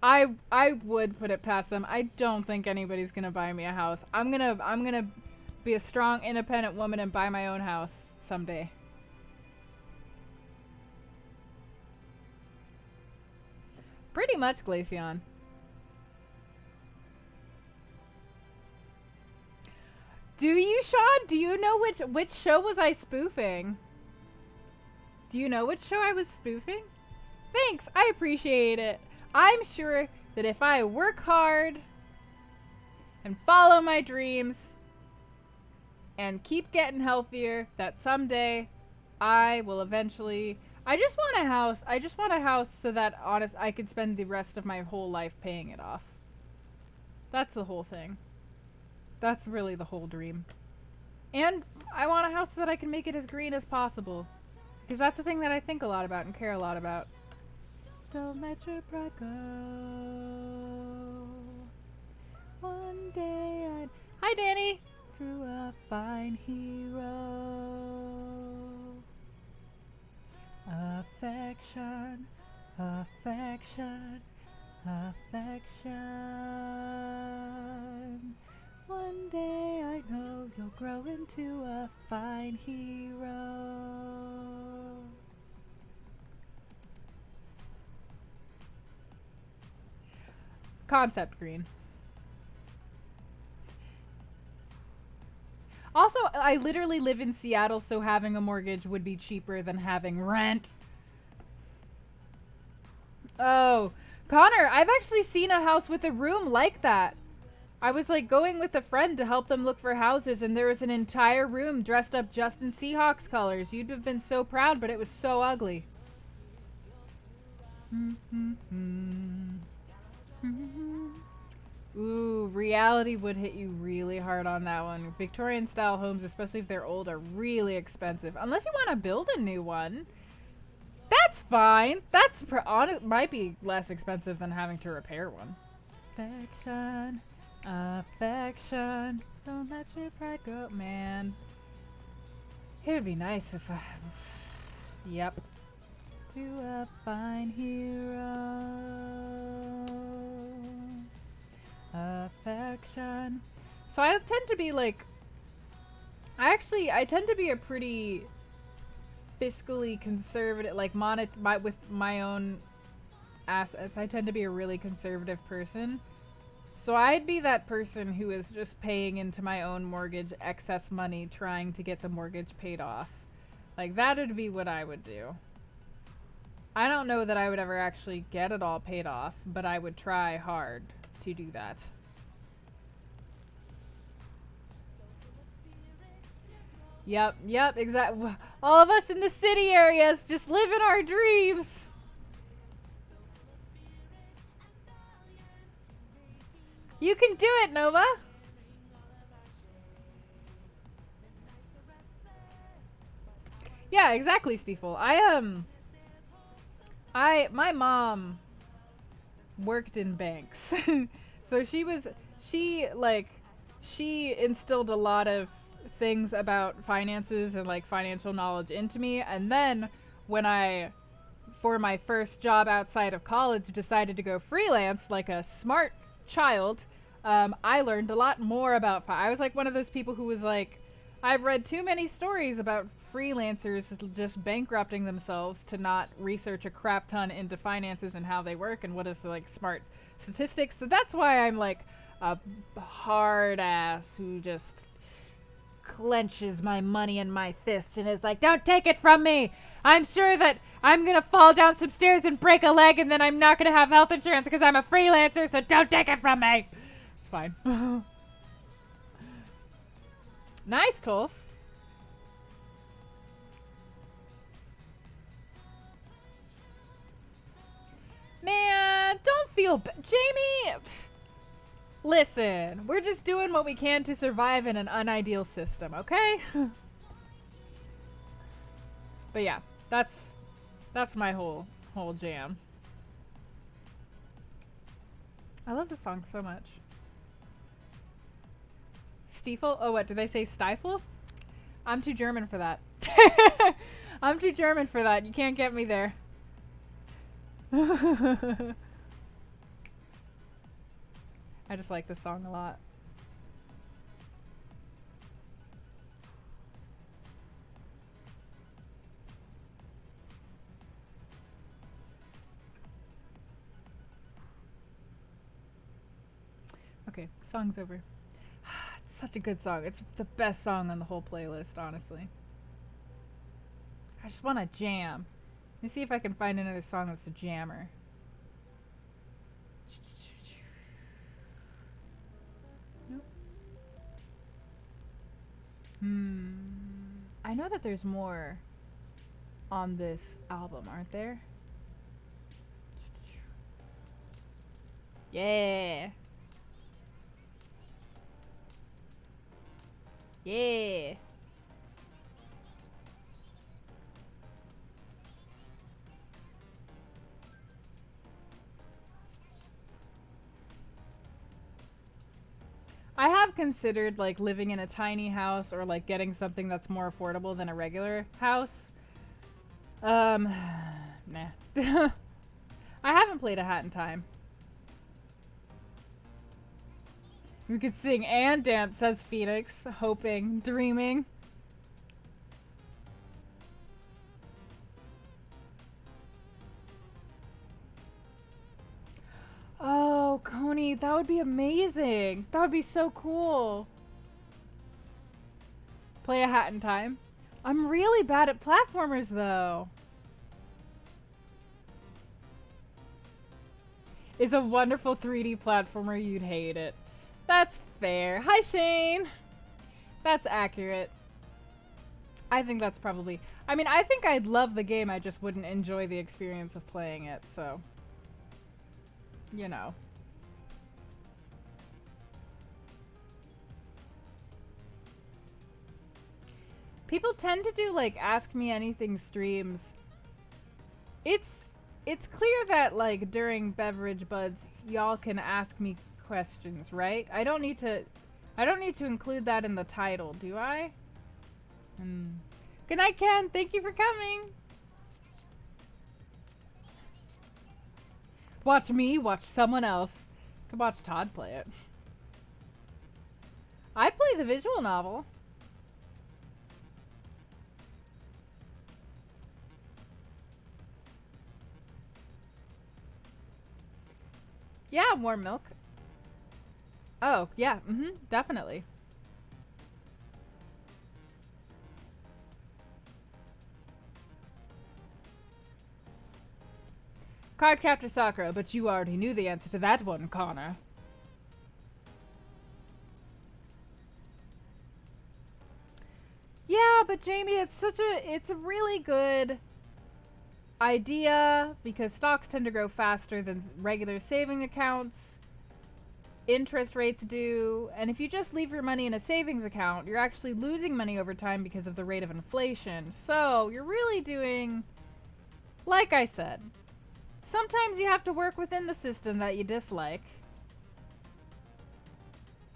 I would put it past them. I don't think anybody's gonna buy me a house. I'm gonna be a strong, independent woman and buy my own house someday. Pretty much, Glaceon. Do you, Sean? Do you know which show was I spoofing? Do you know which show I was spoofing? Thanks, I appreciate it. I'm sure that if I work hard and follow my dreams and keep getting healthier, that someday I will eventually... I just want a house. I just want a house so that I could spend the rest of my whole life paying it off. That's the whole thing. That's really the whole dream. And I want a house so that I can make it as green as possible. Because that's the thing that I think a lot about and care a lot about. Don't let your pride go. One day I'd... Hi, Danny! Through a fine hero. Affection, affection, affection. One day I know you'll grow into a fine hero. Concept green. Also, I literally live in Seattle, so having a mortgage would be cheaper than having rent. Oh, Connor, I've actually seen a house with a room like that. I was like going with a friend to help them look for houses, and there was an entire room dressed up just in Seahawks colors. You'd have been so proud, but it was so ugly. Ooh, reality would hit you really hard on that one. Victorian style homes, especially if they're old, are really expensive. Unless you want to build a new one. That's fine. That's might be less expensive than having to repair one. Affection, affection, don't let your pride go. Man, it would be nice if I... Yep. To a fine hero. Affection. So I tend to be like... I tend to be a pretty fiscally conservative, like with my own assets. I tend to be a really conservative person. So I'd be that person who is just paying into my own mortgage excess money trying to get the mortgage paid off. Like, that would be what I would do. I don't know that I would ever actually get it all paid off, but I would try hard to do that. Yep, exactly. All of us in the city areas just living our dreams. You can do it, Nova. Yeah, exactly, Stiefel. My mom worked in banks. So she instilled a lot of things about finances and like financial knowledge into me. And then when I, for my first job outside of college, decided to go freelance like a smart child, I learned a lot more about I was like one of those people who was like, I've read too many stories about freelancers just bankrupting themselves to not research a crap ton into finances and how they work and what is like smart statistics. So that's why I'm like a hard ass who just clenches my money in my fists and is like, don't take it from me. I'm sure that I'm going to fall down some stairs and break a leg and then I'm not going to have health insurance because I'm a freelancer, so don't take it from me. It's fine. Nice, Tolf. Man, don't feel Jamie! Listen, we're just doing what we can to survive in an unideal system, okay? But yeah, that's my whole jam. I love this song so much. Stiefel? Oh, what, did they say stifle? I'm too German for that. I'm too German for that. You can't get me there. I just like this song a lot. Okay, song's over. It's such a good song. It's the best song on the whole playlist, honestly. I just want to jam. Let me see if I can find another song that's a jammer. Nope. I know that there's more on this album, aren't there? Yeah. Yeah. I have considered like living in a tiny house or like getting something that's more affordable than a regular house. Nah. I haven't played A Hat in Time. We could sing and dance, says Phoenix, hoping, dreaming. Oh, Coney, that would be amazing. That would be so cool. Play A Hat in Time. I'm really bad at platformers, though. Is a wonderful 3D platformer, you'd hate it. That's fair. Hi, Shane. That's accurate. I think that's probably... I mean, I think I'd love the game, I just wouldn't enjoy the experience of playing it, so... You know. People tend to do like ask me anything streams. It's it's clear that like during Beverage Buds y'all can ask me questions, right? I don't need to include that in the title, do I? Hmm. Good night, Ken. Thank you for coming. Watch me, watch someone else. Could watch Todd play it. I'd play the visual novel. Yeah, warm milk. Oh, yeah, definitely. Card captor Sakura, but you already knew the answer to that one, Connor. Yeah, but Jamie, it's a really good idea because stocks tend to grow faster than regular saving accounts. Interest rates do, and if you just leave your money in a savings account, you're actually losing money over time because of the rate of inflation. So, you're really doing, like I said, sometimes you have to work within the system that you dislike.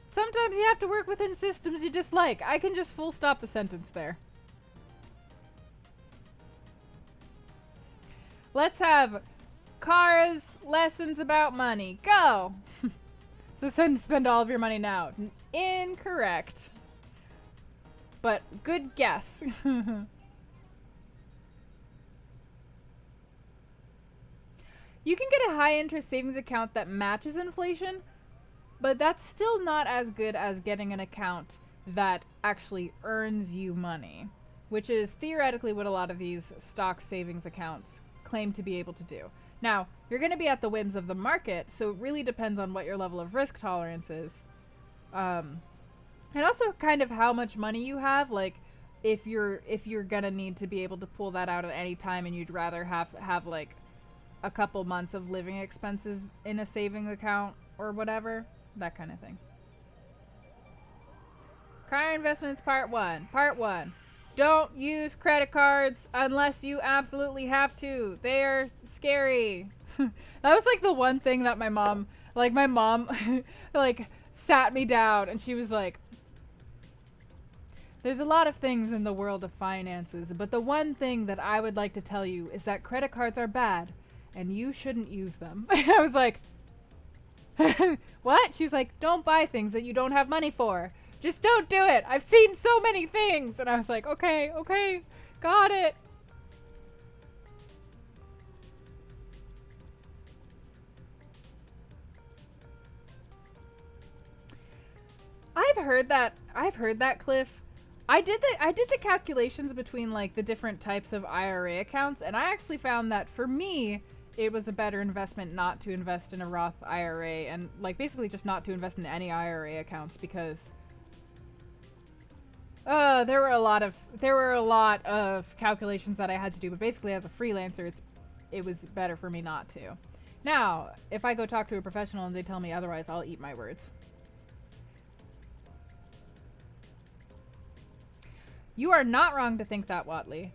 Sometimes you have to work within systems you dislike. I can just full stop the sentence there. Let's have cars lessons about money. Go! So spend all of your money now. Incorrect. But good guess. You can get a high interest savings account that matches inflation, but that's still not as good as getting an account that actually earns you money, which is theoretically what a lot of these stock savings accounts claim to be able to do. Now, you're going to be at the whims of the market, so it really depends on what your level of risk tolerance is. And also kind of how much money you have, like if you're going to need to be able to pull that out at any time and you'd rather have like a couple months of living expenses in a saving account or whatever, that kind of thing. Car investments part 1. Part 1. Don't use credit cards unless you absolutely have to. They are scary. That was like the one thing that my mom like sat me down and she was like, there's a lot of things in the world of finances, but the one thing that I would like to tell you is that credit cards are bad and you shouldn't use them. I was like, what? She was like, don't buy things that you don't have money for. Just don't do it. I've seen so many things. And I was like, okay, got it. I've heard that, Cliff. I did the calculations between like the different types of IRA accounts, and I actually found that for me it was a better investment not to invest in a Roth IRA and like basically just not to invest in any IRA accounts because there were a lot of calculations that I had to do, but basically as a freelancer it was better for me not to. Now, if I go talk to a professional and they tell me otherwise, I'll eat my words. You are not wrong to think that, Watley.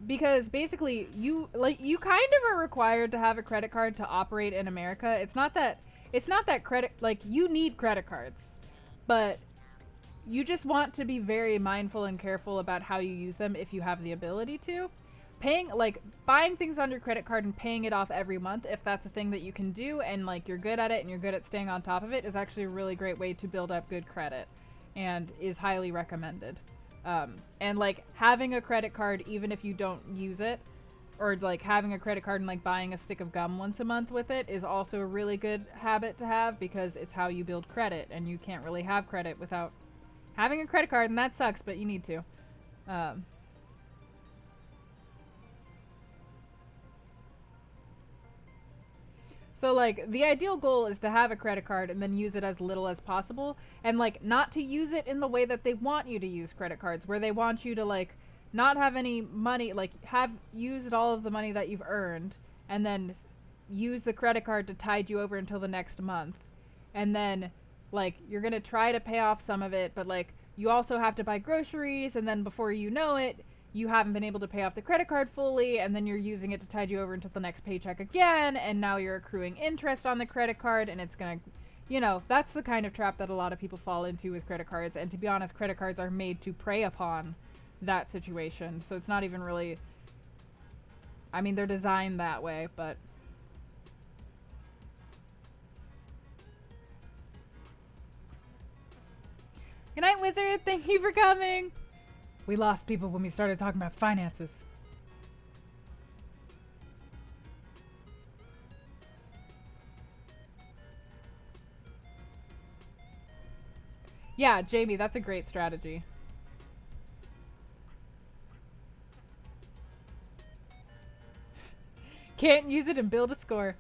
Because basically you kind of are required to have a credit card to operate in America. It's not that credit, like, you need credit cards, but you just want to be very mindful and careful about how you use them if you have the ability to. Buying things on your credit card and paying it off every month, if that's a thing that you can do and like you're good at it and you're good at staying on top of it, is actually a really great way to build up good credit and is highly recommended. And like having a credit card even if you don't use it, or like having a credit card and like buying a stick of gum once a month with it is also a really good habit to have because it's how you build credit, and you can't really have credit without having a credit card, and that sucks, but you need to. So like the ideal goal is to have a credit card and then use it as little as possible, and like not to use it in the way that they want you to use credit cards, where they want you to like not have any money, like have used all of the money that you've earned and then use the credit card to tide you over until the next month. And then like you're going to try to pay off some of it, but like you also have to buy groceries, and then before you know it, you haven't been able to pay off the credit card fully, and then you're using it to tide you over until the next paycheck again, and now you're accruing interest on the credit card, and it's gonna, that's the kind of trap that a lot of people fall into with credit cards. And to be honest, credit cards are made to prey upon that situation. So it's not even really, I mean, they're designed that way, but good night, Wizard. Thank you for coming. We lost people when we started talking about finances. Yeah, Jamie, that's a great strategy. Can't use it and build a score.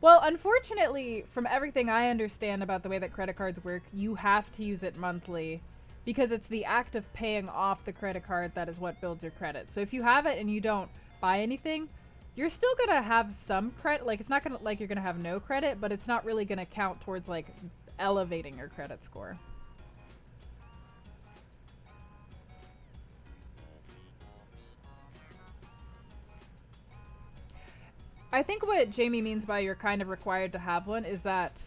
Well, unfortunately, from everything I understand about the way that credit cards work, you have to use it monthly because it's the act of paying off the credit card that is what builds your credit. So if you have it and you don't buy anything, you're still gonna have some credit. Like, it's not gonna, like, you're gonna have no credit, but it's not really gonna count towards, like, elevating your credit score. I think what Jamie means by you're kind of required to have one is that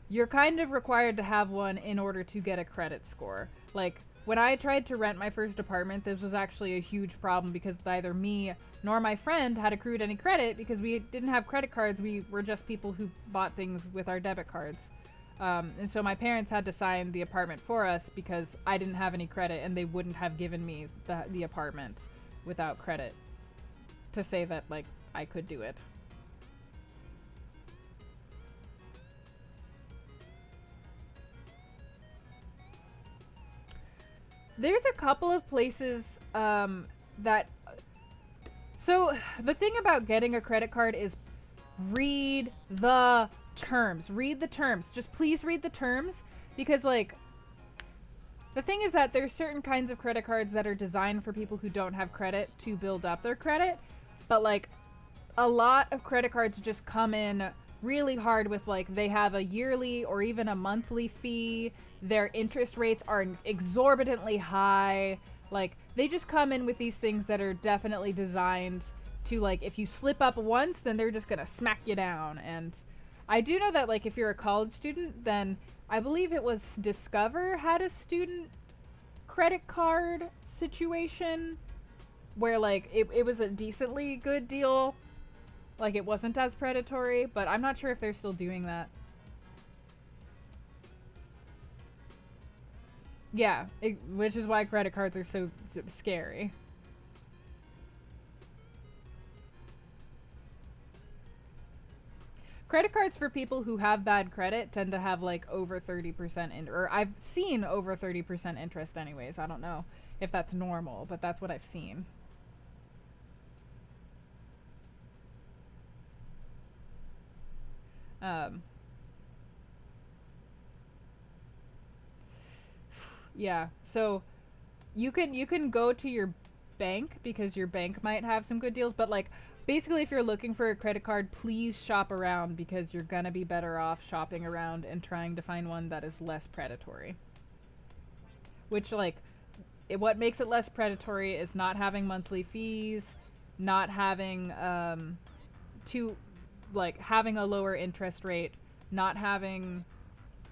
you're kind of required to have one in order to get a credit score. Like, when I tried to rent my first apartment, this was actually a huge problem because neither me nor my friend had accrued any credit because we didn't have credit cards. We were just people who bought things with our debit cards. And so my parents had to sign the apartment for us because I didn't have any credit and they wouldn't have given me the apartment without credit to say that, like, I could do it. There's a couple of places that... So, the thing about getting a credit card is read the terms. Read the terms. Just please read the terms because, like, the thing is that there's certain kinds of credit cards that are designed for people who don't have credit to build up their credit, but, like, a lot of credit cards just come in really hard with, like, they have a yearly or even a monthly fee. Their interest rates are exorbitantly high. Like, they just come in with these things that are definitely designed to, like, if you slip up once, then they're just gonna smack you down. And I do know that, like, if you're a college student, then I believe it was Discover had a student credit card situation where, like, it was a decently good deal. Like, it wasn't as predatory, but I'm not sure if they're still doing that. Yeah, which is why credit cards are so scary. Credit cards for people who have bad credit tend to have, like, over 30% or I've seen over 30% interest anyways. I don't know if that's normal, but that's what I've seen. Yeah, so you can go to your bank because your bank might have some good deals, but, like, basically if you're looking for a credit card, please shop around because you're gonna be better off shopping around and trying to find one that is less predatory. Which, like, what makes it less predatory is not having monthly fees, not having having a lower interest rate, not having,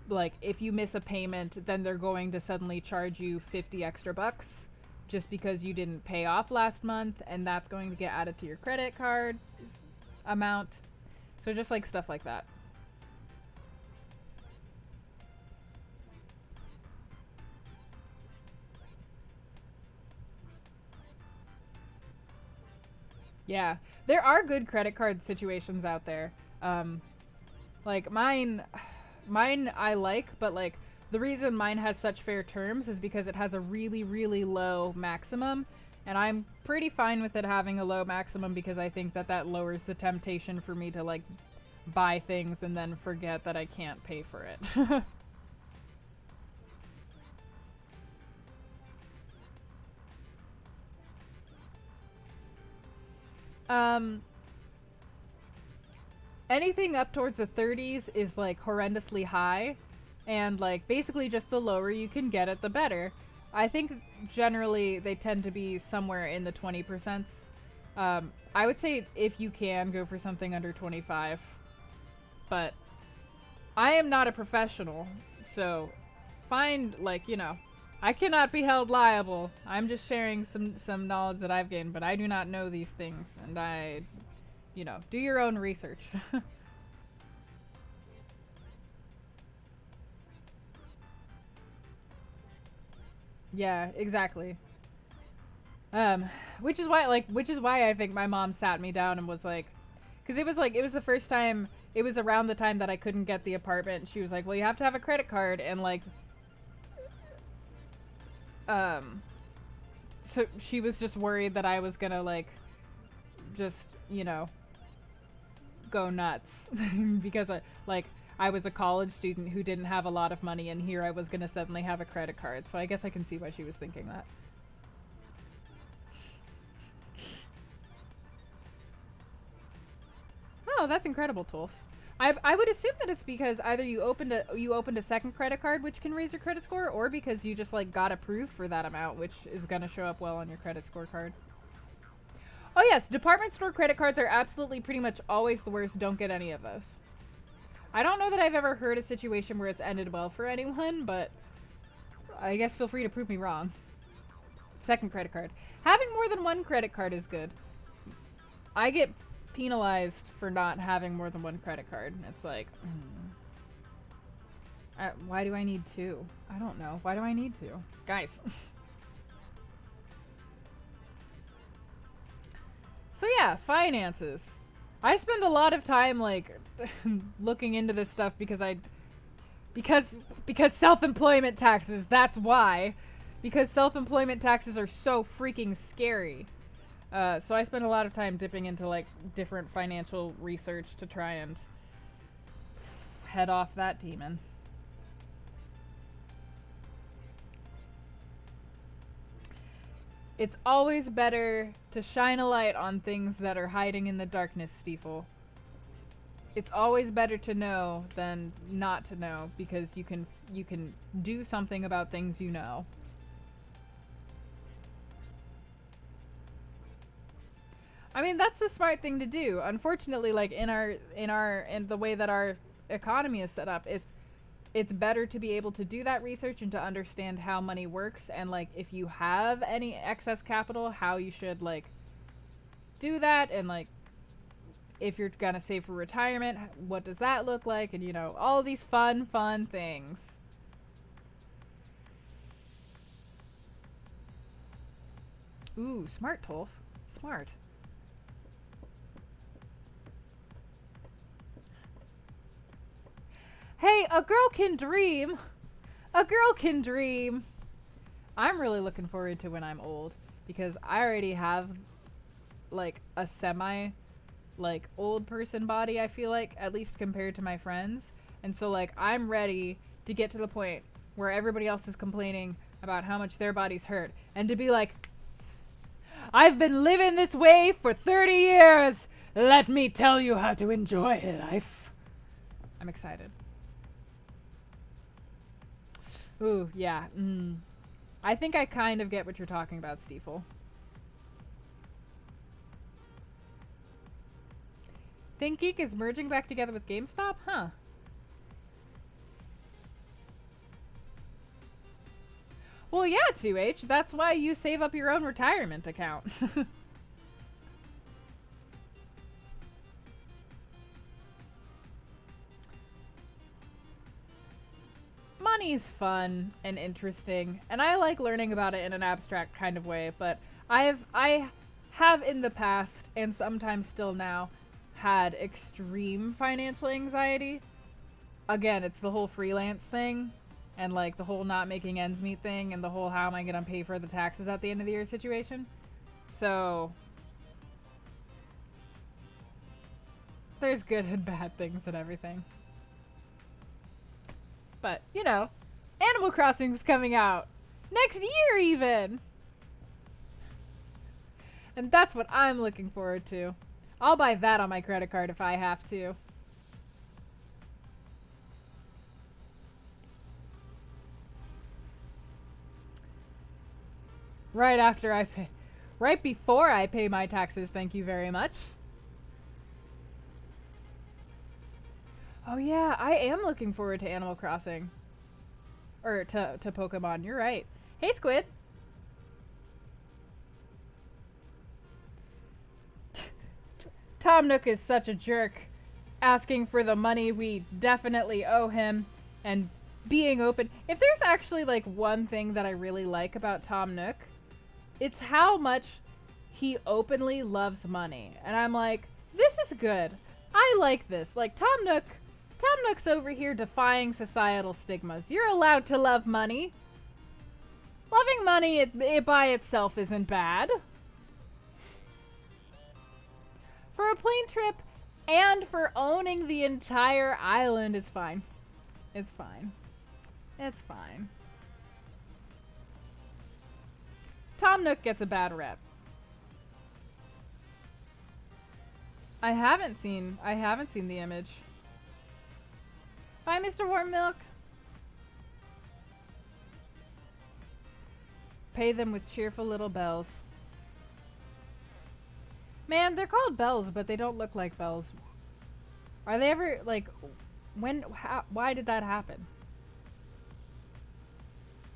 like, if you miss a payment, then they're going to suddenly charge you 50 extra bucks just because you didn't pay off last month, and that's going to get added to your credit card amount. So just, like, stuff like that. Yeah, there are good credit card situations out there. Like, mine I like, but, like, the reason mine has such fair terms is because it has a really, really low maximum, and I'm pretty fine with it having a low maximum because I think that that lowers the temptation for me to, like, buy things and then forget that I can't pay for it. um, Anything up towards the 30s is, like, horrendously high. And like basically just the lower you can get it, the better. I think generally they tend to be somewhere in the 20%. I would say if you can go for something under 25, but I am not a professional, so find like, you know, I cannot be held liable. I'm just sharing some knowledge that I've gained, but I do not know these things, and you know, do your own research. Yeah, exactly. Um, which is why I think my mom sat me down and was because it was the first time, it was around the time that I couldn't get the apartment. She was like, well, you have to have a credit card, and like, um, so she was just worried that I was gonna like, just, you know, go nuts because I was a college student who didn't have a lot of money, and here I was gonna suddenly have a credit card. So I guess I can see why she was thinking that. Oh, that's incredible, Tolf. I would assume that it's because either you opened a second credit card, which can raise your credit score, or because you just like got approved for that amount, which is gonna show up well on your credit score card. Oh yes, department store credit cards are absolutely pretty much always the worst. Don't get any of those. I don't know that I've ever heard a situation where it's ended well for anyone, but I guess feel free to prove me wrong. Second credit card. Having more than one credit card is good. I get penalized for not having more than one credit card. It's like, why do I need two? I don't know. Why do I need two? Guys. So yeah, finances. I spend a lot of time like looking into this stuff because self-employment taxes, that's why. Because self-employment taxes are so freaking scary. So I spend a lot of time dipping into like different financial research to try and head off that demon. It's always better to shine a light on things that are hiding in the darkness, Stiefel. It's always better to know than not to know, because you can do something about things you know. I mean, that's the smart thing to do. Unfortunately, like in the way that our economy is set up, it's better to be able to do that research and to understand how money works, and like if you have any excess capital, how you should like do that, and like if you're gonna save for retirement, what does that look like, and you know, all these fun things. Ooh, smart, Tolf. Smart. Hey, a girl can dream. A girl can dream. I'm really looking forward to when I'm old, because I already have like a semi like old person body, I feel like, at least compared to my friends. And so like I'm ready to get to the point where everybody else is complaining about how much their bodies hurt, and to be like, I've been living this way for 30 years. Let me tell you how to enjoy life. I'm excited. Ooh, yeah. I think I kind of get what you're talking about, Stiefel. ThinkGeek is merging back together with GameStop? Huh. Well, yeah, 2H. That's why you save up your own retirement account. Money's fun and interesting, and I like learning about it in an abstract kind of way, but I have in the past, and sometimes still now, had extreme financial anxiety. Again, it's the whole freelance thing, and like the whole not making ends meet thing, and the whole how am I gonna pay for the taxes at the end of the year situation. So there's good and bad things and everything. But, you know, Animal Crossing's coming out next year even! And that's what I'm looking forward to. I'll buy that on my credit card if I have to. Right after I pay. Right before I pay my taxes, thank you very much. Oh yeah, I am looking forward to Animal Crossing. Or to Pokemon, you're right. Hey, Squid! Tom Nook is such a jerk, asking for the money we definitely owe him, and being open. If there's actually like one thing that I really like about Tom Nook, it's how much he openly loves money. And I'm like, this is good. I like this. Like Tom Nook's over here defying societal stigmas. You're allowed to love money. Loving money it by itself isn't bad. For a plane trip and for owning the entire island, it's fine. It's fine. It's fine. Tom Nook gets a bad rep. I haven't seen the image. Bye, Mr. Warm Milk. Pay them with cheerful little bells. Man, they're called bells, but they don't look like bells. Are they ever, like, why did that happen?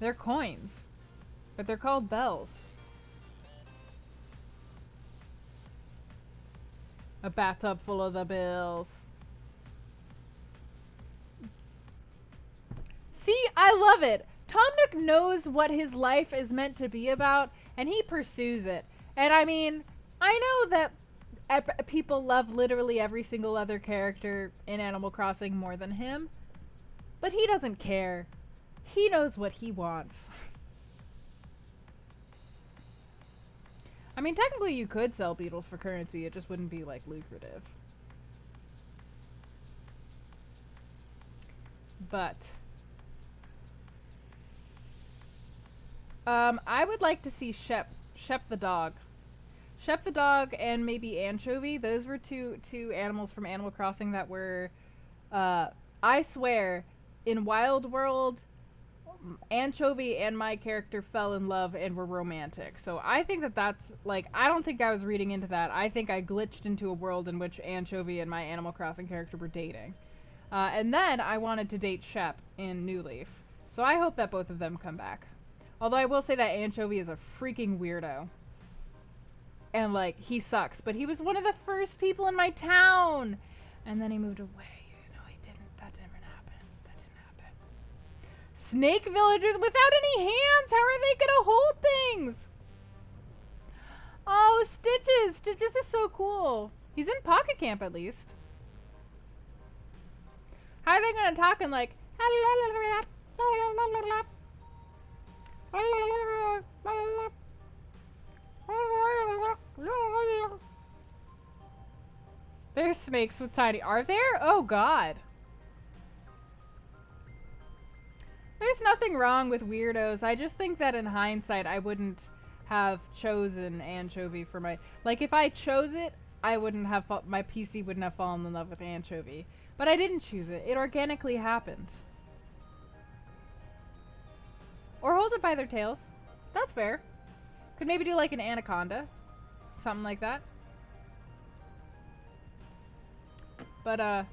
They're coins, but they're called bells. A bathtub full of the bills. See, I love it. Tom Nook knows what his life is meant to be about, and he pursues it. And I mean, I know that people love literally every single other character in Animal Crossing more than him, but he doesn't care. He knows what he wants. I mean, technically you could sell beetles for currency, it just wouldn't be, like, lucrative. But I would like to see Shep the dog. Shep the dog and maybe Anchovy. Those were two animals from Animal Crossing that were, I swear, in Wild World, Anchovy and my character fell in love and were romantic. So I think that's, like, I don't think I was reading into that. I think I glitched into a world in which Anchovy and my Animal Crossing character were dating. And then I wanted to date Shep in New Leaf. So I hope that both of them come back. Although I will say that Anchovy is a freaking weirdo. And, like, he sucks. But he was one of the first people in my town. And then he moved away. No, he didn't. That didn't happen. That didn't happen. Snake villagers without any hands! How are they gonna hold things? Oh, Stitches! Stitches is so cool. He's in Pocket Camp, at least. How are they gonna talk in, like... There's snakes with tiny... Are there? Oh, God. There's nothing wrong with weirdos. I just think that in hindsight, I wouldn't have chosen Anchovy for my... Like, if I chose it, I wouldn't have... My PC wouldn't have fallen in love with Anchovy. But I didn't choose it. It organically happened. Or hold it by their tails. That's fair. Could maybe do like an anaconda. Something like that. But,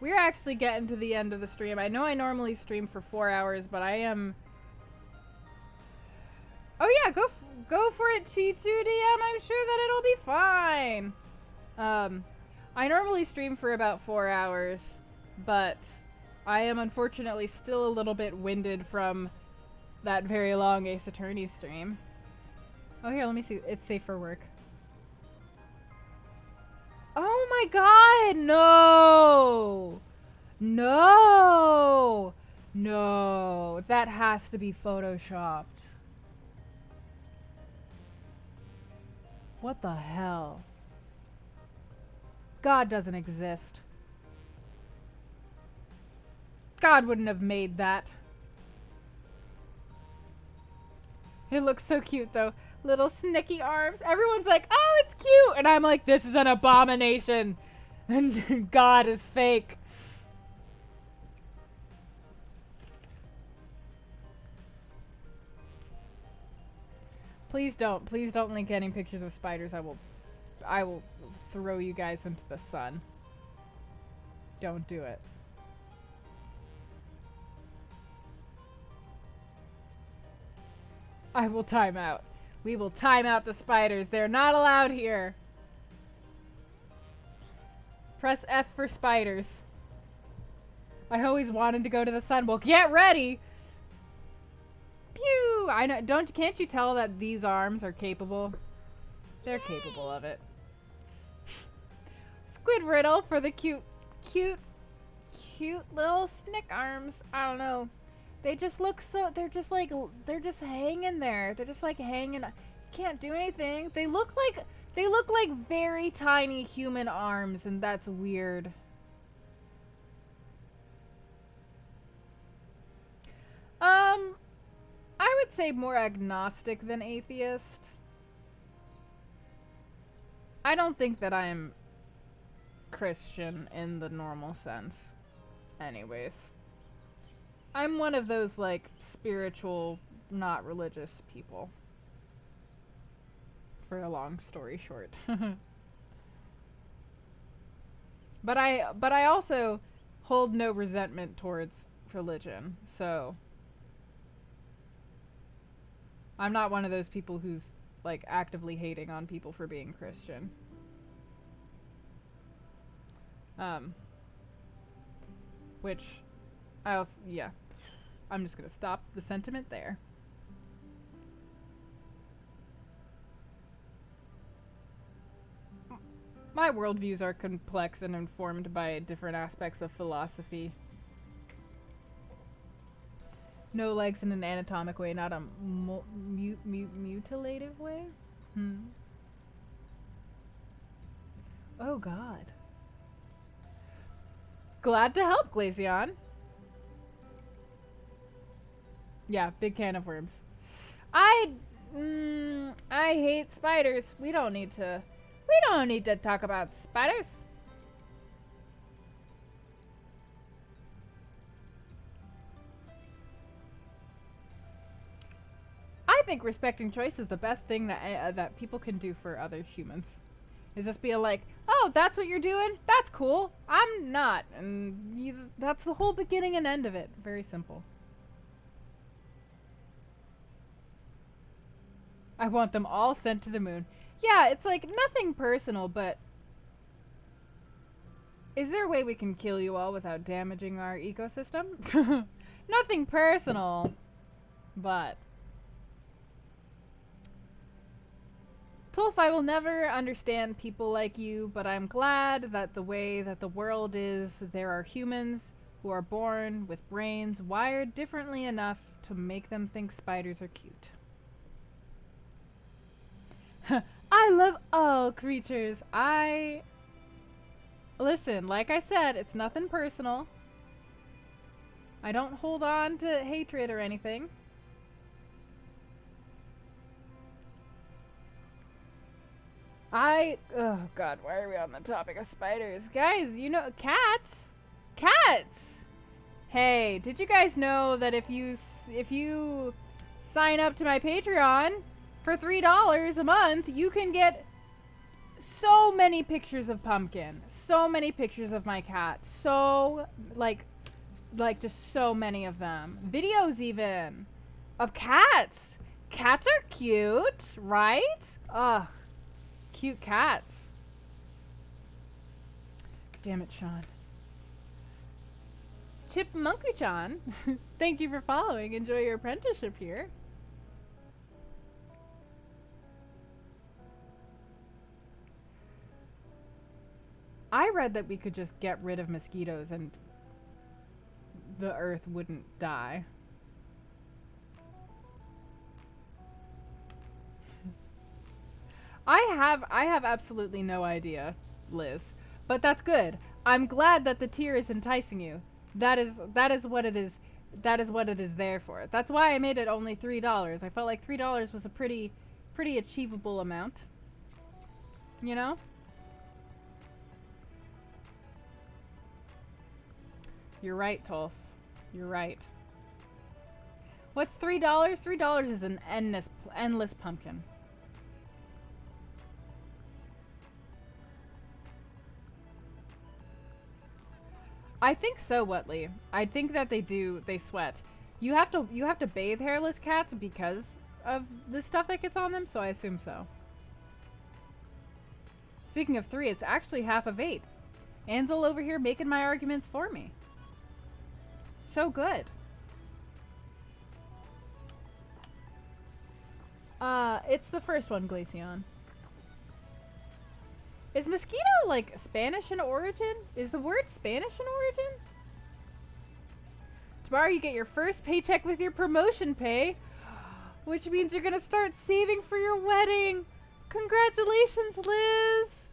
we're actually getting to the end of the stream. I know I normally stream for 4 hours, but I am... Oh yeah, go for it, T2DM. I'm sure that it'll be fine. I normally stream for about 4 hours, but I am unfortunately still a little bit winded from that very long Ace Attorney stream. Oh, here, let me see. It's safe for work. Oh my god, no! No! No! That has to be photoshopped. What the hell? God doesn't exist. God wouldn't have made that. It looks so cute though. Little snicky arms. Everyone's like, oh, it's cute. And I'm like, this is an abomination. And God is fake. Please don't link any pictures of spiders. I will throw you guys into the sun. Don't do it. I will time out. We will time out the spiders. They're not allowed here. Press F for spiders. I always wanted to go to the sun. Well, get ready! Pew! I know. Can't you tell that these arms are capable? They're capable of it. Squid riddle for the cute little snick arms. I don't know. They just look so, they're just hanging there. They're just like hanging. Can't do anything. They look like very tiny human arms, and that's weird. I would say more agnostic than atheist. I don't think that I'm Christian in the normal sense. Anyways. I'm one of those, like, spiritual, not religious people. For a long story short. But I also hold no resentment towards religion, so I'm not one of those people who's, like, actively hating on people for being Christian. Which, yeah. I'm just gonna stop the sentiment there. My worldviews are complex and informed by different aspects of philosophy. No legs in an anatomic way, not a mutilative way? Oh god. Glad to help, Glaceon. Yeah, big can of worms. I hate spiders. We don't need to talk about spiders. I think respecting choice is the best thing that that people can do for other humans. Is just be like, oh, that's what you're doing? That's cool. I'm not. And that's the whole beginning and end of it. Very simple. I want them all sent to the moon. Yeah, it's like nothing personal, but is there a way we can kill you all without damaging our ecosystem? Nothing personal, but Tolf, I will never understand people like you, but I'm glad that the way that the world is, there are humans who are born with brains wired differently enough to make them think spiders are cute. I love all creatures. Listen, like I said, it's nothing personal. I don't hold on to hatred or anything. Oh god, why are we on the topic of spiders? Guys, you know, cats! Cats! Hey, did you guys know that if you sign up to my Patreon for $3 a month, you can get so many pictures of Pumpkin, so many pictures of my cat, so, like just so many of them. Videos even of cats. Cats are cute, right? Ugh. Cute cats. Damn it, Sean. Chipmunky-chan, thank you for following. Enjoy your apprenticeship here. I read that we could just get rid of mosquitoes and the earth wouldn't die. I have absolutely no idea, Liz. But that's good. I'm glad that the tier is enticing you. That is what it is. That is what it is there for. That's why I made it only $3. I felt like $3 was a pretty achievable amount. You know? You're right, Tolf. You're right. What's $3? $3 is an endless pumpkin. I think so, Whatley. I think that they sweat. You have to bathe hairless cats because of the stuff that gets on them, so I assume so. Speaking of 3, it's actually half of 8. Ansel over here making my arguments for me. So good. It's the first one, Glaceon. Is mosquito, like, Spanish in origin? Is the word Spanish in origin? Tomorrow you get your first paycheck with your promotion pay, which means you're gonna start saving for your wedding. Congratulations, Liz!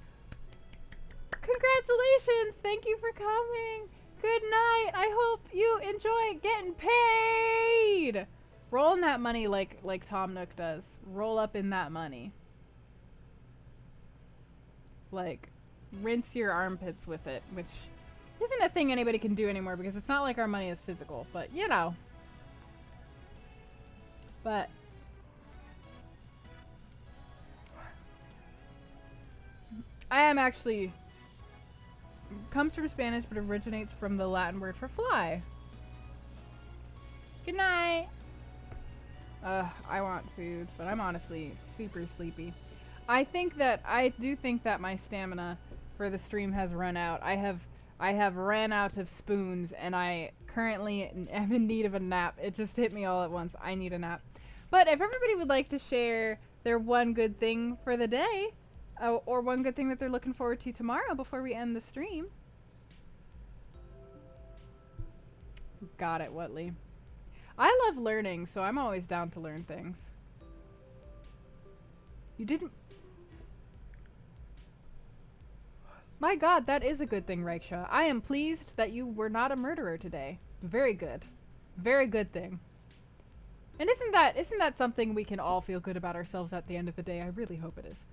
Congratulations! Thank you for coming! Good night! I hope you enjoy getting paid! Roll in that money like Tom Nook does. Roll up in that money. Like, rinse your armpits with it, which isn't a thing anybody can do anymore because it's not like our money is physical, but you know. But I am actually comes from Spanish but originates from the Latin word for fly. Good night. I want food, but I'm honestly super sleepy. I do think that my stamina for the stream has run out. I have ran out of spoons, and I currently am in need of a nap. It just hit me all at once. I need a nap. But if everybody would like to share their one good thing for the day, or one good thing that they're looking forward to tomorrow before we end the stream. Got it, Whatley. I love learning, so I'm always down to learn things. You didn't... My god, that is a good thing, Reiksha. I am pleased that you were not a murderer today. Very good. Very good thing. And isn't that something we can all feel good about ourselves at the end of the day? I really hope it is.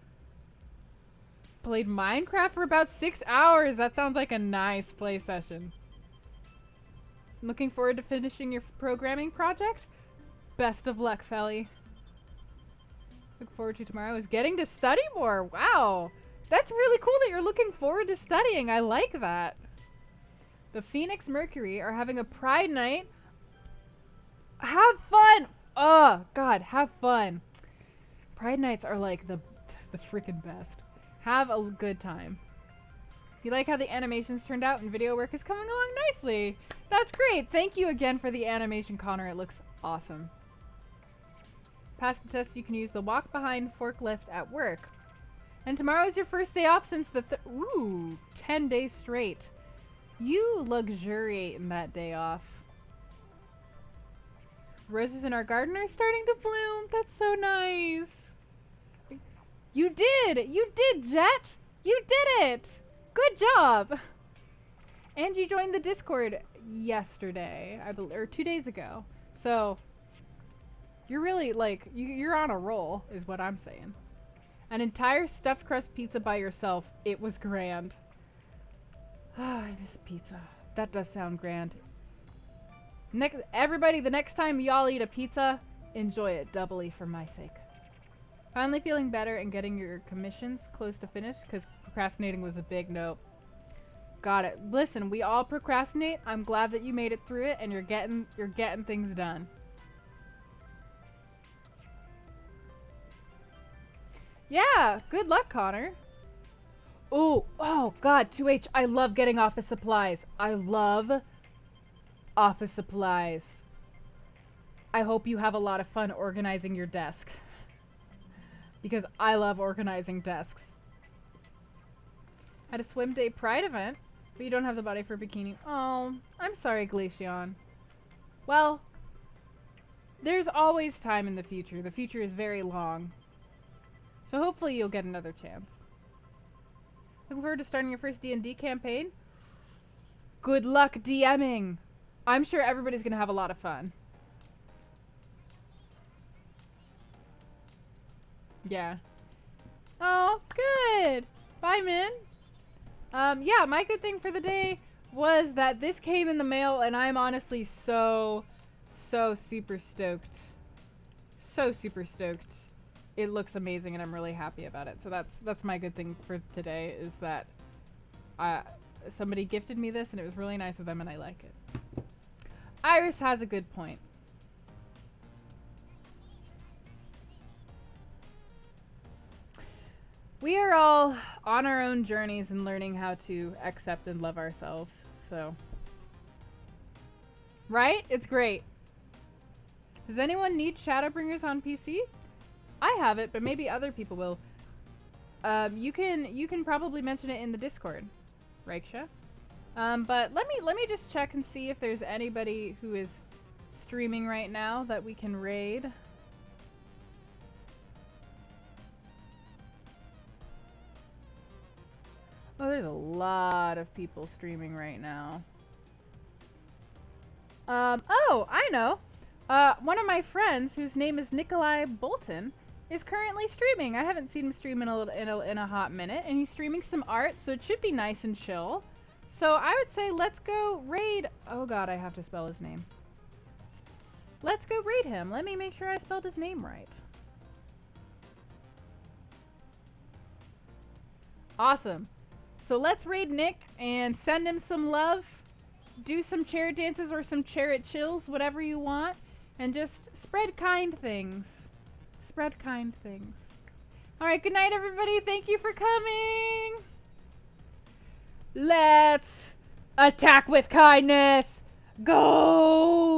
Played Minecraft for about 6 hours. That sounds like a nice play session. Looking forward to finishing your programming project? Best of luck, Felly. Look forward to tomorrow is getting to study more. Wow. That's really cool that you're looking forward to studying. I like that. The Phoenix Mercury are having a pride night. Have fun! Oh, God, have fun. Pride nights are like the freaking best. Have a good time. You like how the animations turned out and video work is coming along nicely. That's great. Thank you again for the animation, Connor. It looks awesome. Pass the test, you can use the walk behind forklift at work. And tomorrow is your first day off since the 10 days straight. You luxuriate in that day off. Roses in our garden are starting to bloom. That's so nice. You did! You did, Jet! You did it! Good job! And you joined the Discord yesterday, I believe, or 2 days ago. So, you're really, like, you're on a roll, is what I'm saying. An entire stuffed crust pizza by yourself. It was grand. Ah, I miss pizza. That does sound grand. Everybody, the next time y'all eat a pizza, enjoy it doubly for my sake. Finally feeling better and getting your commissions close to finish because procrastinating was a big nope. Got it. Listen, we all procrastinate. I'm glad that you made it through it and you're getting things done. Yeah, good luck, Connor. Oh God, 2H, I love getting office supplies. I love office supplies. I hope you have a lot of fun organizing your desk. Because I love organizing desks. Had a swim day pride event, but you don't have the body for a bikini. Oh, I'm sorry, Glaceon. Well, there's always time in the future. The future is very long. So hopefully you'll get another chance. Looking forward to starting your first D&D campaign? Good luck DMing! I'm sure everybody's gonna have a lot of fun. Yeah. Oh, good! Bye, Min! Yeah, my good thing for the day was that this came in the mail and I'm honestly so super stoked. So super stoked. it looks amazing and I'm really happy about it. So that's my good thing for today is that somebody gifted me this and it was really nice of them and I like it. Iris has a good point. We are all on our own journeys and learning how to accept and love ourselves. So, right? It's great. Does anyone need Shadowbringers on PC? I have it, but maybe other people will. You can probably mention it in the Discord, Reiksha. But let me just check and see if there's anybody who is streaming right now that we can raid. Oh, there's a lot of people streaming right now. Oh, I know. One of my friends, whose name is Nikolai Bolton, is currently streaming. I haven't seen him stream in a hot minute, and he's streaming some art, so it should be nice and chill. So I would say let's go raid. Oh god, I have to spell his name. Let's go raid him. Let me make sure I spelled his name right. Awesome. So let's raid Nick and send him some love. Do some chair dances or some chariot chills, whatever you want. And just spread kind things. Spread kind things. Alright, good night everybody. Thank you for coming. Let's attack with kindness. Go!